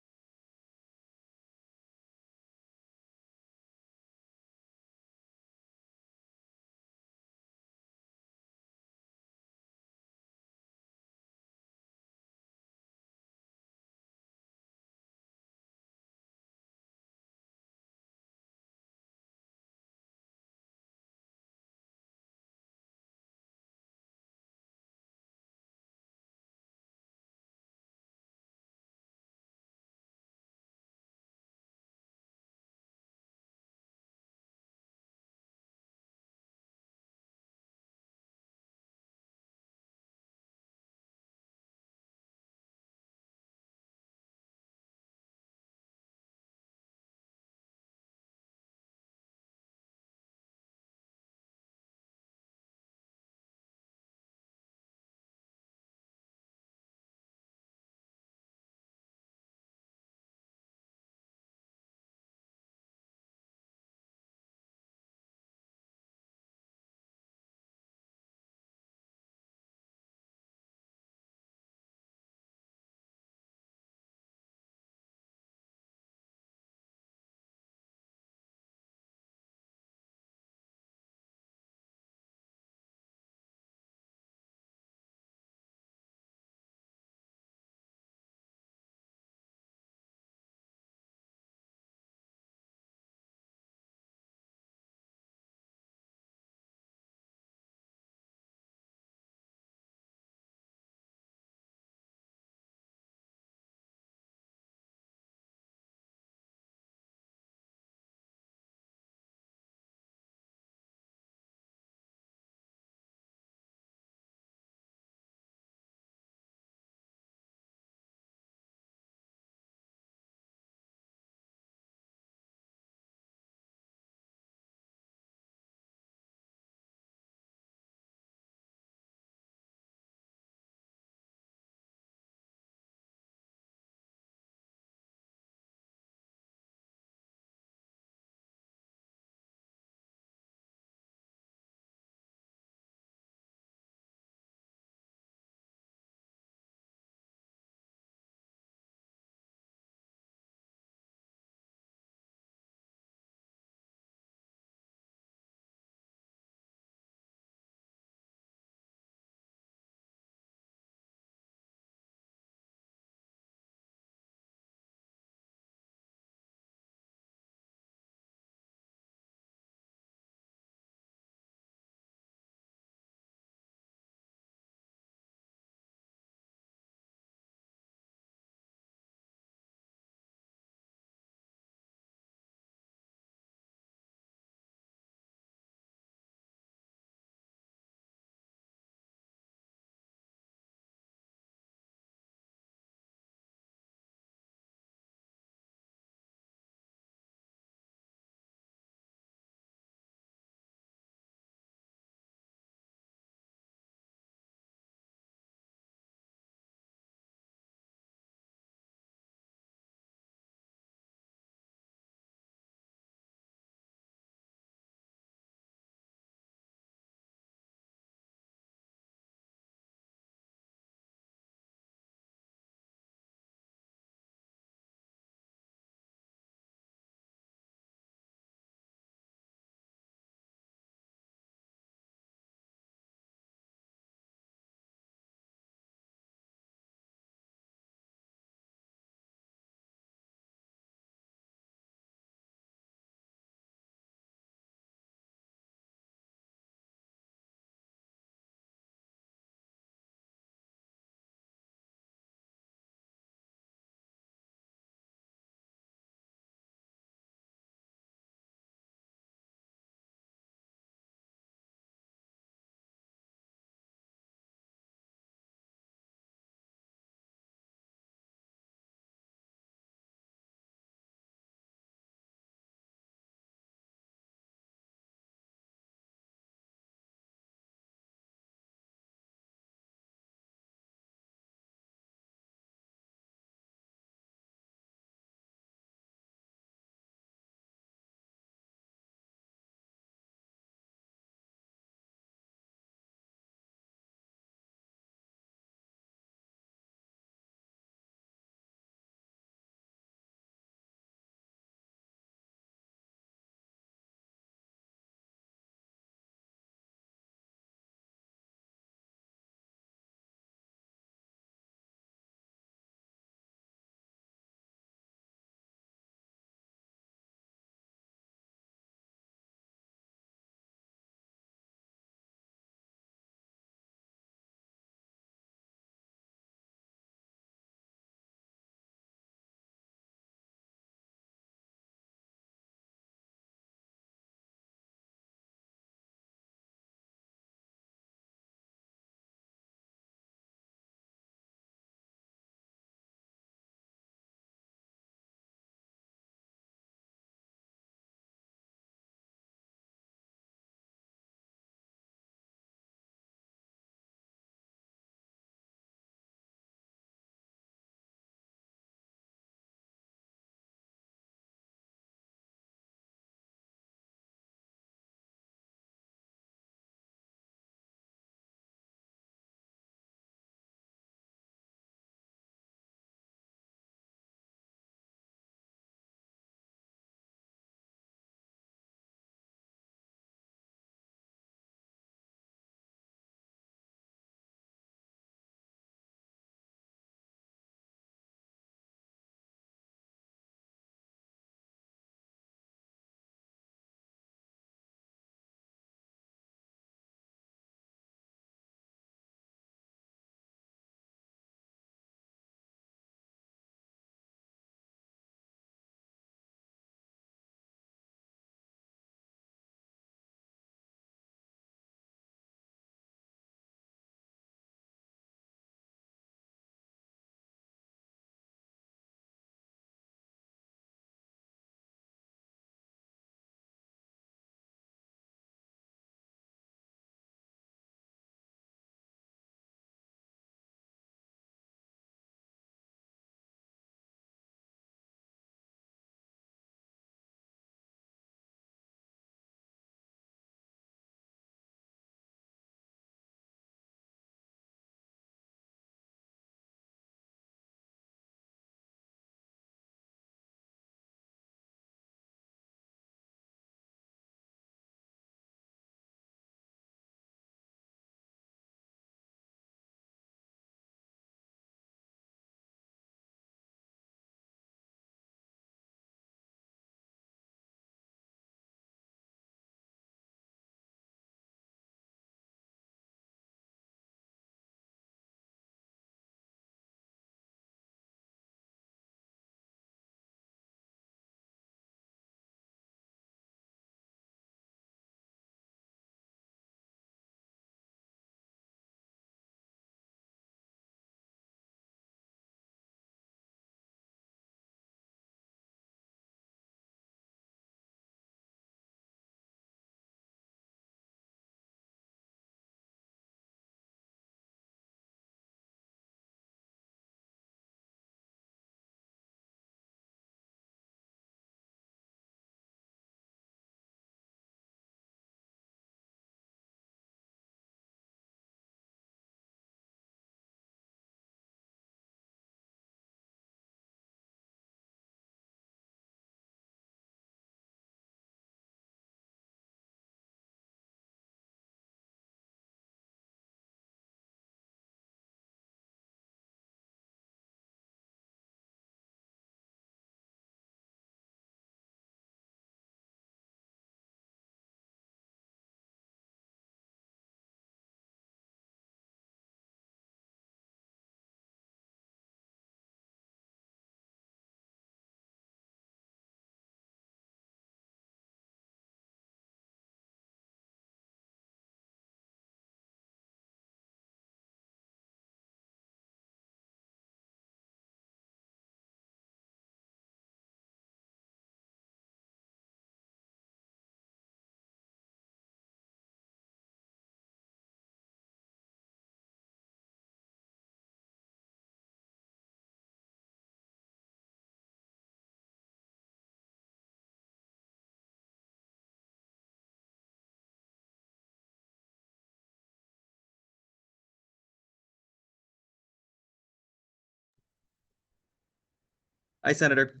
Hi, Senator.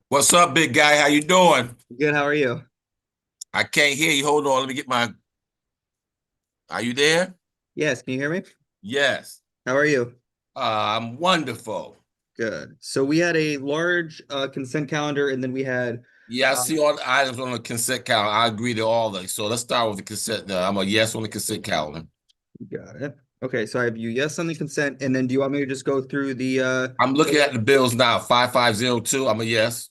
What's up, big guy? How you doing? Good. How are you? I can't hear you. Hold on. Let me get my. Are you there? Yes. Can you hear me? Yes. How are you? I'm wonderful. Good. So we had a large consent calendar, and then we had. Yeah, I see all the items on the consent calendar. I agree to all of them. So let's start with the consent. I'm a yes on the consent calendar. Got it. Okay, so I have you yes on the consent, and then do you want me to just go through the? I'm looking at the bills now. 5502. I'm a yes.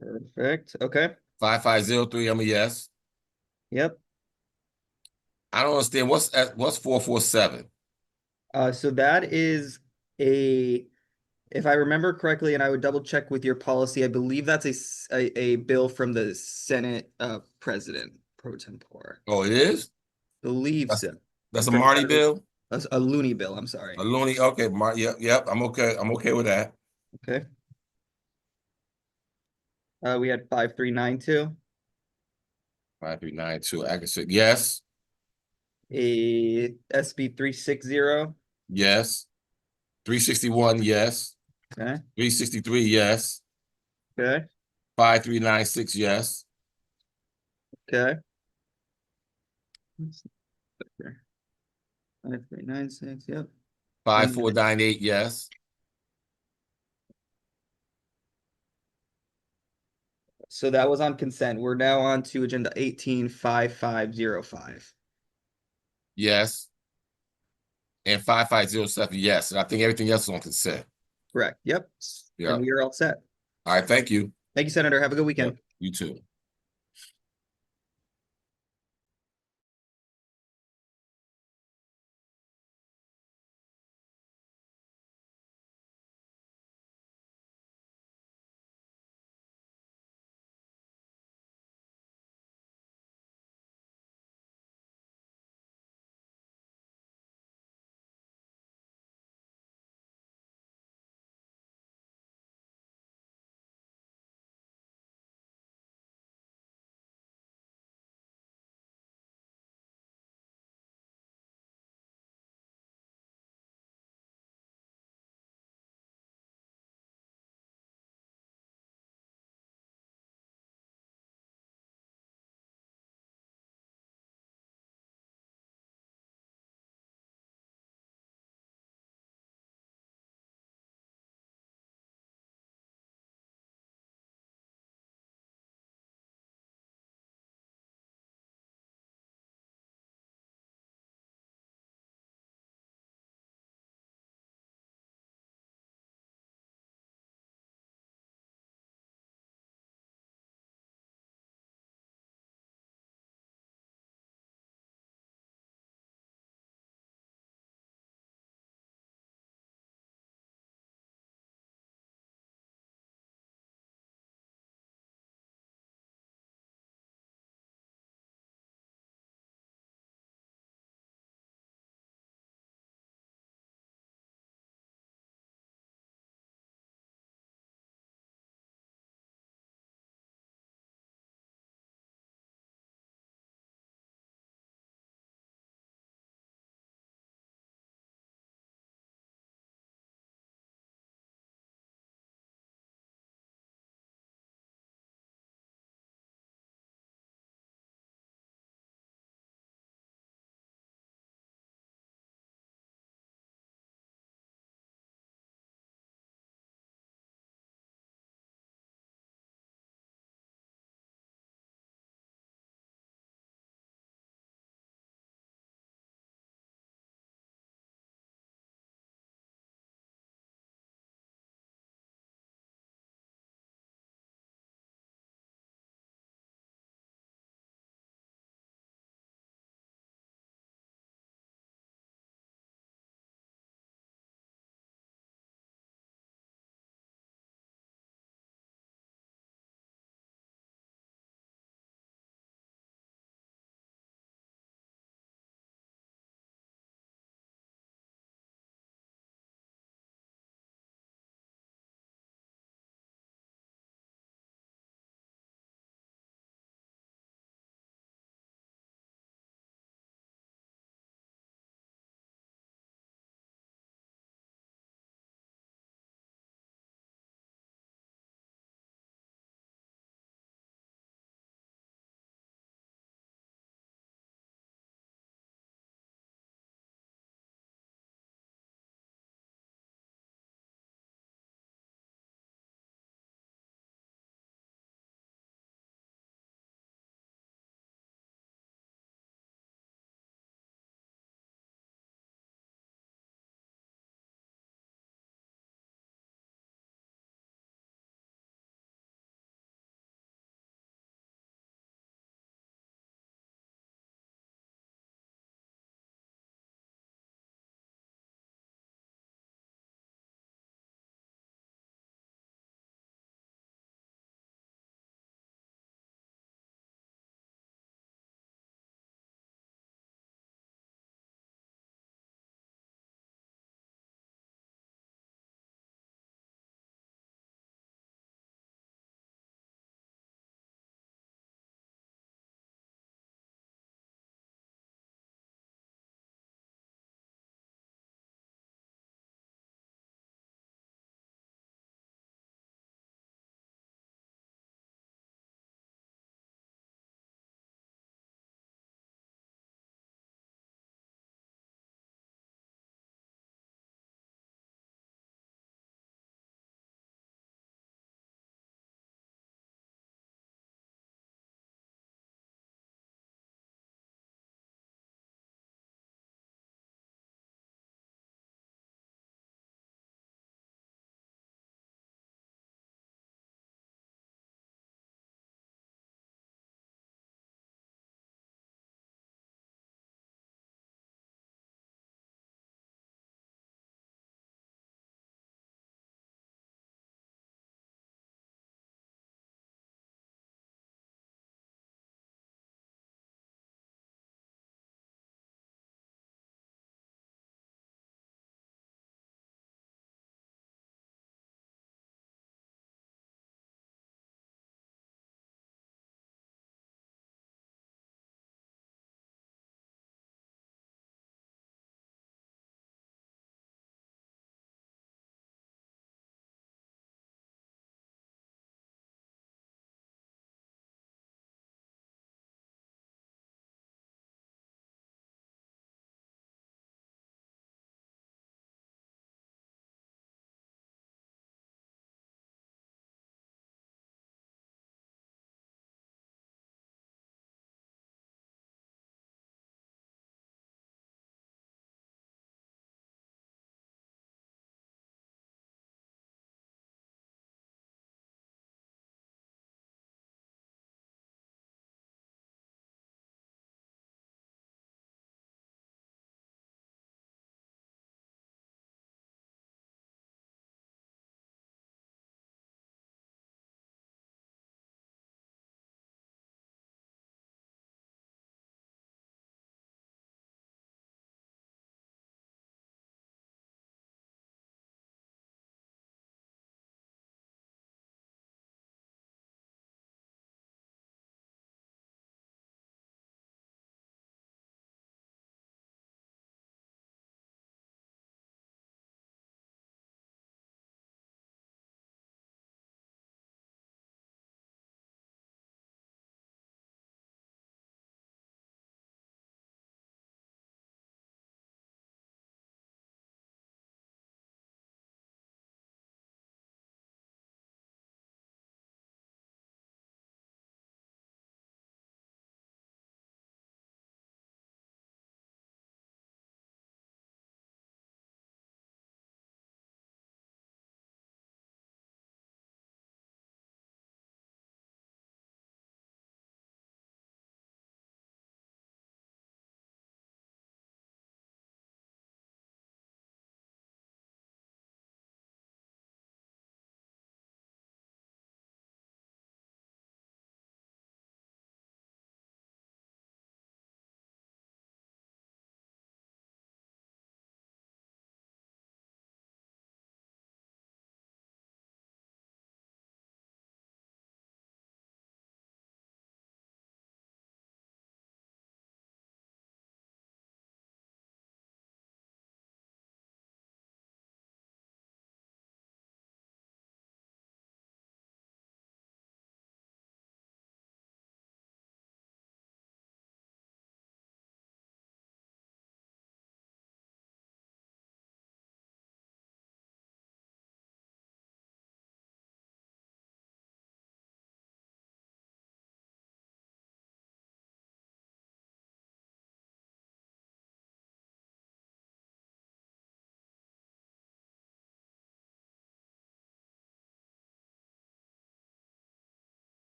Perfect. Okay. 5503. I'm a yes. Yep. I don't understand what's 447. So that is if I remember correctly, and I would double check with your policy, I believe that's a bill from the Senate President pro tempore. Oh, it is? Believe That's, so. that's a Marty bill? That's a loony bill, I'm sorry. A loony, okay, yep, I'm okay. I'm okay with that. Okay. We had 5392. 5392. I can say yes. A SB 360. Yes. 361, yes. Okay. 363, yes. Okay. 5396, yes. Okay. 5396, yep. 5498, yes. So that was on consent. We're now on to agenda 185505. Yes. And 5507, yes. And I think everything else is on consent. Correct. Yep. Yeah. And we are all set. All right, thank you. Thank you, Senator. Have a good weekend. Yep, you too.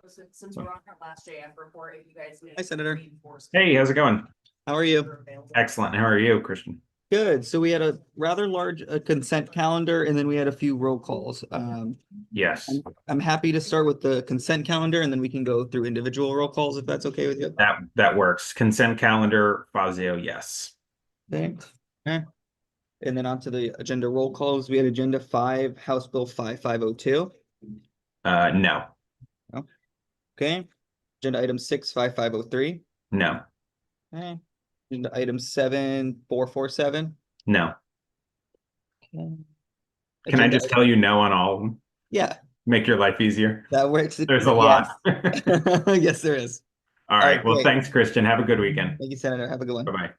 Since we're on our last JF report, if you guys. Hi, Senator. Hey, how's it going? How are you? Excellent. How are you, Christian? Good. So we had a rather large consent calendar, and then we had a few roll calls. Yes, I'm happy to start with the consent calendar, and then we can go through individual roll calls if that's okay with you. that works. Consent calendar, Fazio, yes. Thanks. Okay. And then onto the agenda roll calls. We had Agenda 5, House Bill 5502. No, Okay. Agenda Item 6, 5503. no, Okay. Agenda Item 7, 447. no. Okay. Can I Agenda just tell you no on all of them? Yeah, Make your life easier? that works. There's a lot. Yes, yes there is. All right. Well, great. thanks, Christian. Have a good weekend. Thank you, Senator. Have a good one. Bye-bye.